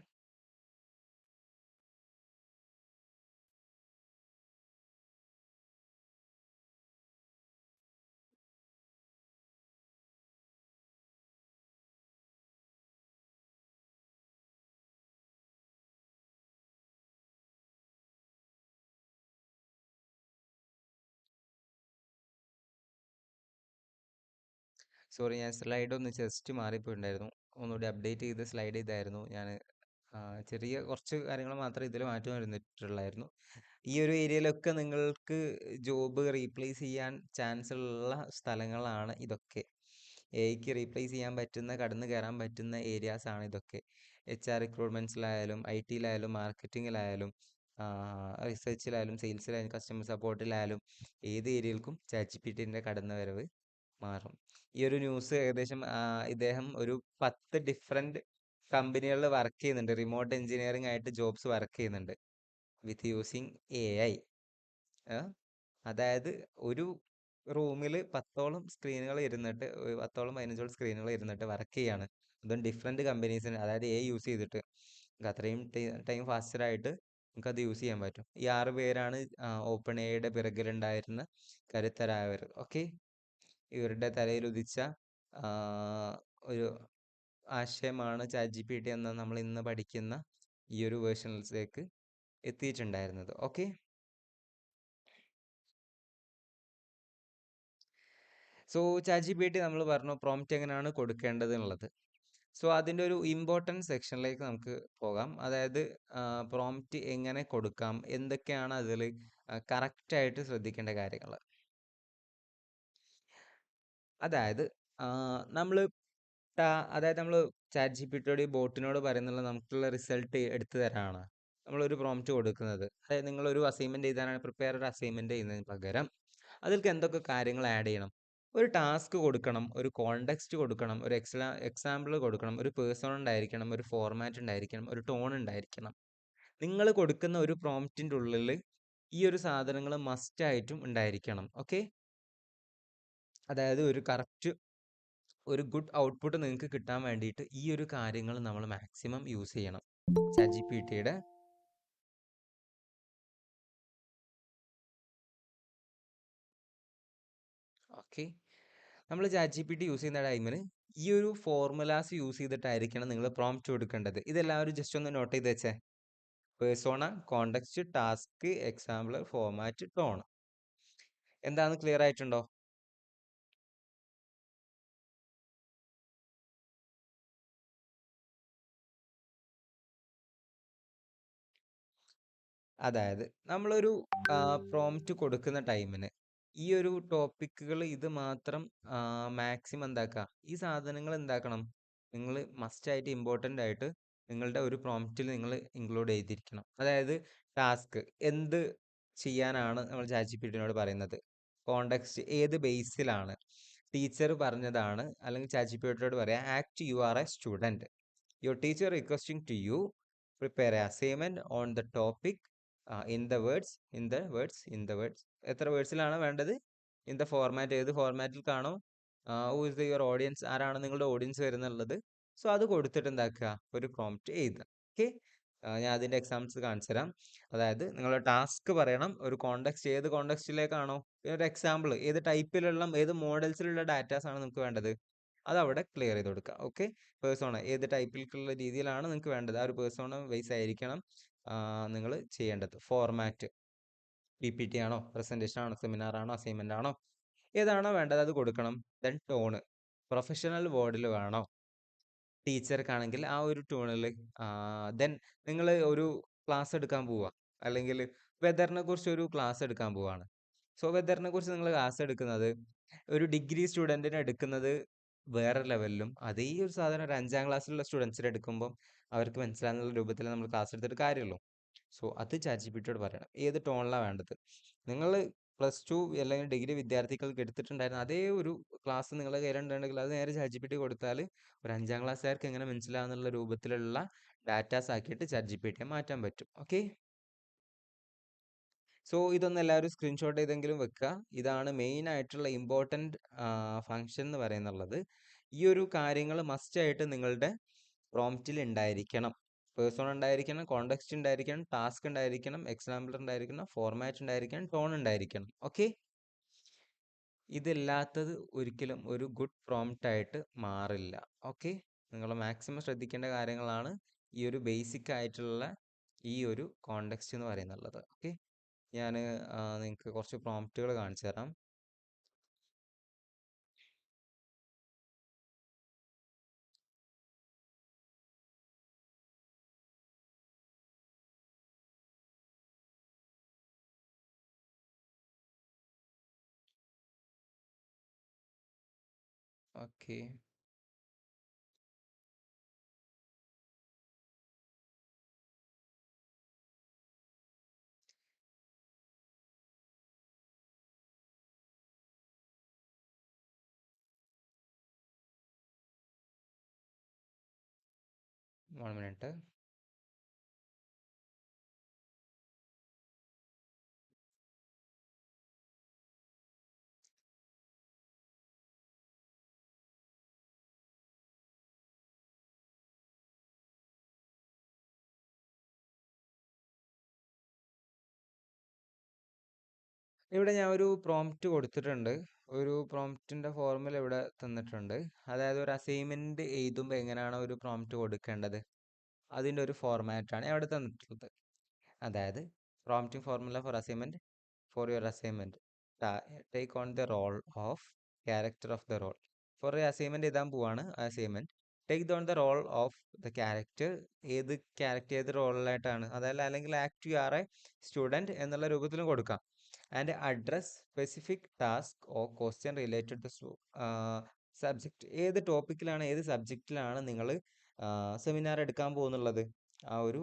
സോറി, ഞാൻ സ്ലൈഡ് ഒന്ന് ജസ്റ്റ് മാറിപ്പോയിട്ടുണ്ടായിരുന്നു, ഒന്നുകൂടി അപ്ഡേറ്റ് ചെയ്ത് സ്ലൈഡ് ചെയ്തായിരുന്നു ഞാൻ. ചെറിയ കുറച്ച് കാര്യങ്ങൾ മാത്രമേ ഇതിൽ മാറ്റം വരുന്നിട്ടുള്ളായിരുന്നു. ഈ ഒരു ഏരിയയിലൊക്കെ നിങ്ങൾക്ക് ജോബ് റീപ്ലേസ് ചെയ്യാൻ ചാൻസ് ഉള്ള സ്ഥലങ്ങളാണ് ഇതൊക്കെ. എഐക്ക് റീപ്ലേസ് ചെയ്യാൻ പറ്റുന്ന, കടന്നു കയറാൻ പറ്റുന്ന ഏരിയാസ് ആണ് ഇതൊക്കെ. HR റിക്രൂട്ട്മെൻറ്റ്സിലായാലും IT-യിലായാലും മാർക്കറ്റിങ്ങിലായാലും റിസർച്ചിലായാലും സെയിൽസിലായാലും കസ്റ്റമർ സപ്പോർട്ടിലായാലും ഏത് ഏരിയയിൽക്കും ChatGPTൻ്റെ കടന്നു വരവ് മാറും. ഈ ഒരു ന്യൂസ് ഏകദേശം ഇദ്ദേഹം ഒരു 10 ഡിഫറെൻറ്റ് കമ്പനികളിൽ വർക്ക് ചെയ്യുന്നുണ്ട്, റിമോട്ട് എഞ്ചിനീയറിംഗ് ആയിട്ട് ജോബ്സ് വർക്ക് ചെയ്യുന്നുണ്ട് വിത്ത് യൂസിങ് AI. അതായത് ഒരു റൂമിൽ 10ഓളം സ്ക്രീനുകൾ ഇരുന്നിട്ട്, 10ഓളം 15ഓളം സ്ക്രീനുകൾ ഇരുന്നിട്ട് വർക്ക് ചെയ്യാണ്. അതും ഡിഫറെൻറ്റ് കമ്പനീസിന്, അതായത് AI യൂസ് ചെയ്തിട്ട് നമുക്ക് അത്രയും ടൈം ഫാസ്റ്ററായിട്ട് നമുക്കത് യൂസ് ചെയ്യാൻ പറ്റും. ഈ 6 പേരാണ് ഓപ്പൺ എയുടെ പിറകിലുണ്ടായിരുന്ന കരുത്തരായവർ. ഓക്കെ, ഇവരുടെ തലയിൽ ഉദിച്ച ഒരു ആശയമാണ് ChatGPT എന്ന നമ്മൾ ഇന്ന് പഠിക്കുന്ന ഈ ഒരു വേർഷനിലേക്ക് എത്തിയിട്ടുണ്ടായിരുന്നത്. ഓക്കെ, സോ ChatGPT നമ്മൾ പറഞ്ഞു പ്രോംപ്റ്റ് എങ്ങനെയാണ് കൊടുക്കേണ്ടത് എന്നുള്ളത്. സോ അതിൻ്റെ ഒരു ഇമ്പോർട്ടൻറ്റ് സെക്ഷനിലേക്ക് നമുക്ക് പോകാം. അതായത് പ്രോംപ്റ്റ് എങ്ങനെ കൊടുക്കാം, എന്തൊക്കെയാണ് അതിൽ കറക്റ്റായിട്ട് ശ്രദ്ധിക്കേണ്ട കാര്യങ്ങൾ. അതായത് നമ്മൾ നമ്മൾ ChatGPTയോട് ഈ ബോട്ടിനോട് പറയുന്നുള്ള നമുക്കുള്ള റിസൾട്ട് എടുത്തു തരാനാണ് നമ്മളൊരു പ്രോംപ്റ്റ് കൊടുക്കുന്നത്. അതായത് നിങ്ങളൊരു അസൈൻമെൻറ്റ് എഴുതാനാണ്, പ്രിപ്പയർ ഒരു അസൈൻമെൻറ്റ് ചെയ്യുന്നതിന് പകരം അതിൽക്ക് എന്തൊക്കെ കാര്യങ്ങൾ ആഡ് ചെയ്യണം? ഒരു ടാസ്ക് കൊടുക്കണം, ഒരു കോണ്ടെക്സ്റ്റ് കൊടുക്കണം, ഒരു എക്സാമ്പിൾ കൊടുക്കണം, ഒരു പേഴ്സൺ ഉണ്ടായിരിക്കണം, ഒരു ഫോർമാറ്റ് ഉണ്ടായിരിക്കണം, ഒരു ടോൺ ഉണ്ടായിരിക്കണം. നിങ്ങൾ കൊടുക്കുന്ന ഒരു പ്രോംപ്റ്റിന്റെ ഉള്ളിൽ ഈ ഒരു സാധനങ്ങൾ മസ്റ്റ് ആയിട്ടും ഉണ്ടായിരിക്കണം. ഓക്കെ, അതായത് ഒരു കറക്റ്റ് ഒരു ഗുഡ് ഔട്ട്പുട്ട് നിങ്ങൾക്ക് കിട്ടാൻ വേണ്ടിയിട്ട് ഈ ഒരു കാര്യങ്ങൾ നമ്മൾ മാക്സിമം യൂസ് ചെയ്യണം. ചാറ്റ് ജി പി ടിയുടെ ഓക്കെ, നമ്മൾ chat G P T use ചെയ്യുന്ന ടൈമിൽ ഈ ഒരു ഫോർമുലാസ് യൂസ് ചെയ്തിട്ടായിരിക്കണം നിങ്ങൾ പ്രോംപ്റ്റ് കൊടുക്കേണ്ടത്. ഇതെല്ലാവരും ജസ്റ്റ് ഒന്ന് നോട്ട് ചെയ്ത് വെച്ചേ. Persona, context, task, example, format, tone. എന്താന്ന് ക്ലിയർ ആയിട്ടുണ്ടോ? അതായത് നമ്മളൊരു പ്രോംപ്റ്റ് കൊടുക്കുന്ന ടൈമിന് ഈ ഒരു ടോപ്പിക്കുകൾ ഇത് മാത്രം മാക്സിമം എന്താക്കുക, ഈ സാധനങ്ങൾ എന്താക്കണം, നിങ്ങൾ മസ്റ്റ് ആയിട്ട് ഇമ്പോർട്ടൻ്റ് ആയിട്ട് നിങ്ങളുടെ ഒരു പ്രോംപ്റ്റിൽ നിങ്ങൾ ഇൻക്ലൂഡ് ചെയ്തിരിക്കണം. അതായത് ടാസ്ക് എന്ത് ചെയ്യാനാണ് നമ്മൾ ചാറ്റ് ജി പി ടിനോട് പറയുന്നത്, കോണ്ടെക്സ്റ്റ് ഏത് ബേസിലാണ്, ടീച്ചർ പറഞ്ഞതാണ്, അല്ലെങ്കിൽ ചാറ്റ് ജി പി ടിയോട് പറയാം act you are a student, your teacher requesting to you prepare a assignment on the topic in the words, എത്ര വേർഡ്സിലാണ് വേണ്ടത്, ഇൻ ദ ഫോർമാറ്റ് ഏത് ഫോർമാറ്റിൽ കാണോ, ഹൂ ഇസ് യുവർ ഓഡിയൻസ്, ആരാണ് നിങ്ങളുടെ ഓഡിയൻസ് വരുന്നുള്ളത്. സോ അത് കൊടുത്തിട്ട് എന്താക്കുക, ഒരു പ്രോംപ്റ്റ് എഴുതുക. ഓക്കെ, ഞാൻ അതിൻ്റെ എക്സാമ്പിൾസ് കാണിച്ചു തരാം. അതായത് നിങ്ങളുടെ ടാസ്ക് പറയണം, ഒരു കോണ്ടെക്സ്റ്റ് ഏത് കോണ്ടെക്സ്റ്റിലേക്കാണോ, ഒരു എക്സാമ്പിൾ ഏത് ടൈപ്പിലുള്ള ഏത് മോഡൽസിലുള്ള ഡാറ്റാസ് ആണ് നിങ്ങൾക്ക് വേണ്ടത്, അത് അവിടെ ക്ലിയർ ചെയ്ത് കൊടുക്കുക. ഓക്കെ, പേഴ്സോണ ഏത് ടൈപ്പിലുള്ള രീതിയിലാണ് നിങ്ങൾക്ക് വേണ്ടത്, ആ ഒരു പേഴ്സോണ ബേസ് ആയിരിക്കണം നിങ്ങൾ ചെയ്യേണ്ടത്. ഫോർമാറ്റ് പി പി ടി ആണോ, പ്രസൻറ്റേഷൻ ആണോ, സെമിനാർ ആണോ, അസൈൻമെന്റ് ആണോ, ഏതാണോ വേണ്ടത് അത് കൊടുക്കണം. ദെൻ ടോണ് പ്രൊഫഷണൽ വേർഡിൽ വേണോ, ടീച്ചർക്കാണെങ്കിൽ ആ ഒരു ടൂണിൽ. ദെൻ നിങ്ങൾ ഒരു ക്ലാസ് എടുക്കാൻ പോവുക, അല്ലെങ്കിൽ വെതറിനെ കുറിച്ച് ഒരു ക്ലാസ് എടുക്കാൻ പോവാണ്. സോ വെതറിനെ കുറിച്ച് നിങ്ങൾ ക്ലാസ് എടുക്കുന്നത് ഒരു ഡിഗ്രി സ്റ്റുഡൻറ്റിന് എടുക്കുന്നത് വേറെ ലെവലിലും, അതേ ഒരു സാധനം ഒരു 5ാം ക്ലാസ്സിലുള്ള സ്റ്റുഡൻസിന് എടുക്കുമ്പോൾ അവർക്ക് മനസ്സിലാകുന്ന രൂപത്തിൽ നമ്മൾ ക്ലാസ് എടുത്തിട്ട് കാര്യമുള്ളൂ. സോ അത് ചാറ്റ് ജി പി ടിയോട് പറയണം ഏത് ടോണിലാണ് വേണ്ടത്. നിങ്ങൾ +2 അല്ലെങ്കിൽ ഡിഗ്രി വിദ്യാർത്ഥികൾക്ക് എടുത്തിട്ടുണ്ടായിരുന്ന അതേ ഒരു ക്ലാസ് നിങ്ങളുടെ കയ്യിലുണ്ടെങ്കിൽ അത് നേരെ ചാറ്റ് ജി പി ടി കൊടുത്താൽ ഒരു 5ാം ക്ലാസ്സുകാർക്ക് എങ്ങനെ മനസ്സിലാകുന്നുള്ള രൂപത്തിലുള്ള ഡാറ്റാസ് ആക്കിയിട്ട് ചാറ്റ് ജി പി ടിയെ മാറ്റാൻ പറ്റും. ഓക്കെ, സോ ഇതൊന്ന് എല്ലാവരും സ്ക്രീൻഷോട്ട് ചെയ്തെങ്കിലും വെക്കുക. ഇതാണ് മെയിൻ ആയിട്ടുള്ള ഇമ്പോർട്ടൻറ്റ് ഫങ്ഷൻ എന്ന് പറയുന്നുള്ളത്. ഈ ഒരു കാര്യങ്ങൾ മസ്റ്റ് ആയിട്ട് നിങ്ങളുടെ പ്രോംപ്റ്റിൽ ഉണ്ടായിരിക്കണം. പേഴ്സൺ ഉണ്ടായിരിക്കണം, കോണ്ടെക്സ്റ്റ് ഉണ്ടായിരിക്കണം, ടാസ്ക് ഉണ്ടായിരിക്കണം, എക്സാമ്പിൾ ഉണ്ടായിരിക്കണം, ഫോർമാറ്റ് ഉണ്ടായിരിക്കണം, ടോൺ ഉണ്ടായിരിക്കണം. ഓക്കെ, ഇതില്ലാത്തത് ഒരിക്കലും ഒരു ഗുഡ് പ്രോംപ്റ്റ് ആയിട്ട് മാറില്ല. ഓക്കെ, നിങ്ങൾ മാക്സിമം ശ്രദ്ധിക്കേണ്ട കാര്യങ്ങളാണ് ഈ ഒരു ബേസിക് ആയിട്ടുള്ള ഈ ഒരു കോണ്ടെക്സ്റ്റ് എന്ന് പറയുന്നുള്ളത്. ഓക്കെ, ഞാൻ നിങ്ങൾക്ക് കുറച്ച് പ്രോംപ്റ്റുകൾ കാണിച്ചു തരാം. Okay, one minute. ഇവിടെ ഞാൻ ഒരു പ്രോംപ്റ്റ് കൊടുത്തിട്ടുണ്ട്. ഒരു പ്രോംപ്റ്റിന്റെ ഫോർമുല ഇവിടെ തന്നിട്ടുണ്ട്. അതായത് ഒരു അസൈൻമെന്റ് എഴുതുമ്പോൾ എങ്ങനെയാണോ ഒരു പ്രോംപ്റ്റ് കൊടുക്കേണ്ടത്, അതിൻ്റെ ഒരു ഫോർമാറ്റാണ് അവിടെ തന്നിട്ടുള്ളത്. അതായത് prompting formula for assignment, for your assignment take on the role of character of the role. For a assignment എഴുതാൻ പോവാണ്, assignment take on the role of the character, ഏത് ക്യാരക്ടർ ഏത് റോളിലായിട്ടാണ്, അതായത് അല്ലെങ്കിൽ act you are a student എന്നുള്ള രൂപത്തിലും കൊടുക്കാം. And address specific task or question related to subject, ഏത് ടോപ്പിക്കിലാണ് ഏത് സബ്ജക്റ്റിലാണ് നിങ്ങൾ സെമിനാർ എടുക്കാൻ പോകുന്നുള്ളത്, ആ ഒരു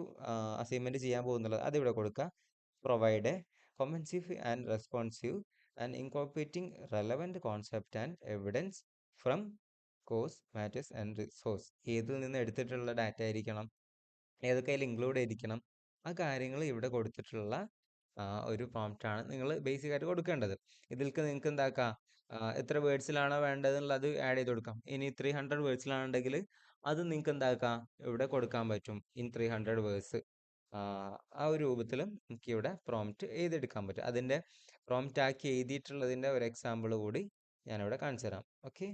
അസൈൻമെന്റ് ചെയ്യാൻ പോകുന്നുള്ളത് അതിവിടെ കൊടുക്കുക. Provide a comprehensive and responsive and incorporating relevant concept and evidence from course matters and resource. ഏതിൽ നിന്ന് എടുത്തിട്ടുള്ള ഡാറ്റ ആയിരിക്കണം, ഏതൊക്കെ അതിൽ ഇൻക്ലൂഡ് ചെയ്തിരിക്കണം, ആ കാര്യങ്ങൾ ഇവിടെ കൊടുത്തിട്ടുള്ള ഒരു പ്രോംപ്റ്റാണ് നിങ്ങൾ ബേസിക് ആയിട്ട് കൊടുക്കേണ്ടത്. ഇതിൽക്ക് നിങ്ങൾക്ക് എന്താക്കാം, എത്ര വേർഡ്സിലാണോ വേണ്ടതെന്നുള്ളത് ആഡ് ചെയ്ത് കൊടുക്കാം. ഇനി 300 വേർഡ്സിലാണെന്നുണ്ടെങ്കിൽ അത് നിങ്ങൾക്ക് എന്താക്കാം, ഇവിടെ കൊടുക്കാൻ പറ്റും. ഇൻ 300 വേർഡ്സ് ആ ഒരു രൂപത്തിലും എനിക്ക് ഇവിടെ പ്രോംപ്റ്റ് എഴുതിയെടുക്കാൻ പറ്റും. അതിൻ്റെ പ്രോംപ്റ്റ് ആക്കി എഴുതിയിട്ടുള്ളതിൻ്റെ ഒരു എക്സാമ്പിൾ കൂടി ഞാനിവിടെ കാണിച്ചു തരാം. ഓക്കെ,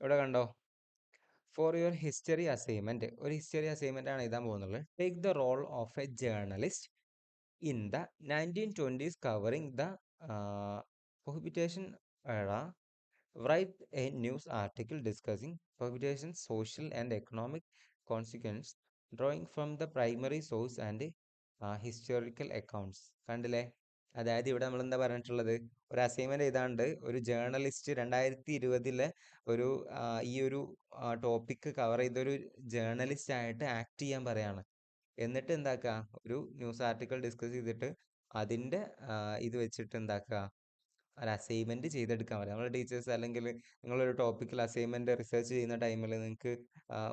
ഇവിടെ കണ്ടോ, ഫോർ യുവർ ഹിസ്റ്ററി അസൈൻമെന്റ്, ഒരു ഹിസ്റ്ററി അസൈൻമെന്റ് ആണ് എഴുതാൻ പോകുന്നത്. Take the role of a journalist in the 1920s covering the prohibition era. Write a news article discussing prohibition's social and economic consequences, drawing from the primary source and historical accounts. കണ്ടില്ലേ, അതായത് ഇവിടെ നമ്മൾ എന്താ പറഞ്ഞിട്ടുള്ളത്, ഒരു assignment എഴുതാണ്ട് ഒരു journalist 2020 ഒരു ഈ ഒരു ടോപ്പിക്ക് കവർ ചെയ്തൊരു ജേർണലിസ്റ്റ് ആയിട്ട് ആക്ട് ചെയ്യാൻ പറയാണ്. എന്നിട്ട് എന്താക്കുക, ഒരു ന്യൂസ് ആർട്ടിക്കിൾ ഡിസ്കസ് ചെയ്തിട്ട് അതിൻ്റെ ഇത് വെച്ചിട്ട് എന്താക്കുക, ഒരു അസൈൻമെന്റ് ചെയ്തെടുക്കാൻ പറ്റും. നമ്മുടെ ടീച്ചേഴ്സ് അല്ലെങ്കിൽ നിങ്ങളൊരു ടോപ്പിക്കിൽ അസൈൻമെന്റ് റിസർച്ച് ചെയ്യുന്ന ടൈമിൽ നിങ്ങൾക്ക്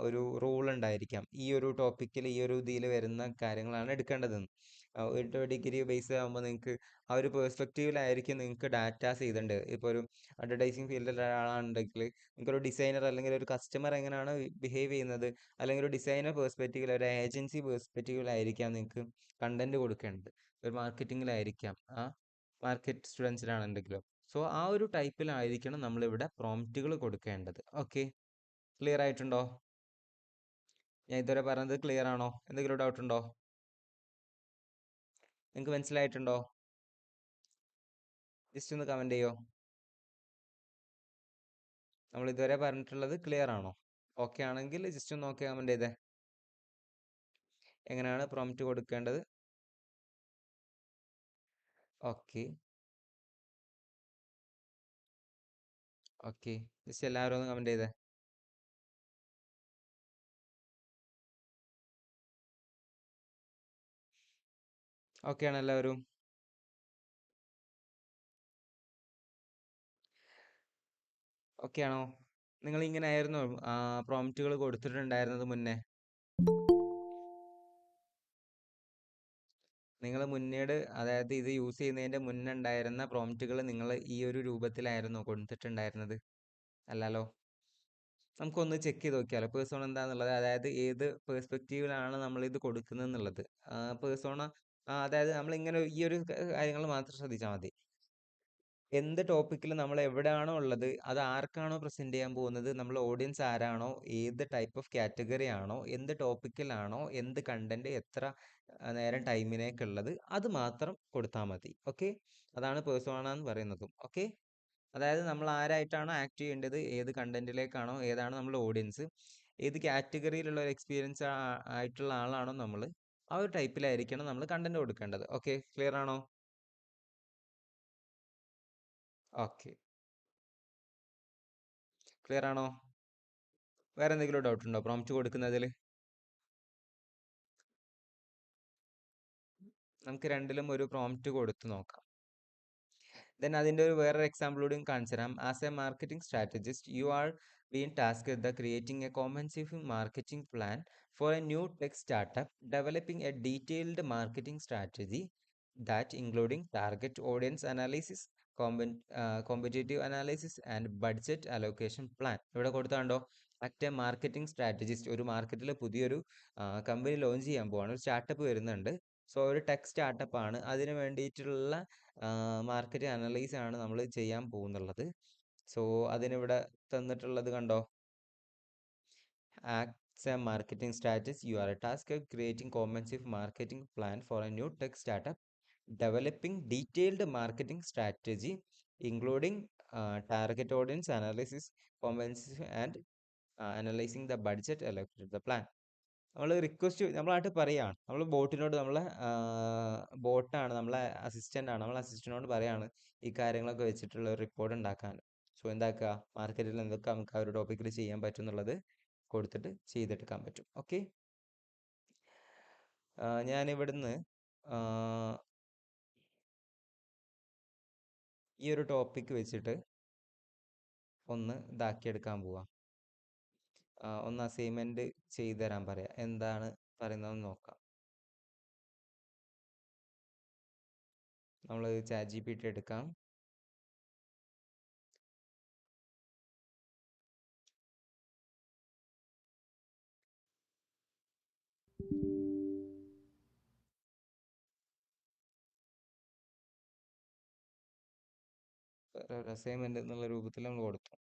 ഒരു റൂൾ ഉണ്ടായിരിക്കാം, ഈ ഒരു ടോപ്പിക്കിൽ ഈ ഒരു ഇതിൽ വരുന്ന കാര്യങ്ങളാണ് എടുക്കേണ്ടതെന്ന്. ഒരു ഡിഗ്രി ബേസ് ആകുമ്പോൾ നിങ്ങൾക്ക് ആ ഒരു പെർസ്പെക്റ്റീവിലായിരിക്കും നിങ്ങൾക്ക് ഡാറ്റാസ് ചെയ്തേണ്ടത്. ഇപ്പോൾ ഒരു അഡ്വർടൈസിങ് ഫീൽഡിൽ ഒരാളാണെന്നുണ്ടെങ്കിൽ നിങ്ങൾക്കൊരു ഡിസൈനർ അല്ലെങ്കിൽ ഒരു കസ്റ്റമർ എങ്ങനെയാണ് ബിഹേവ് ചെയ്യുന്നത്, അല്ലെങ്കിൽ ഒരു ഡിസൈനർ പേഴ്സ്പെക്റ്റീവിൽ, ഒരു ഏജൻസി പേഴ്സ്പെക്റ്റീവിലായിരിക്കാം നിങ്ങൾക്ക് കണ്ടന്റ് കൊടുക്കേണ്ടത്. ഒരു മാർക്കറ്റിങ്ങിലായിരിക്കാം, മാർക്കറ്റ് സ്റ്റുഡൻസിനാണെന്നുണ്ടെങ്കിലും. സോ ആ ഒരു ടൈപ്പിലായിരിക്കണം നമ്മളിവിടെ പ്രോംപ്റ്റുകൾ കൊടുക്കേണ്ടത്. ഓക്കെ, ക്ലിയർ ആയിട്ടുണ്ടോ? ഞാൻ ഇതുവരെ പറഞ്ഞത് ക്ലിയർ ആണോ? എന്തെങ്കിലും ഡൗട്ട് ഉണ്ടോ? നിങ്ങൾക്ക് മനസ്സിലായിട്ടുണ്ടോ? ജസ്റ്റ് ഒന്ന് കമന്റ് ചെയ്യോ. നമ്മൾ ഇതുവരെ പറഞ്ഞിട്ടുള്ളത് ക്ലിയർ ആണോ? ഓക്കെ ആണെങ്കിൽ ജസ്റ്റ് ഒന്ന് ഓക്കെ കമന്റ് ചെയ്തേ. എങ്ങനെയാണ് പ്രോംപ്റ്റ് കൊടുക്കേണ്ടത്? ഓക്കെ ഓക്കെ, ജസ്റ്റ് എല്ലാവരും ഒന്ന് കമന്റ് ചെയ്തേ. ഓക്കെ ആണ് എല്ലാവരും? ഓക്കെ ആണോ? നിങ്ങൾ ഇങ്ങനെ ആയിരുന്നു പ്രോംപ്റ്റുകൾ കൊടുത്തിട്ടുണ്ടായിരുന്നത് മുന്നേ? നിങ്ങൾ മുന്നേട്, അതായത് ഇത് യൂസ് ചെയ്യുന്നതിന്റെ മുന്നേ ഉണ്ടായിരുന്ന പ്രോംപ്റ്റുകൾ നിങ്ങൾ ഈ ഒരു രൂപത്തിലായിരുന്നോ കൊടുത്തിട്ടുണ്ടായിരുന്നത്? അല്ലല്ലോ. നമുക്കൊന്ന് ചെക്ക് ചെയ്ത് നോക്കിയാലോ പേഴ്സോണ എന്താന്നുള്ളത്, അതായത് ഏത് പേഴ്സ്പെക്റ്റീവിലാണ് നമ്മൾ ഇത് കൊടുക്കുന്നത് എന്നുള്ളത്. പേഴ്സോണ അതായത് നമ്മൾ ഇങ്ങനെ ഈ ഒരു കാര്യങ്ങൾ മാത്രം ശ്രദ്ധിച്ചാൽ മതി. എന്ത് ടോപ്പിക്കിൽ നമ്മൾ എവിടെയാണോ ഉള്ളത്, അത് ആർക്കാണോ പ്രസന്റ് ചെയ്യാൻ പോകുന്നത്, നമ്മൾ ഓഡിയൻസ് ആരാണോ, ഏത് ടൈപ്പ് ഓഫ് കാറ്റഗറി ആണോ, എന്ത് ടോപ്പിക്കിലാണോ, എന്ത് കണ്ടന്റ്, എത്ര നേരം ടൈമിനേക്കുള്ളത്, അത് മാത്രം കൊടുത്താൽ മതി. ഓക്കെ, അതാണ് പേഴ്സോണ എന്ന് പറയുന്നതും. ഓക്കെ, അതായത് നമ്മൾ ആരായിട്ടാണോ ആക്ട് ചെയ്യേണ്ടത്, ഏത് കണ്ടന്റിലേക്കാണോ, ഏതാണ് നമ്മുടെ ഓഡിയൻസ്, ഏത് കാറ്റഗറിയിലുള്ള ഒരു എക്സ്പീരിയൻസ് ആയിട്ടുള്ള ആളാണോ നമ്മൾ, ആ ഒരു ടൈപ്പിലായിരിക്കണം നമ്മൾ കണ്ടന്റ് കൊടുക്കേണ്ടത്. ഓക്കെ, ക്ലിയർ ആണോ? ഓക്കെ, ക്ലിയർ ആണോ? വേറെ എന്തെങ്കിലും ഡൗട്ട് ഉണ്ടോ പ്രോംപ്റ്റ് കൊടുക്കുന്നതിൽ? നമുക്ക് രണ്ടിലും ഒരു പ്രോംപ്റ്റ് കൊടുത്തു നോക്കാം. ദെൻ അതിൻ്റെ ഒരു വേറൊരു എക്സാമ്പിൾ കൂടി കാണിച്ചു തരാം. As A marketing strategist you are been task the creating A comprehensive marketing plan for A new tech startup, developing A detailed marketing strategy that including target audience analysis, competitive analysis and budget allocation plan. ഇവിടെ കൊടുത്താണ്ടോ, മറ്റേ marketing strategist ഒരു മാർക്കറ്റിൽ പുതിയൊരു company launch ചെയ്യാൻ പോവാണ്, ഒരു startup വരുന്നുണ്ട്. So ഒരു ടെക് സ്റ്റാർട്ടപ്പ് ആണ്, അതിന് വേണ്ടിയിട്ടുള്ള മാർക്കറ്റ് അനലൈസ് ആണ് നമ്മൾ ചെയ്യാൻ പോകുന്നുള്ളത്. സോ അതിനിവിടെ തന്നിട്ടുള്ളത് കണ്ടോ, acts A marketing strategist U are A task creating comprehensive marketing plan for A new tech startup, developing detailed marketing strategy including target audience analysis, compensation and analyzing the budget allocated the plan. നമ്മൾ request നമ്മളായിട്ട് പറയുകയാണ്, നമ്മൾ ബോട്ടിനോട്, നമ്മളെ ബോട്ടാണ്, നമ്മളെ assistant ആണ്, നമ്മളെ അസിസ്റ്റന്റിനോട് പറയാണ് ഈ കാര്യങ്ങളൊക്കെ വെച്ചിട്ടുള്ള ഒരു റിപ്പോർട്ട് ഉണ്ടാക്കാൻ. സോ എന്താക്കുക, മാർക്കറ്റിൽ എന്തൊക്കെ നമുക്ക് ആ ഒരു ടോപ്പിക്കിൽ ചെയ്യാൻ പറ്റും എന്നുള്ളത് കൊടുത്തിട്ട് ചെയ്തെടുക്കാൻ പറ്റും. ഓക്കെ, ഞാനിവിടുന്ന് ഈ ഒരു ടോപ്പിക് വെച്ചിട്ട് ഒന്ന് ഇതാക്കിയെടുക്കാൻ പോവാം. ഒന്ന് അസൈൻമെന്റ് ചെയ്തു തരാൻ പറയാം. എന്താണ് പറയുന്നതെന്ന് നോക്കാം. നമ്മൾ ChatGPT എടുക്കാം. ഒരു അസൈൻമെന്റ് എന്നുള്ള രൂപത്തിൽ നമ്മൾ കൊടുത്തു.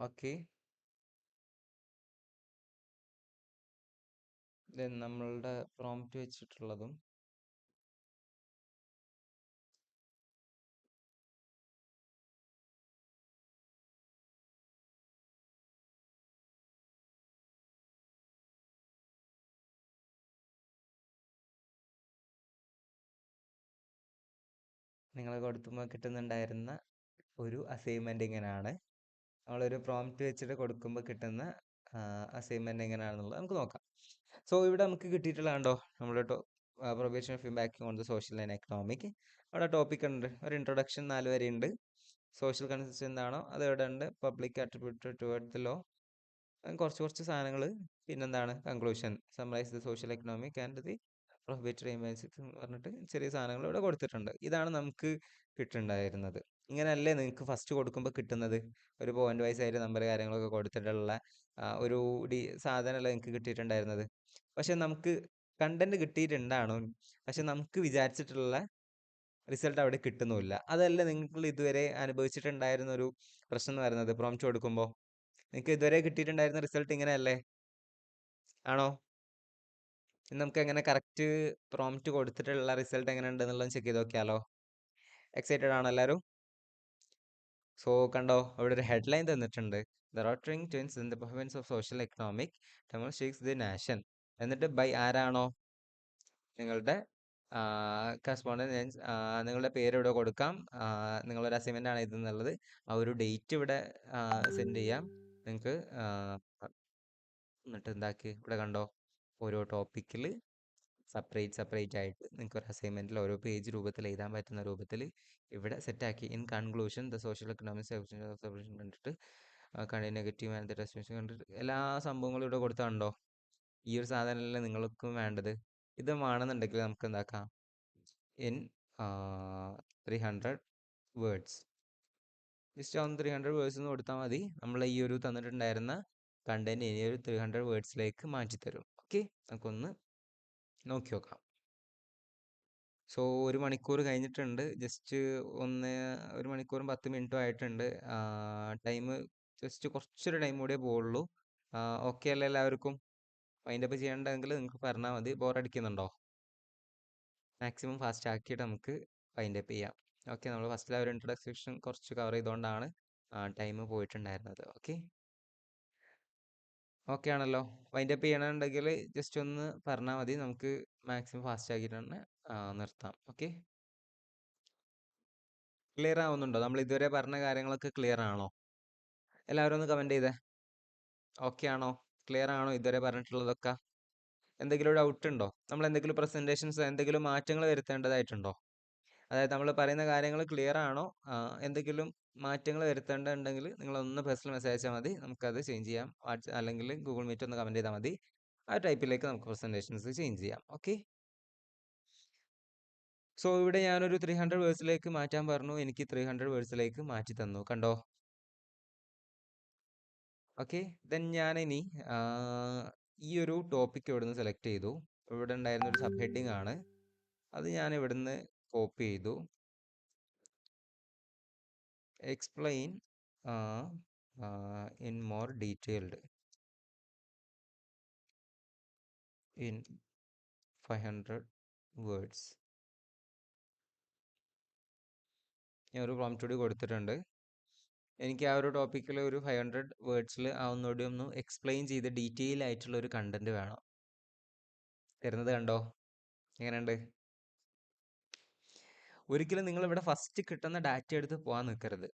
ഓക്കെ, നമ്മളുടെ പ്രോംപ്റ്റ് വെച്ചിട്ടുള്ളതും നിങ്ങൾ കൊടുത്തുമ്പോൾ കിട്ടുന്നുണ്ടായിരുന്ന ഒരു അസൈൻമെന്റ് ഇങ്ങനെയാണ്. നമ്മളൊരു പ്രോംപ്റ്റ് വെച്ചിട്ട് കൊടുക്കുമ്പോൾ കിട്ടുന്ന അസൈൻമെന്റ് എങ്ങനെയാണെന്നുള്ളത് നമുക്ക് നോക്കാം. സോ ഇവിടെ നമുക്ക് കിട്ടിയിട്ടുള്ള കണ്ടോ, നമ്മുടെ probation of impacting on the social and economic. അവിടെ ടോപ്പിക് ഉണ്ട്, ഒരു ഇൻട്രൊഡക്ഷൻ 4 വരെ ഉണ്ട്. സോഷ്യൽ കൺസിസ്റ്റ് എന്താണോ അത് ഇവിടെ ഉണ്ട്. Public attributed toward the law, കുറച്ച് സാധനങ്ങൾ. പിന്നെന്താണ് conclusion, summarise the social economic and the prohibitory images എന്ന് പറഞ്ഞിട്ട് ചെറിയ സാധനങ്ങൾ ഇവിടെ കൊടുത്തിട്ടുണ്ട്. ഇതാണ് നമുക്ക് കിട്ടുന്നുണ്ടായിരുന്നത്. ഇങ്ങനെയല്ലേ നിങ്ങൾക്ക് ഫസ്റ്റ് കൊടുക്കുമ്പോൾ കിട്ടുന്നത്? ഒരു പോയിന്റ് വൈസ് ആയിട്ട് നമ്പർ കാര്യങ്ങളൊക്കെ കൊടുത്തിട്ടുള്ള ഒരു സാധനമല്ല നിങ്ങൾക്ക് കിട്ടിയിട്ടുണ്ടായിരുന്നത്. പക്ഷെ നമുക്ക് കണ്ടന്റ് കിട്ടിയിട്ടുണ്ടാണോ, പക്ഷെ നമുക്ക് വിചാരിച്ചിട്ടുള്ള റിസൾട്ട് അവിടെ കിട്ടുന്നുമില്ല. അതല്ല നിങ്ങൾ ഇതുവരെ അനുഭവിച്ചിട്ടുണ്ടായിരുന്ന ഒരു പ്രശ്നം എന്ന് പറയുന്നത്. പ്രോംപ്റ്റ് കൊടുക്കുമ്പോൾ നിങ്ങൾക്ക് ഇതുവരെ കിട്ടിയിട്ടുണ്ടായിരുന്ന റിസൾട്ട് ഇങ്ങനെയല്ലേ? ആണോ? നമുക്ക് എങ്ങനെ കറക്റ്റ് പ്രോംപ്റ്റ് കൊടുത്തിട്ടുള്ള റിസൾട്ട് എങ്ങനെ ഉണ്ടെന്നുള്ളത് ചെക്ക് ചെയ്ത് നോക്കിയാലോ? എക്സൈറ്റഡ് ആണോ എല്ലാവരും? സോ കണ്ടോ, അവിടെ ഒരു ഹെഡ്ലൈൻ തന്നിട്ടുണ്ട്. The rotting twins in the performance of social economic demonstrates the nation. എന്നിട്ട് ബൈ ആരാണോ നിങ്ങളുടെ കറസ്പോണ്ടന്റ്, നിങ്ങളുടെ പേര് ഇവിടെ കൊടുക്കാം. നിങ്ങളൊരു അസൈൻമെന്റ് ആണ് ഇതെന്നുള്ളത്. ആ ഒരു ഡേറ്റ് ഇവിടെ സെൻഡ് ചെയ്യാം നിങ്ങൾക്ക്. എന്നിട്ട് എന്താക്കി ഇവിടെ കണ്ടോ, ഓരോ ടോപ്പിക്കിൽ സെപ്പറേറ്റ് ആയിട്ട് നിങ്ങൾക്ക് ഒരു അസൈൻമെന്റിൽ ഓരോ പേജ് രൂപത്തിൽ എഴുതാൻ പറ്റുന്ന രൂപത്തിൽ ഇവിടെ സെറ്റാക്കി. In conclusion the social economic കണ്ടിട്ട് നെഗറ്റീവ് ആൻഡ് റെസ്പെക്ഷൻ കണ്ടിട്ട് എല്ലാ സംഭവങ്ങളും ഇവിടെ കൊടുത്താണ്ടോ. ഈ ഒരു സാധനമല്ലേ നിങ്ങൾക്കും വേണ്ടത്. ഇത് വേണമെന്നുണ്ടെങ്കിൽ നമുക്ക് എന്താക്കാം, in 300 words, just on 300 words എന്ന് കൊടുത്താൽ മതി. നമ്മൾ ഈ ഒരു തന്നിട്ടുണ്ടായിരുന്ന കണ്ടന്റ് ഇനി ഒരു 300 വേർഡ്സിലേക്ക് മാറ്റി തരും. ഓക്കെ, നമുക്കൊന്ന് നോക്കി നോക്കാം. സോ 1 മണിക്കൂർ കഴിഞ്ഞിട്ടുണ്ട്. ജസ്റ്റ് 1 മണിക്കൂറും 10 മിനിറ്റും ആയിട്ടുണ്ട്. ടൈം ജസ്റ്റ് കുറച്ചൊരു ടൈം കൂടിയേ പോവുള്ളൂ. ഓക്കെ അല്ലേ എല്ലാവർക്കും? വൈൻഡപ്പ് ചെയ്യേണ്ടതെങ്കിൽ നിങ്ങൾക്ക് പറഞ്ഞാൽ മതി. ബോറടിക്കുന്നുണ്ടോ? മാക്സിമം ഫാസ്റ്റ് ആക്കിയിട്ട് നമുക്ക് വൈൻഡപ്പ് ചെയ്യാം. ഓക്കെ, നമ്മൾ ഫസ്റ്റിലെ ഒരു ഇൻട്രൊഡക്ഷൻ കുറച്ച് കവർ ചെയ്തുകൊണ്ടാണ് ടൈം പോയിട്ടുണ്ടായിരുന്നത്. ഓക്കെ ആണല്ലോ? വൈൻഡപ്പ് ചെയ്യണമെന്നുണ്ടെങ്കിൽ ജസ്റ്റ് ഒന്ന് പറഞ്ഞാൽ മതി. നമുക്ക് മാക്സിമം ഫാസ്റ്റ് ആക്കിയിട്ട് തന്നെ നിർത്താം. ഓക്കെ, ക്ലിയർ ആവുന്നുണ്ടോ? നമ്മൾ ഇതുവരെ പറഞ്ഞ കാര്യങ്ങളൊക്കെ ക്ലിയർ ആണോ? എല്ലാവരും ഒന്ന് കമന്റ് ചെയ്തേ. ഓക്കെ ആണോ? ക്ലിയർ ആണോ ഇതുവരെ പറഞ്ഞിട്ടുള്ളതൊക്കെ? എന്തെങ്കിലും ഡൗട്ട് ഉണ്ടോ? നമ്മൾ എന്തെങ്കിലും പ്രസന്റേഷൻസ് എന്തെങ്കിലും മാറ്റങ്ങൾ വരുത്തേണ്ടതായിട്ടുണ്ടോ? അതായത് നമ്മൾ പറയുന്ന കാര്യങ്ങൾ ക്ലിയർ ആണോ? എന്തെങ്കിലും മാറ്റങ്ങൾ വരുത്തേണ്ടതുണ്ടെങ്കിൽ നിങ്ങളൊന്ന് പേഴ്സണൽ മെസ്സേജ് അയച്ചാൽ മതി. നമുക്കത് ചേഞ്ച് ചെയ്യാം. അല്ലെങ്കിൽ ഗൂഗിൾ മീറ്റ് ഒന്ന് കമന്റ് ചെയ്താൽ മതി. ആ ടൈപ്പിലേക്ക് നമുക്ക് പ്രസന്റേഷൻസ് ചേഞ്ച് ചെയ്യാം. ഓക്കെ, സോ ഇവിടെ ഞാനൊരു 300 വേർഡ്സിലേക്ക് മാറ്റാൻ പറഞ്ഞു. എനിക്ക് 300 വേർഡ്സിലേക്ക് മാറ്റി തന്നു. കണ്ടോ? ഓക്കെ, ദെൻ ഞാനിനി ഈ ഒരു ടോപ്പിക് ഇവിടുന്ന് സെലക്ട് ചെയ്തു. ഇവിടെ ഉണ്ടായിരുന്ന ഒരു സബ് ഹെഡിങ് ആണ്. അത് ഞാൻ ഇവിടുന്ന് കോപ്പി ചെയ്തു. Explain in more detailed in 500 words. ഞാൻ ഒരു പ്രോംപ്റ്റ് കൂടി കൊടുത്തിട്ടുണ്ട്. എനിക്ക് ആ ഒരു ടോപ്പിക്കിൽ ഒരു 500 വേർഡ്സിൽ ഒന്നുകൂടി ഒന്ന് എക്സ്പ്ലെയിൻ ചെയ്ത് ഡീറ്റെയിൽ ആയിട്ടുള്ള ഒരു കണ്ടന്റ് വേണം. തരുന്നത് കണ്ടോ എങ്ങനെയുണ്ട്? ഒരിക്കലും നിങ്ങൾ ഇവിടെ ഫസ്റ്റ് കിട്ടുന്ന ഡാറ്റ എടുത്ത് പോകാൻ നിൽക്കരുത്.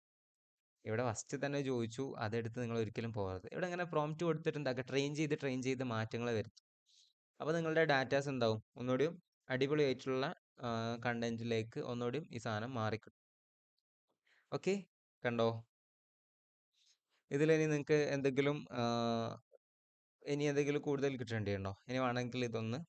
ഇവിടെ ഫസ്റ്റ് തന്നെ ചോദിച്ചു, അതെടുത്ത് നിങ്ങൾ ഒരിക്കലും പോകരുത്. ഇവിടെ ഇങ്ങനെ പ്രോംപ്റ്റ് കൊടുത്തിട്ട് എന്താക്കുക, ട്രെയിൻ ചെയ്ത് മാറ്റങ്ങൾ വരുത്തും. അപ്പോൾ നിങ്ങളുടെ ഡാറ്റാസ് എന്താവും, ഒന്നുകൂടിയും അടിപൊളിയായിട്ടുള്ള കണ്ടന്റിലേക്ക് ഒന്നുകൂടിയും ഈ സാധനം മാറിക്കിട്ടും. ഓക്കെ, കണ്ടോ? ഇതിലിനി നിങ്ങൾക്ക് എന്തെങ്കിലും ഇനി എന്തെങ്കിലും കൂടുതൽ കിട്ടേണ്ടിയുണ്ടോ? ഇനി വേണമെങ്കിൽ ഇതൊന്ന്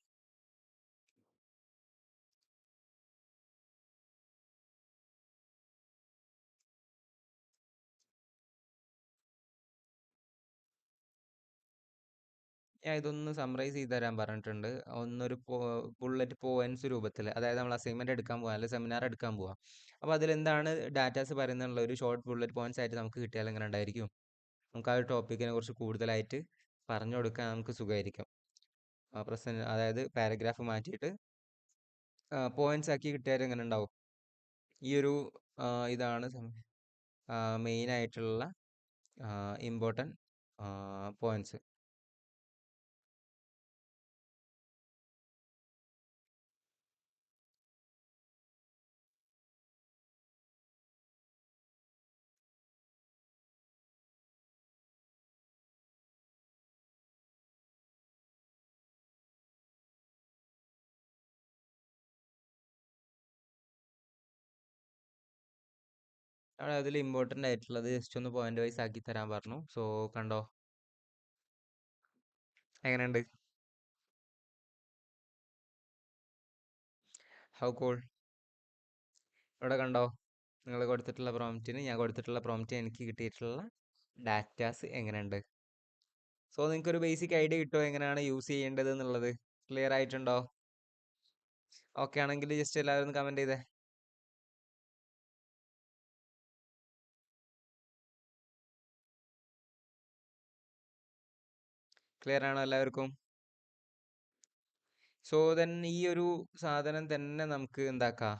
ഞാൻ ഇതൊന്ന് സമ്മറൈസ് ചെയ്ത് തരാൻ പറഞ്ഞിട്ടുണ്ട്. ഒന്നൊരു ബുള്ളറ്റ് പോയിന്റ്സ് രൂപത്തിൽ, അതായത് നമ്മൾ അസൈൻമെന്റ് എടുക്കാൻ പോവാം അല്ലെങ്കിൽ സെമിനാർ എടുക്കാൻ പോവാം. അപ്പോൾ അതിലെന്താണ് ഡാറ്റാസ് പറയുന്നുള്ള ഒരു ഷോർട്ട് ബുള്ളറ്റ് പോയിന്റ്സ് ആയിട്ട് നമുക്ക് കിട്ടിയാൽ എങ്ങനെ ഉണ്ടായിരിക്കും? നമുക്ക് ആ ഒരു ടോപ്പിക്കിനെ കുറിച്ച് കൂടുതലായിട്ട് പറഞ്ഞു കൊടുക്കാൻ നമുക്ക് സുഖമായിരിക്കും. അതായത് പാരഗ്രാഫ് മാറ്റിയിട്ട് പോയിന്റ്സ് ആക്കി കിട്ടിയാൽ എങ്ങനെ ഉണ്ടാവും? ഈ ഒരു ഇതാണ് മെയിൻ ആയിട്ടുള്ള ഇമ്പോർട്ടൻറ്റ് പോയിന്റ്സ്. അതിൽ ഇമ്പോർട്ടൻ്റ് ആയിട്ടുള്ളത് ജസ്റ്റ് ഒന്ന് പോയിന്റ് വൈസ് ആക്കി തരാൻ പറഞ്ഞു. സോ കണ്ടോ എങ്ങനെയുണ്ട്? How cool. ഇവിടെ കണ്ടോ, നിങ്ങൾ കൊടുത്തിട്ടുള്ള പ്രോംപ്റ്റിന് ഞാൻ കൊടുത്തിട്ടുള്ള പ്രോംപ്റ്റ് എനിക്ക് കിട്ടിയിട്ടുള്ള ഡാറ്റാസ് എങ്ങനെയുണ്ട്? സോ നിങ്ങൾക്ക് ഒരു ബേസിക് ഐഡിയ കിട്ടുമോ എങ്ങനെയാണ് യൂസ് ചെയ്യേണ്ടത് എന്നുള്ളത്? ക്ലിയർ ആയിട്ടുണ്ടോ? ഓക്കെ ആണെങ്കിൽ ജസ്റ്റ് എല്ലാവരും ഒന്ന് കമൻറ്റ് ചെയ്തേ. ക്ലിയർ ആണോ എല്ലാവർക്കും? സോ ദെൻ ഈ ഒരു സാധനം തന്നെ നമുക്ക് എന്താക്കാം,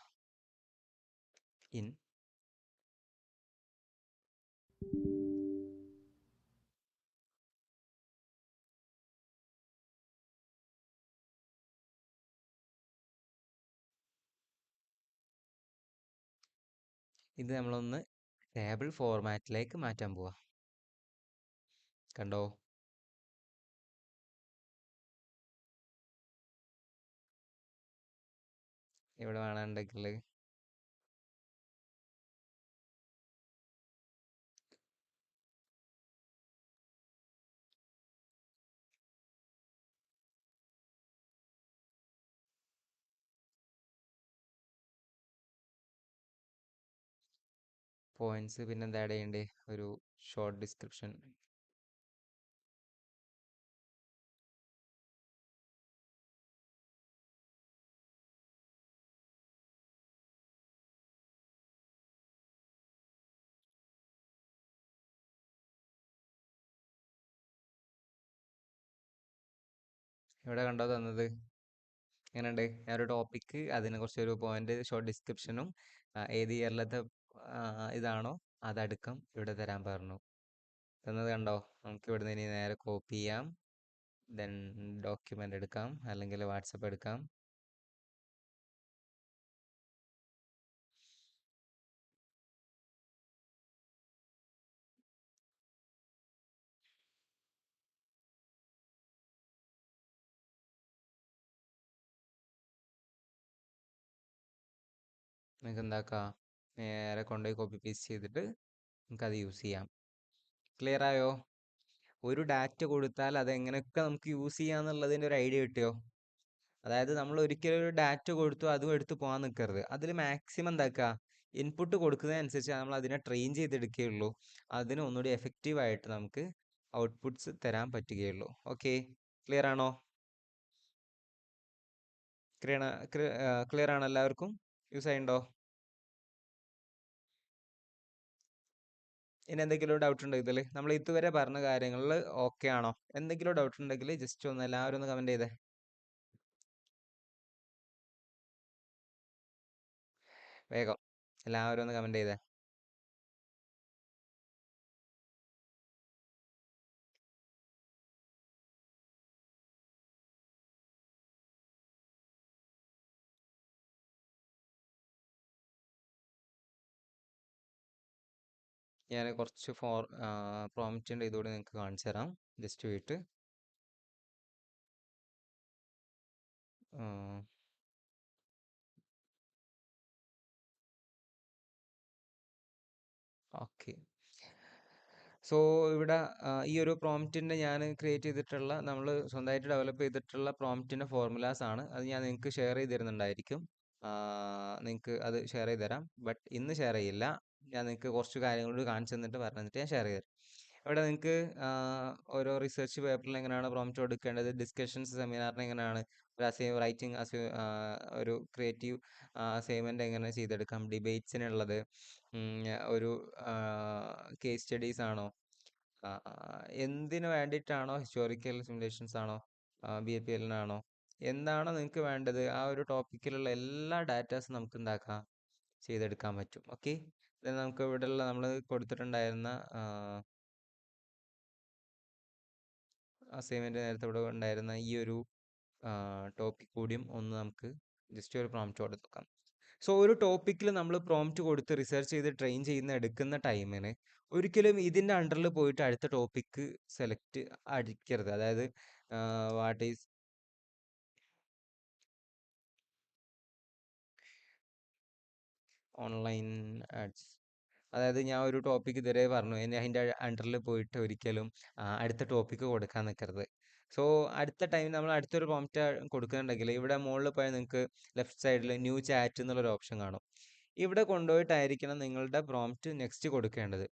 ഇത് നമ്മളൊന്ന് ടേബിൾ ഫോർമാറ്റിലേക്ക് മാറ്റാൻ പോവാ. കണ്ടോ? ഇവിടെ വേണമെന്നുണ്ടെങ്കിൽ പോയിന്റ്സ് പിന്നെ എന്താ ആഡ് ചെയ്യണ്ടേ, ഒരു ഷോർട്ട് ഡിസ്ക്രിപ്ഷൻ. ഇവിടെ കണ്ടോ തന്നത് എങ്ങനെയുണ്ട്? ഞാനൊരു ടോപ്പിക്ക്, അതിനെക്കുറിച്ചൊരു പോയിന്റ് ഷോർട്ട് ഡിസ്ക്രിപ്ഷനും ഏത് ഇയറിലത്തെ ഇതാണോ അതടക്കം ഇവിടെ തരാൻ പറഞ്ഞു. തന്നത് കണ്ടോ? നമുക്ക് ഇവിടുന്ന് ഇനി നേരെ കോപ്പി ചെയ്യാം, ദെൻ ഡോക്യുമെന്റ് എടുക്കാം അല്ലെങ്കിൽ വാട്സപ്പ് എടുക്കാം. നിങ്ങൾക്ക് എന്താക്കാം, നേരെ കൊണ്ടുപോയി കോപ്പി പേസ്റ്റ് ചെയ്തിട്ട് നമുക്കത് യൂസ് ചെയ്യാം. ക്ലിയർ ആയോ? ഒരു ഡാറ്റ കൊടുത്താൽ അതെങ്ങനെയൊക്കെ നമുക്ക് യൂസ് ചെയ്യാന്നുള്ളതിൻ്റെ ഒരു ഐഡിയ കിട്ടിയോ? അതായത് നമ്മൾ ഒരിക്കലും ഒരു ഡാറ്റ കൊടുത്തു അതും എടുത്ത് പോകാൻ നിൽക്കരുത്. അതിൽ മാക്സിമം എന്താക്കുക, ഇൻപുട്ട് കൊടുക്കുന്നതനുസരിച്ച് നമ്മൾ അതിനെ ട്രെയിൻ ചെയ്തെടുക്കുകയുള്ളൂ. അതിന് ഒന്നുകൂടി എഫക്റ്റീവായിട്ട് നമുക്ക് ഔട്ട്പുട്ട്സ് തരാൻ പറ്റുകയുള്ളൂ. ഓക്കെ, ക്ലിയർ ആണോ? ക്ലിയർ ആണോ എല്ലാവർക്കും? യൂസ് ആയിട്ടുണ്ടോ? ഇനി എന്തെങ്കിലും ഡൗട്ട് ഉണ്ടോ ഇതിൽ? നമ്മൾ ഇതുവരെ പറഞ്ഞ കാര്യങ്ങളിൽ ഓക്കെ ആണോ? എന്തെങ്കിലും ഡൗട്ട് ഉണ്ടെങ്കിൽ ജസ്റ്റ് ഒന്ന് എല്ലാവരും ഒന്ന് കമൻറ്റ് ചെയ്തേ. വേഗം എല്ലാവരും ഒന്ന് കമന്റ് ചെയ്തേ. ഞാൻ കുറച്ച് പ്രോംപ്റ്റിൻ്റെ ഇതുകൂടി നിങ്ങൾക്ക് കാണിച്ചു തരാം. Just wait. ഓക്കെ. സോ ഇവിടെ ഈ ഒരു പ്രോംപ്റ്റിൻ്റെ ഞാൻ ക്രിയേറ്റ് ചെയ്തിട്ടുള്ള, നമ്മൾ സ്വന്തമായിട്ട് ഡെവലപ്പ് ചെയ്തിട്ടുള്ള പ്രോംപ്റ്റിൻ്റെ ഫോർമുലാസ് ആണ്. അത് ഞാൻ നിങ്ങൾക്ക് ഷെയർ ചെയ്ത് തരുന്നുണ്ടായിരിക്കും. നിങ്ങൾക്ക് അത് ഷെയർ ചെയ്ത് തരാം. ബട്ട് ഇന്ന് ഷെയർ ചെയ്യില്ല. ഞാൻ നിങ്ങൾക്ക് കുറച്ച് കാര്യങ്ങളോട് കാണിച്ചു തന്നിട്ട് പറഞ്ഞിട്ട് ഞാൻ ഷെയർ ചെയ്ത് തരാം. ഇവിടെ നിങ്ങൾക്ക് ഓരോ റിസർച്ച് പേപ്പറിൽ എങ്ങനെയാണ് പ്രോംപ്റ്റ് കൊടുക്കേണ്ടത്, ഡിസ്കഷൻസ് സെമിനാറിന് എങ്ങനെയാണ് ഒരു റൈറ്റിംഗ് ഒരു ക്രിയേറ്റീവ് അസൈൻമെൻ്റ് എങ്ങനെ ചെയ്തെടുക്കാം, ഡിബേറ്റ്സിനുള്ളത്, ഒരു കേസ് സ്റ്റഡീസ് ആണോ, എന്തിനു വേണ്ടിയിട്ടാണോ, ഹിസ്റ്റോറിക്കൽ സിമുലേഷൻസ് ആണോ, BAPLനാണോ, എന്താണോ നിങ്ങൾക്ക് വേണ്ടത്, ആ ഒരു ടോപ്പിക്കിലുള്ള എല്ലാ ഡാറ്റാസും നമുക്ക് എന്താക്കാം, ചെയ്തെടുക്കാൻ പറ്റും. ഓക്കെ. നമുക്ക് ഇവിടെയുള്ള നമ്മൾ കൊടുത്തിട്ടുണ്ടായിരുന്ന അസൈൻമെൻറ്റ് നേരത്തെ ഇവിടെ ഉണ്ടായിരുന്ന ഈ ഒരു ടോപ്പിക് കൂടിയും ഒന്ന് നമുക്ക് ജസ്റ്റ് ഒരു പ്രോംപ്റ്റ് കൊടുത്ത് നോക്കാം. സോ ഒരു ടോപ്പിക്കിൽ നമ്മൾ പ്രോംപ്റ്റ് കൊടുത്ത് റിസർച്ച് ചെയ്ത് ട്രെയിൻ ചെയ്യുന്ന എടുക്കുന്ന ടൈമിന് ഒരിക്കലും ഇതിൻ്റെ അണ്ടറിൽ പോയിട്ട് അടുത്ത ടോപ്പിക്ക് സെലക്ട് അടിക്കരുത്. അതായത് വാട്ട് ഈസ് ഓൺലൈൻ ആഡ്സ്, അതായത് ഞാൻ ഒരു ടോപ്പിക്ക് ഇതുവരെ പറഞ്ഞു, ഇനി അതിൻ്റെ അണ്ടറിൽ പോയിട്ട് ഒരിക്കലും അടുത്ത ടോപ്പിക്ക് കൊടുക്കാൻ നിൽക്കരുത്. സോ അടുത്ത ടൈം നമ്മൾ അടുത്തൊരു പ്രോംപ്റ്റ് കൊടുക്കുന്നുണ്ടെങ്കിൽ ഇവിടെ മുകളിൽ പോയാൽ നിങ്ങൾക്ക് ലെഫ്റ്റ് സൈഡിൽ ന്യൂ ചാറ്റ് എന്നുള്ളൊരു ഓപ്ഷൻ കാണും. ഇവിടെ കൊണ്ടുപോയിട്ടായിരിക്കണം നിങ്ങളുടെ പ്രോംപ്റ്റ് നെക്സ്റ്റ് കൊടുക്കേണ്ടത്.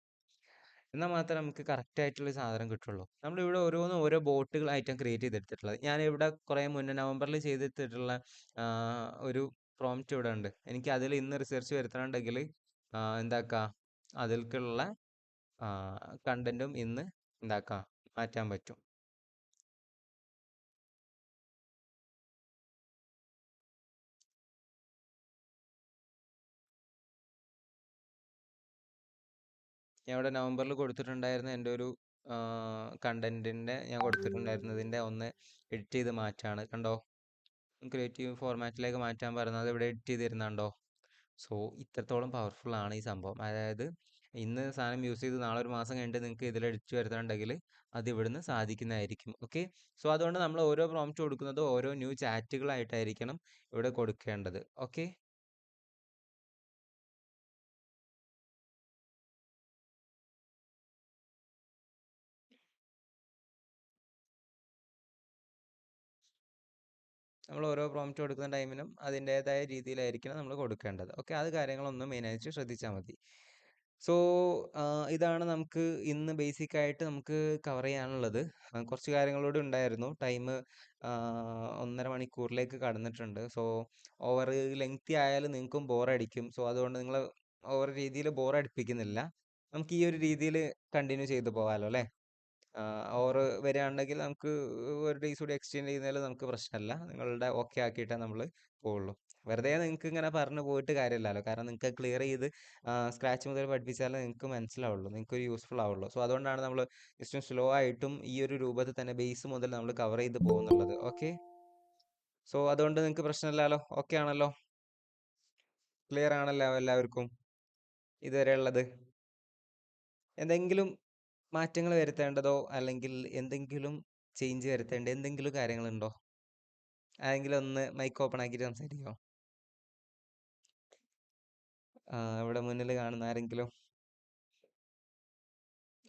എന്നാൽ മാത്രമേ നമുക്ക് കറക്റ്റ് ആയിട്ടുള്ള സാധനം കിട്ടുള്ളൂ. നമ്മളിവിടെ ഓരോന്നും ഓരോ ബോട്ടുകളായിട്ടും ക്രിയേറ്റ് ചെയ്തെടുത്തിട്ടുള്ളത്. ഞാനിവിടെ കുറേ മുന്നേ നവംബറിൽ ചെയ്തെടുത്തിട്ടുള്ള ഒരു പ്രോംപ്റ്റ് ഇവിടെ ഉണ്ട്. എനിക്ക് അതിൽ ഇന്ന് റിസർച്ച് വരുത്തണമെങ്കിൽ എന്താക്കാം, അതിൽക്കുള്ള കണ്ടന്റും ഇന്ന് എന്താക്കാം, മാറ്റാൻ പറ്റും. ഞാൻ ഇവിടെ നവംബറിൽ കൊടുത്തിട്ടുണ്ടായിരുന്ന എൻ്റെ ഒരു കണ്ടന്റിൻ്റെ ഞാൻ കൊടുത്തിട്ടുണ്ടായിരുന്നതിൻ്റെ ഒന്ന് എഡിറ്റ് ചെയ്ത് മാറ്റാണ്. കണ്ടോ, ക്രിയേറ്റീവ് ഫോർമാറ്റിലേക്ക് മാറ്റാൻ പറയുന്നത് ഇവിടെ എഡിറ്റ് ചെയ്ത് തരുന്നുണ്ടോ. സോ ഇത്രത്തോളം പവർഫുൾ ആണ് ഈ സംഭവം. അതായത് ഇന്ന് സാധനം യൂസ് ചെയ്ത് നാളെ ഒരു മാസം കഴിഞ്ഞിട്ട് നിങ്ങൾക്ക് ഇതിൽ എഡിറ്റ് വരുത്തുന്നുണ്ടെങ്കിൽ അത് ഇവിടുന്ന് സാധിക്കുന്നതായിരിക്കും. ഓക്കെ. സോ അതുകൊണ്ട് നമ്മൾ ഓരോ പ്രോംപ്റ്റ് കൊടുക്കുന്നത് ഓരോ ന്യൂ ചാറ്റുകളായിട്ടായിരിക്കണം ഇവിടെ കൊടുക്കേണ്ടത്. ഓക്കെ. നമ്മൾ ഓരോ പ്രോംപ്റ്റ് കൊടുക്കുന്ന ടൈമിനും അതിൻ്റേതായ രീതിയിലായിരിക്കണം നമ്മൾ കൊടുക്കേണ്ടത്. ഓക്കെ. അത് കാര്യങ്ങളൊന്നും മെയിനായിട്ട് ശ്രദ്ധിച്ചാൽ മതി. സോ ഇതാണ് നമുക്ക് ഇന്ന് ബേസിക് ആയിട്ട് നമുക്ക് കവർ ചെയ്യാനുള്ളത്. കുറച്ച് കാര്യങ്ങളോട് ഉണ്ടായിരുന്നു. ടൈം 1.5 മണിക്കൂറിലേക്ക് കടന്നിട്ടുണ്ട്. സോ ഓവർ ലെങ്തി ആയാൽ നിങ്ങൾക്കും ബോറടിക്കും. സോ അതുകൊണ്ട് നിങ്ങൾ ഓവർ രീതിയിൽ ബോറടിപ്പിക്കുന്നില്ല. നമുക്ക് ഈ ഒരു രീതിയിൽ കണ്ടിന്യൂ ചെയ്തു പോകാമല്ലോ അല്ലേ. ഓവർ വരികയാണെങ്കിൽ നമുക്ക് ഒരു ഡേയ്സ് കൂടി എക്സ്റ്റെൻഡ് ചെയ്യുന്നതിൽ നമുക്ക് പ്രശ്നമല്ല. നിങ്ങളുടെ ഓക്കെ ആക്കിയിട്ടേ നമ്മൾ പോവുള്ളൂ. വെറുതെ നിങ്ങൾക്ക് ഇങ്ങനെ പറഞ്ഞു പോയിട്ട് കാര്യമില്ലല്ലോ. കാരണം നിങ്ങൾക്ക് ക്ലിയർ ചെയ്ത് സ്ക്രാച്ച് മുതൽ പഠിപ്പിച്ചാലേ നിങ്ങൾക്ക് മനസ്സിലാവുള്ളൂ, നിങ്ങൾക്കൊരു യൂസ്ഫുൾ ആവുള്ളൂ. സോ അതുകൊണ്ടാണ് നമ്മൾ ജസ്റ്റ് സ്ലോ ആയിട്ടും ഈ ഒരു രൂപത്തിൽ തന്നെ ബേസ് മുതൽ നമ്മൾ കവർ ചെയ്ത് പോകുന്നുള്ളത്. ഓക്കെ. സോ അതുകൊണ്ട് നിങ്ങൾക്ക് പ്രശ്നമില്ലല്ലോ. ഓക്കെ ആണല്ലോ, ക്ലിയർ ആണല്ലോ എല്ലാവർക്കും ഇതുവരെ ഉള്ളത്. എന്തെങ്കിലും മാറ്റങ്ങൾ വരുത്തേണ്ടതോ അല്ലെങ്കിൽ എന്തെങ്കിലും ചേഞ്ച് വരുത്തേണ്ട എന്തെങ്കിലും കാര്യങ്ങളുണ്ടോ? ആരെങ്കിലും ഒന്ന് മൈക്ക് ഓപ്പൺ ആക്കിയിട്ട് സംസാരിക്കുമോ? ഇവിടെ മുന്നിൽ കാണുന്ന ആരെങ്കിലും?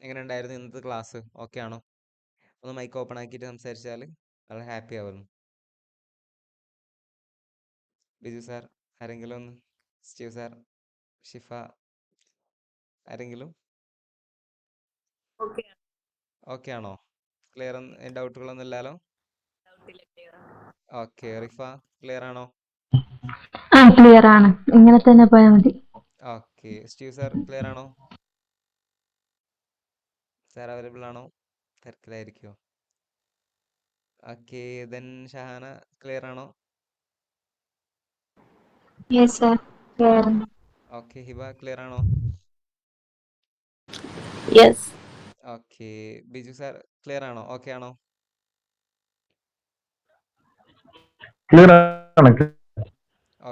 എങ്ങനെ ഉണ്ടായിരുന്നു ഇന്നത്തെ ക്ലാസ്? ഓക്കെ ആണോ? ഒന്ന് മൈക്ക് ഓപ്പൺ ആക്കിയിട്ട് സംസാരിച്ചാൽ വളരെ ഹാപ്പി ആവുന്നു. ബിജു സാർ, ആരെങ്കിലും ഒന്ന്? സ്റ്റീവ് സാർ, ഷിഫ, ആരെങ്കിലും? ഓക്കെ ആണോ? ക്ലിയർ? ഡൗട്ടുകളൊന്നും ഇല്ലല്ലോ? ഓക്കെ. റിഫ, ക്ലിയർ ആണോ? ക്ലിയർ ആണ്. ഇങ്ങനെ തന്നെ പോയാൽ മതി. ഓക്കെ. സ്റ്റീവ് സാർ, ക്ലിയർ ആണോ? സാർ അവൈലബിൾ ആണോ? തിരക്കിലായിരിക്കുമോ? ഓക്കെ. ദെൻ ഷഹാന, ക്ലിയർ ആണോ? Yes sir. Clear. Okay, Hiba clear ആണോ? Yes. Okay, Biju sir clear ആണോ? ഓക്കെ ആണോ? ക്ലിയർ ആണ്.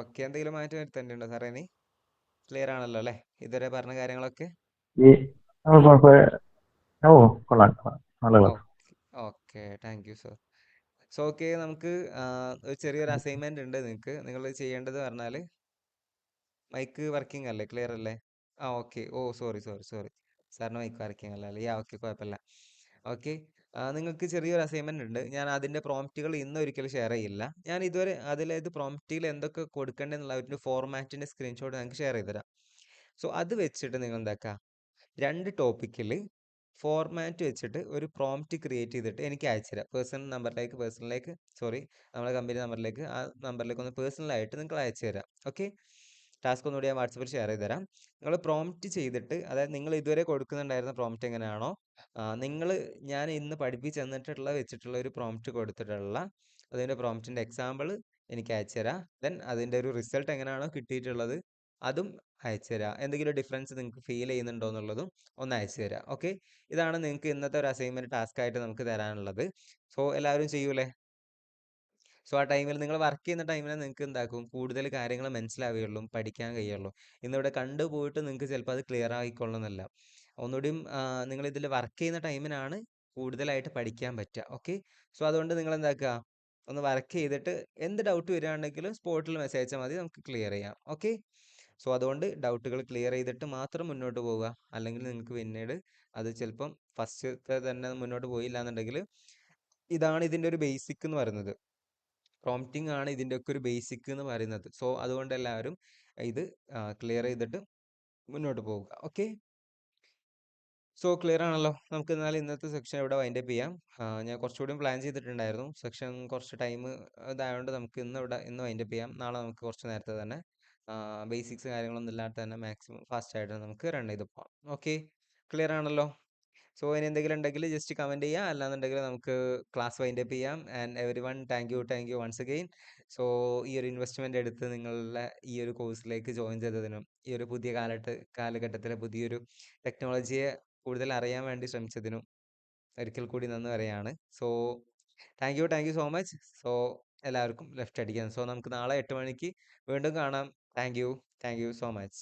ഓക്കെ, എന്തെങ്കിലും മാറ്റം വരുത്തേണ്ടോ സാറേ? ഇനി ക്ലിയർ ആണല്ലോ അല്ലേ ഇതുവരെ പറഞ്ഞ കാര്യങ്ങളൊക്കെ? ഈ ഓ കൊള്ളാം കൊള്ളാം, നല്ല class. Okay okay, thank you sir. So okay, നമുക്ക് ഒരു ചെറിയൊരു അസൈൻമെന്റ് ഉണ്ട് നിങ്ങൾക്ക്. നിങ്ങൾ ചെയ്യേണ്ടത് പറഞ്ഞാൽ, മൈക്ക് വർക്കിംഗ് അല്ലേ? ക്ലിയർ അല്ലേ? ആ ഓക്കെ. ഓ സോറി സോറി സോറി, സാറിന് മൈക്ക് വർക്കിംഗ് അല്ല അല്ലേ? ഓക്കെ, കുഴപ്പമില്ല. ഓക്കെ, നിങ്ങൾക്ക് ചെറിയൊരു അസൈൻമെന്റ് ഉണ്ട്. ഞാൻ അതിന്റെ പ്രോംപ്റ്റുകൾ ഇന്ന് ഒരിക്കലും ഷെയർ ചെയ്യില്ല. ഞാൻ ഇതുവരെ അതിലേത് പ്രോംപ്റ്റിൽ എന്തൊക്കെ കൊടുക്കേണ്ടതെന്നുള്ള ഒരു ഫോർമാറ്റിന്റെ സ്ക്രീൻഷോട്ട് നിങ്ങൾക്ക് ഷെയർ ചെയ്തുതരാം. സോ അത് വെച്ചിട്ട് നിങ്ങൾ എന്താക്കുക, 2 ടോപ്പിക്കിൽ ഫോർമാറ്റ് വെച്ചിട്ട് ഒരു പ്രോംപ്റ്റ് ക്രിയേറ്റ് ചെയ്തിട്ട് എനിക്ക് അയച്ചു തരാം. പേഴ്സണലിലേക്ക് സോറി, നമ്മുടെ കമ്പനി നമ്പറിലേക്ക്, ആ നമ്പറിലേക്ക് ഒന്ന് പേഴ്സണലായിട്ട് നിങ്ങൾ അയച്ചു തരാം. ഓക്കെ, ടാസ്ക് ഒന്നുകൂടി ഞാൻ വാട്സപ്പിൽ ഷെയർ ചെയ്ത് തരാം. നിങ്ങൾ പ്രോംപ്റ്റ് ചെയ്തിട്ട്, അതായത് നിങ്ങൾ ഇതുവരെ കൊടുക്കുന്നുണ്ടായിരുന്ന പ്രോംപ്റ്റ് എങ്ങനെയാണോ, നിങ്ങൾ ഞാൻ ഇന്ന് പഠിപ്പിച്ച് തന്നിട്ടുള്ള വെച്ചിട്ടുള്ള ഒരു പ്രോംപ്റ്റ് കൊടുത്തിട്ടുള്ള അതിൻ്റെ പ്രോംപ്റ്റിൻ്റെ എക്സാമ്പിൾ എനിക്ക് അയച്ചു തരാം. ദെൻ അതിൻ്റെ ഒരു റിസൾട്ട് എങ്ങനെയാണോ കിട്ടിയിട്ടുള്ളത് അതും അയച്ചു തരാം. എന്തെങ്കിലും ഡിഫറൻസ് നിങ്ങൾക്ക് ഫീൽ ചെയ്യുന്നുണ്ടോ എന്നുള്ളതും ഒന്ന് അയച്ചു തരാം. ഓക്കെ, ഇതാണ് നിങ്ങൾക്ക് ഇന്നത്തെ ഒരു അസൈൻമെൻറ്റ് ടാസ്ക് ആയിട്ട് നമുക്ക് തരാനുള്ളത്. സോ എല്ലാവരും ചെയ്യൂലേ? സോ ആ ടൈമിൽ നിങ്ങൾ വർക്ക് ചെയ്യുന്ന ടൈമിൽ നിങ്ങൾക്ക് എന്താക്കും, കൂടുതൽ കാര്യങ്ങൾ മനസ്സിലാവുകയുള്ളൂ, പഠിക്കാൻ കഴിയുള്ളൂ. ഇന്നിവിടെ കണ്ടുപോയിട്ട് നിങ്ങൾക്ക് ചിലപ്പോൾ അത് ക്ലിയർ ആയിക്കൊള്ളുന്നില്ല. ഒന്നുകൂടിയും നിങ്ങൾ ഇതിൽ വർക്ക് ചെയ്യുന്ന ടൈമിനാണ് കൂടുതലായിട്ട് പഠിക്കാൻ പറ്റുക. ഓക്കെ, സോ അതുകൊണ്ട് നിങ്ങൾ എന്താക്കുക, ഒന്ന് വർക്ക് ചെയ്തിട്ട് എന്ത് ഡൗട്ട് വരികയാണെങ്കിലും സ്പോട്ടിൽ മെസ്സേജ് അയച്ചാൽ മതി, നമുക്ക് ക്ലിയർ ചെയ്യാം. ഓക്കെ, സോ അതുകൊണ്ട് ഡൗട്ടുകൾ ക്ലിയർ ചെയ്തിട്ട് മാത്രം മുന്നോട്ട് പോവുക. അല്ലെങ്കിൽ നിങ്ങൾക്ക് പിന്നീട് അത് ചിലപ്പം ഫസ്റ്റത്തെ തന്നെ മുന്നോട്ട് പോയില്ല എന്നുണ്ടെങ്കിൽ, ഇതാണ് ഇതിൻ്റെ ഒരു ബേസിക് എന്ന് പറയുന്നത്. പ്രോംപ്റ്റിംഗ് ആണ് ഇതിൻ്റെ ഒക്കെ ഒരു ബേസിക് എന്ന് പറയുന്നത്. സോ അതുകൊണ്ട് എല്ലാവരും ഇത് ക്ലിയർ ചെയ്തിട്ട് മുന്നോട്ട് പോവുക. ഓക്കെ, സോ ക്ലിയർ ആണല്ലോ? നമുക്ക് എന്നാൽ ഇന്നത്തെ സെക്ഷൻ ഇവിടെ വൈൻഡപ്പ് ചെയ്യാം. ഞാൻ കുറച്ചുകൂടി പ്ലാൻ ചെയ്തിട്ടുണ്ടായിരുന്നു, സെക്ഷൻ കുറച്ച് ടൈം ഇതായതുകൊണ്ട് നമുക്ക് ഇന്ന് വൈൻഡപ്പ് ചെയ്യാം. നാളെ നമുക്ക് കുറച്ച് നേരത്തെ തന്നെ ബേസിക്സ് കാര്യങ്ങളൊന്നും ഇല്ലാതെ തന്നെ മാക്സിമം ഫാസ്റ്റ് ആയിട്ട് നമുക്ക് റൺ ചെയ്ത് പോകാം. ഓക്കെ, ക്ലിയർ ആണല്ലോ? സോ ഇനി എന്തെങ്കിലും ഉണ്ടെങ്കിൽ ജസ്റ്റ് കമൻറ്റ് ചെയ്യാം, അല്ലാന്നുണ്ടെങ്കിൽ നമുക്ക് ക്ലാസ് വൈൻഡപ്പ് ചെയ്യാം. And everyone, thank you once again. So ഈ ഒരു ഇൻവെസ്റ്റ്മെൻ്റ് എടുത്ത് നിങ്ങളുടെ ഈ ഒരു കോഴ്സിലേക്ക് ജോയിൻ ചെയ്തതിനും, ഈ ഒരു പുതിയ കാലഘട്ടത്തിലെ പുതിയൊരു ടെക്നോളജിയെ കൂടുതൽ അറിയാൻ വേണ്ടി ശ്രമിച്ചതിനും ഒരിക്കൽ കൂടി നന്ദി പറയാണ്. So thank you so much. So എല്ലാവർക്കും ലെഫ്റ്റ് അടിക്കാം. സോ നമുക്ക് നാളെ 8 മണിക്ക് വീണ്ടും കാണാം. Thank you so much.